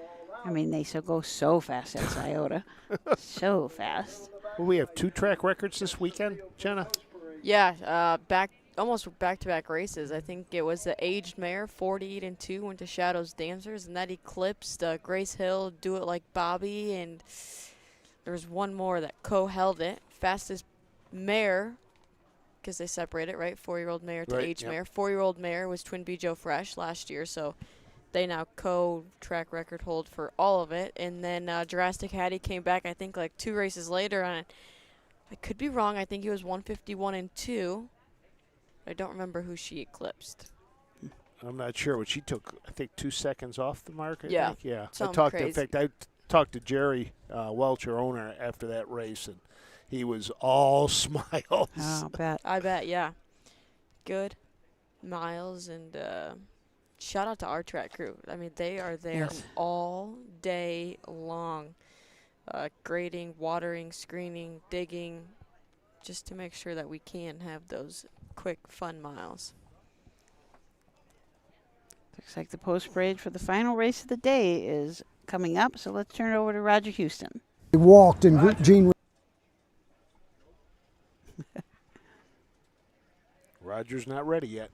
I mean, they go so fast at Scioto. So fast. Well, we have 2 track records this weekend, Jenna. Yeah, almost back-to-back races. I think it was the aged mare, 48-2, went to Shadows Dancers, and that eclipsed Grace Hill, Do It Like Bobby, and there was one more that co-held it. Fastest mare, because they separate it, right? 4-year-old mare to aged mare. 4-year-old mare was Twin Bee Joe Fresh last year, so they now co-track record hold for all of it. And then Jurassic Hattie came back, I think, like 2 races later. And I could be wrong. I think he was 151-2. I don't remember who she eclipsed. I'm not sure, but she took, I think, 2 seconds off the mark. Yeah. I think. Yeah. Crazy. In fact, I talked to Jerry Welch, our owner, after that race, and he was all smiles. Oh, I bet, yeah. Good miles, and shout out to our track crew. I mean, they are there all day long, grading, watering, screening, digging, just to make sure that we can have those quick, fun miles. Looks like the post parade for the final race of the day is coming up, so let's turn it over to Roger Houston. He walked in Gene. Roger's not ready yet.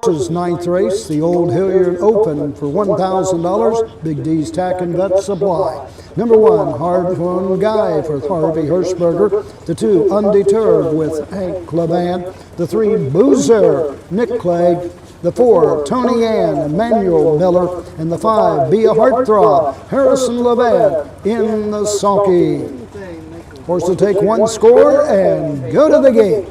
His 9th race, the Old Hilliard Open for $1,000. Big D's Tack and Vet Supply. Number 1, Hard Fun Guy for Harvey Hirschberger. The 2, Undeterred with Hank Levan. The 3, Boozer, Nick Clegg. The 4, Tony Ann, Emmanuel Miller. And the 5, Be a Heartthrob, Harrison Levan in the sulky. Horse to take 1 score and go to the gate.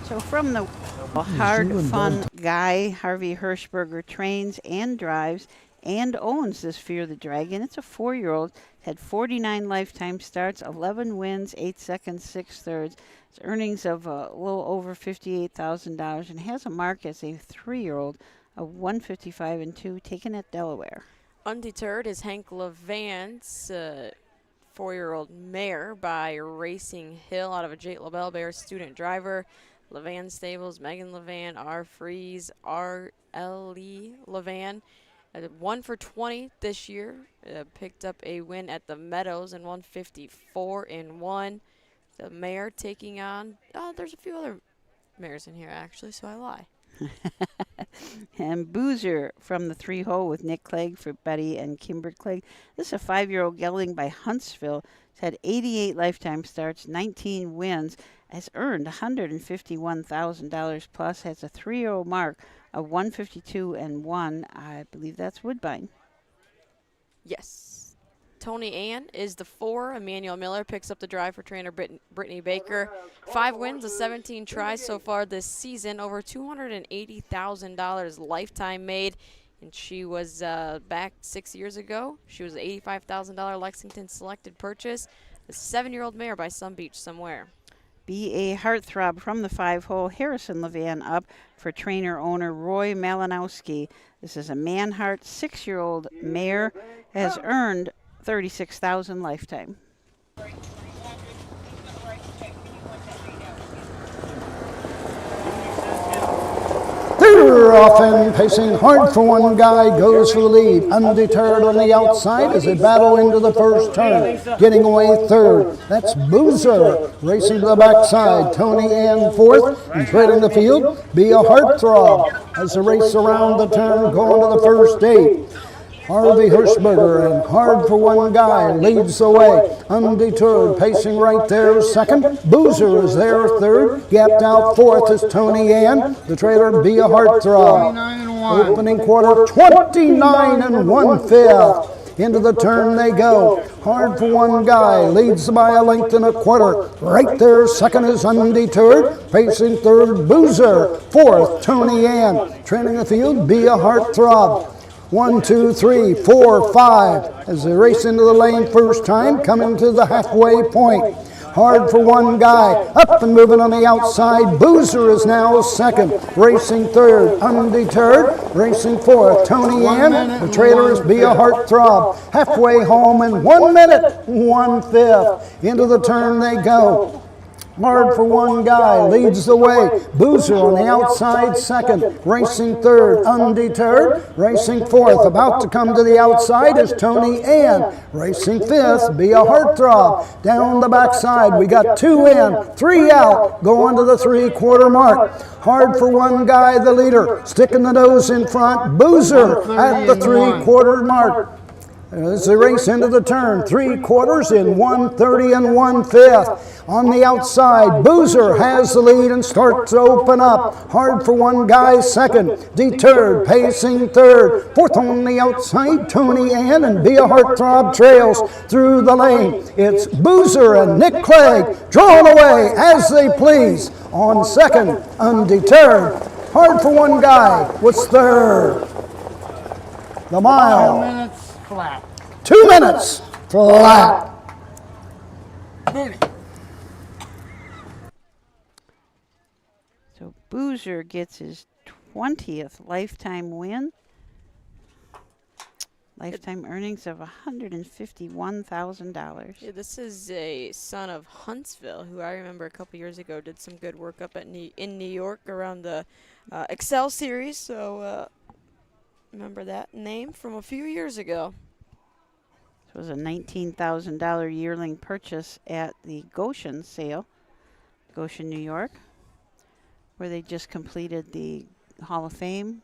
So from the Hard Fun Guy, Harvey Hirschberger trains and drives and owns this Fear the Dragon. It's a 4-year-old. Had 49 lifetime starts, 11 wins, 8 seconds, 6 thirds. It's earnings of a little over $58,000 and has a mark as a 3-year-old of 155-2, taken at Delaware. Undeterred is Hank Levan's 4-year-old mare by Racing Hill out of a Jake LaBelle Bear student driver. Levan Stables, Megan Levan, R. Freeze, R.L.E. Levan. 1 for 20 this year. Picked up a win at the Meadows in 154-1. The mare taking on, there's a few other mares in here actually, so I lie. And Boozer from the 3-hole with Nick Clegg for Betty and Kimber Clegg. This is a 5-year-old gelding by Huntsville. It's had 88 lifetime starts, 19 wins, has earned $151,000 plus, has a 3-year-old mark of 152-1. I believe that's Woodbine. Yes. Tony Ann is the 4. Emmanuel Miller picks up the drive for trainer Brittany Baker. 5 wins of 17 tries so far this season. Over $280,000 lifetime made. And she was back 6 years ago. She was an $85,000 Lexington selected purchase. A 7-year-old mare by Sun Beach somewhere. Be a Heartthrob from the 5-hole. Harrison Levan up for trainer-owner Roy Malinowski. This is a Manhart 6-year-old mare. Has earned $36,000 lifetime. They're off and pacing hard for one guy, goes for the lead. Undeterred on the outside as they battle into the first turn. Getting away third, that's Boozer. Racing to the backside, Tony Ann fourth. And treading the field, Be a Heartthrob. As they race around the turn, going to the first eight. Harvey Hirschberger and Hard for One Guy leads the way. Undeterred, pacing right there second. Boozer is there third. Gapped out fourth is Tony Ann. The trailer Be a Heartthrob. Opening quarter, 29 1/5. Into the turn they go. Hard for One Guy leads by a length and a quarter. Right there second is Undeterred. Pacing third, Boozer. Fourth, Tony Ann. Trailing the field, Be a Heartthrob. 1, 2, 3, 4, 5. As they race into the lane first time, coming to the halfway point. Hard for One Guy, up and moving on the outside. Boozer is now second, racing third. Undeterred, racing fourth. Tony Ann, the trailer is Be a Heartthrob. Halfway home in 1 minute, 1/5. Into the turn they go. Hard for One Guy leads the way. Boozer on the outside second, racing third. Undeterred, racing fourth. About to come to the outside is Tony Ann, racing fifth. Be a Heartthrob. Down the backside, we got 2 in, 3 out, going to the 3/4 mark. Hard for One Guy, the leader, sticking the nose in front. Boozer at the 3/4 mark. As they race into the turn, 3/4 in 1:30 1/5. On the outside, Boozer has the lead and starts to open up. Hard for One Guy second, Deterred pacing third. Fourth on the outside, Tony Ann and Be a Heartthrob trails through the lane. It's Boozer and Nick Clegg drawn away as they please. On second, Undeterred. Hard for One Guy was third. The mile. 2 minutes flat. 2 minutes flat. So Boozer gets his 20th lifetime win. Lifetime earnings of $151,000. Yeah, this is a son of Huntsville, who I remember a couple years ago did some good work up at in New York around the Excel Series. So remember that name from a few years ago. It was a $19,000 yearling purchase at the Goshen sale, Goshen, New York, where they just completed the Hall of Fame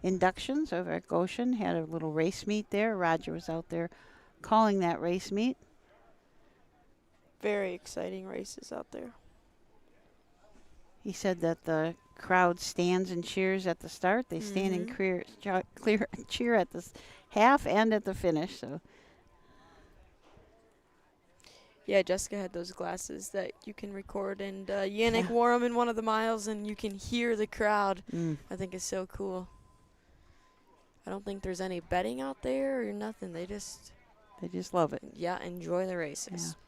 inductions over at Goshen. Had a little race meet there. Roger was out there calling that race meet. Very exciting races out there. He said that the crowd stands and cheers at the start. They stand and cheer at the half and at the finish. So. Yeah, Jessica had those glasses that you can record, and Yannick wore them in one of the miles, and you can hear the crowd. I think it's so cool. I don't think there's any betting out there or nothing. They just love it. Yeah, enjoy the races. Yeah.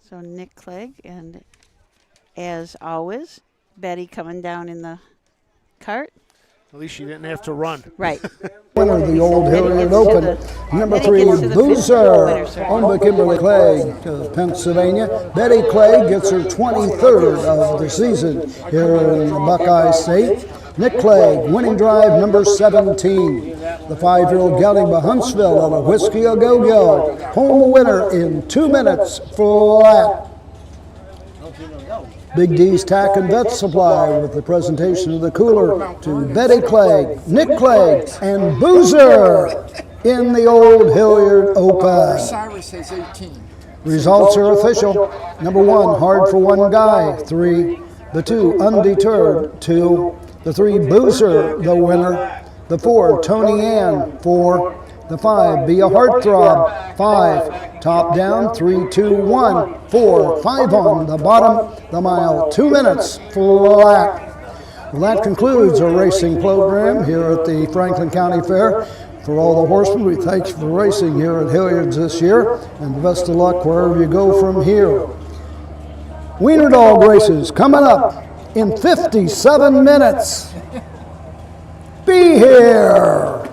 So Nick Clegg, and as always, Betty coming down in the cart. At least she didn't have to run. Right. Winner of the Old Hilliard Open, number 3, Boozer on Kimberly Clegg to Pennsylvania. Betty Clegg gets her 23rd of the season here in the Buckeye State. Nick Clegg, winning drive number 17. The 5-year-old gelding by Huntsville out of Whiskey A Go-Go. Home winner in 2 minutes flat. Big D's Tack and Vet Supply with the presentation of the cooler to Betty Clegg, Nick Clegg, and Boozer in the Old Hilliard Open. Cyrus has 18. Results are official. Number 1, Hard for One Guy, 3. The 2, Undeterred, 2. The 3, Boozer, the winner. The 4, Tony Ann, 4. The 5, Be a Heartthrob, 5. Top down, 3, 2, 1, 4, 5 on the bottom. The mile, 2 minutes flat. Well, that concludes our racing program here at the Franklin County Fair. For all the horsemen, we thank you for racing here at Hilliard's this year, and best of luck wherever you go from here. Wiener Dog races coming up in 57 minutes. Be here.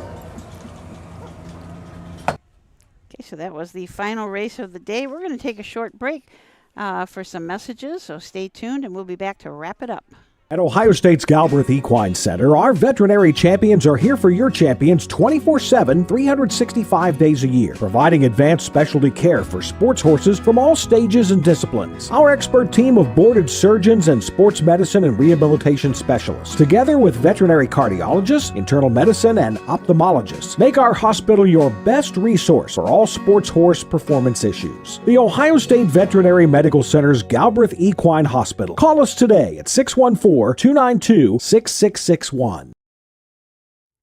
so that was the final race of the day. We're going to take a short break for some messages, so stay tuned, and we'll be back to wrap it up. At Ohio State's Galbraith Equine Center, our veterinary champions are here for your champions 24/7, 365 days a year, providing advanced specialty care for sports horses from all stages and disciplines. Our expert team of boarded surgeons and sports medicine and rehabilitation specialists, together with veterinary cardiologists, internal medicine, and ophthalmologists, make our hospital your best resource for all sports horse performance issues. The Ohio State Veterinary Medical Center's Galbraith Equine Hospital. Call us today at 614-292-6661.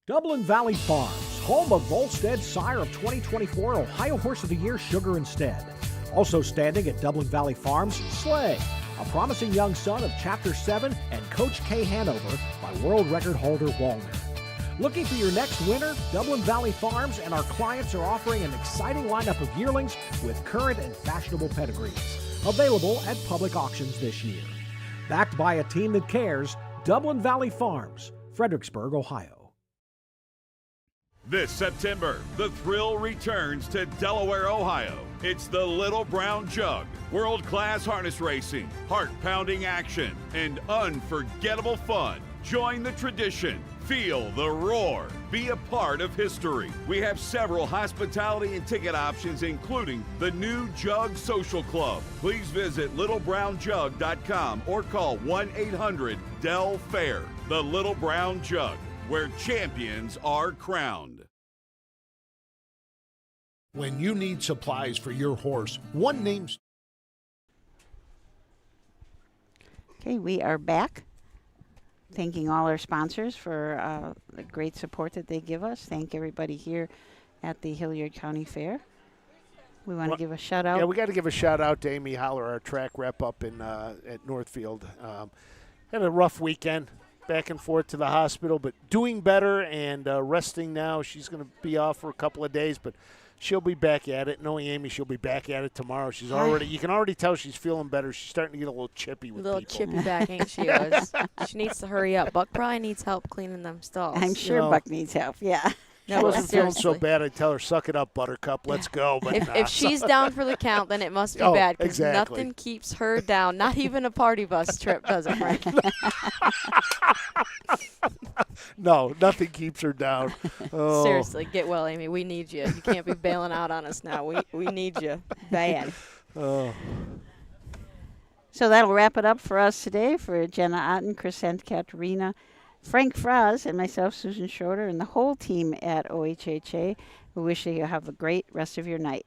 Dublin Valley Farms, home of Volstead Sire of 2024 Ohio Horse of the Year Sugar Instead. Also standing at Dublin Valley Farms, Slay, a promising young son of Chapter 7 and Coach K. Hanover by world record holder Wallner. Looking for your next winner? Dublin Valley Farms and our clients are offering an exciting lineup of yearlings with current and fashionable pedigrees. Available at public auctions this year. Backed by a team that cares, Dublin Valley Farms, Fredericksburg, Ohio. This September, the thrill returns to Delaware, Ohio. It's the Little Brown Jug. World-class harness racing, heart-pounding action, and unforgettable fun. Join the tradition. Feel the roar. Be a part of history. We have several hospitality and ticket options, including the new Jug Social Club. Please visit littlebrownjug.com or call 1-800-DEL-FAIR. The Little Brown Jug, where champions are crowned. When you need supplies for your horse, one name's... Okay, we are back. Thanking all our sponsors for the great support that they give us. Thank everybody here at the Hilliard County Fair. We want to give a shout out. Yeah, we got to give a shout out to Amy Holler, our track rep up in at Northfield. Had a rough weekend, back and forth to the hospital, but doing better and resting now. She's going to be off for a couple of days, but she'll be back at it. Knowing Amy, she'll be back at it tomorrow. She's already, you can already tell she's feeling better. She's starting to get a little chippy with people. Chippy back, ain't she? Was. She needs to hurry up. Buck probably needs help cleaning them stalls. I'm sure Buck needs help, yeah. She wasn't feeling so bad. I'd tell her, suck it up, Buttercup. Let's go. But if she's down for the count, then it must be bad, because nothing keeps her down. Not even a party bus trip, does it, Frank? No, nothing keeps her down. Oh. Seriously, get well, Amy. We need you. You can't be bailing out on us now. We need you bad. Oh. So that'll wrap it up for us today. For Jenna Otten, Chris and Katerina, Frank Fraz, and myself, Susan Schroeder, and the whole team at OHHA, we wish you have a great rest of your night.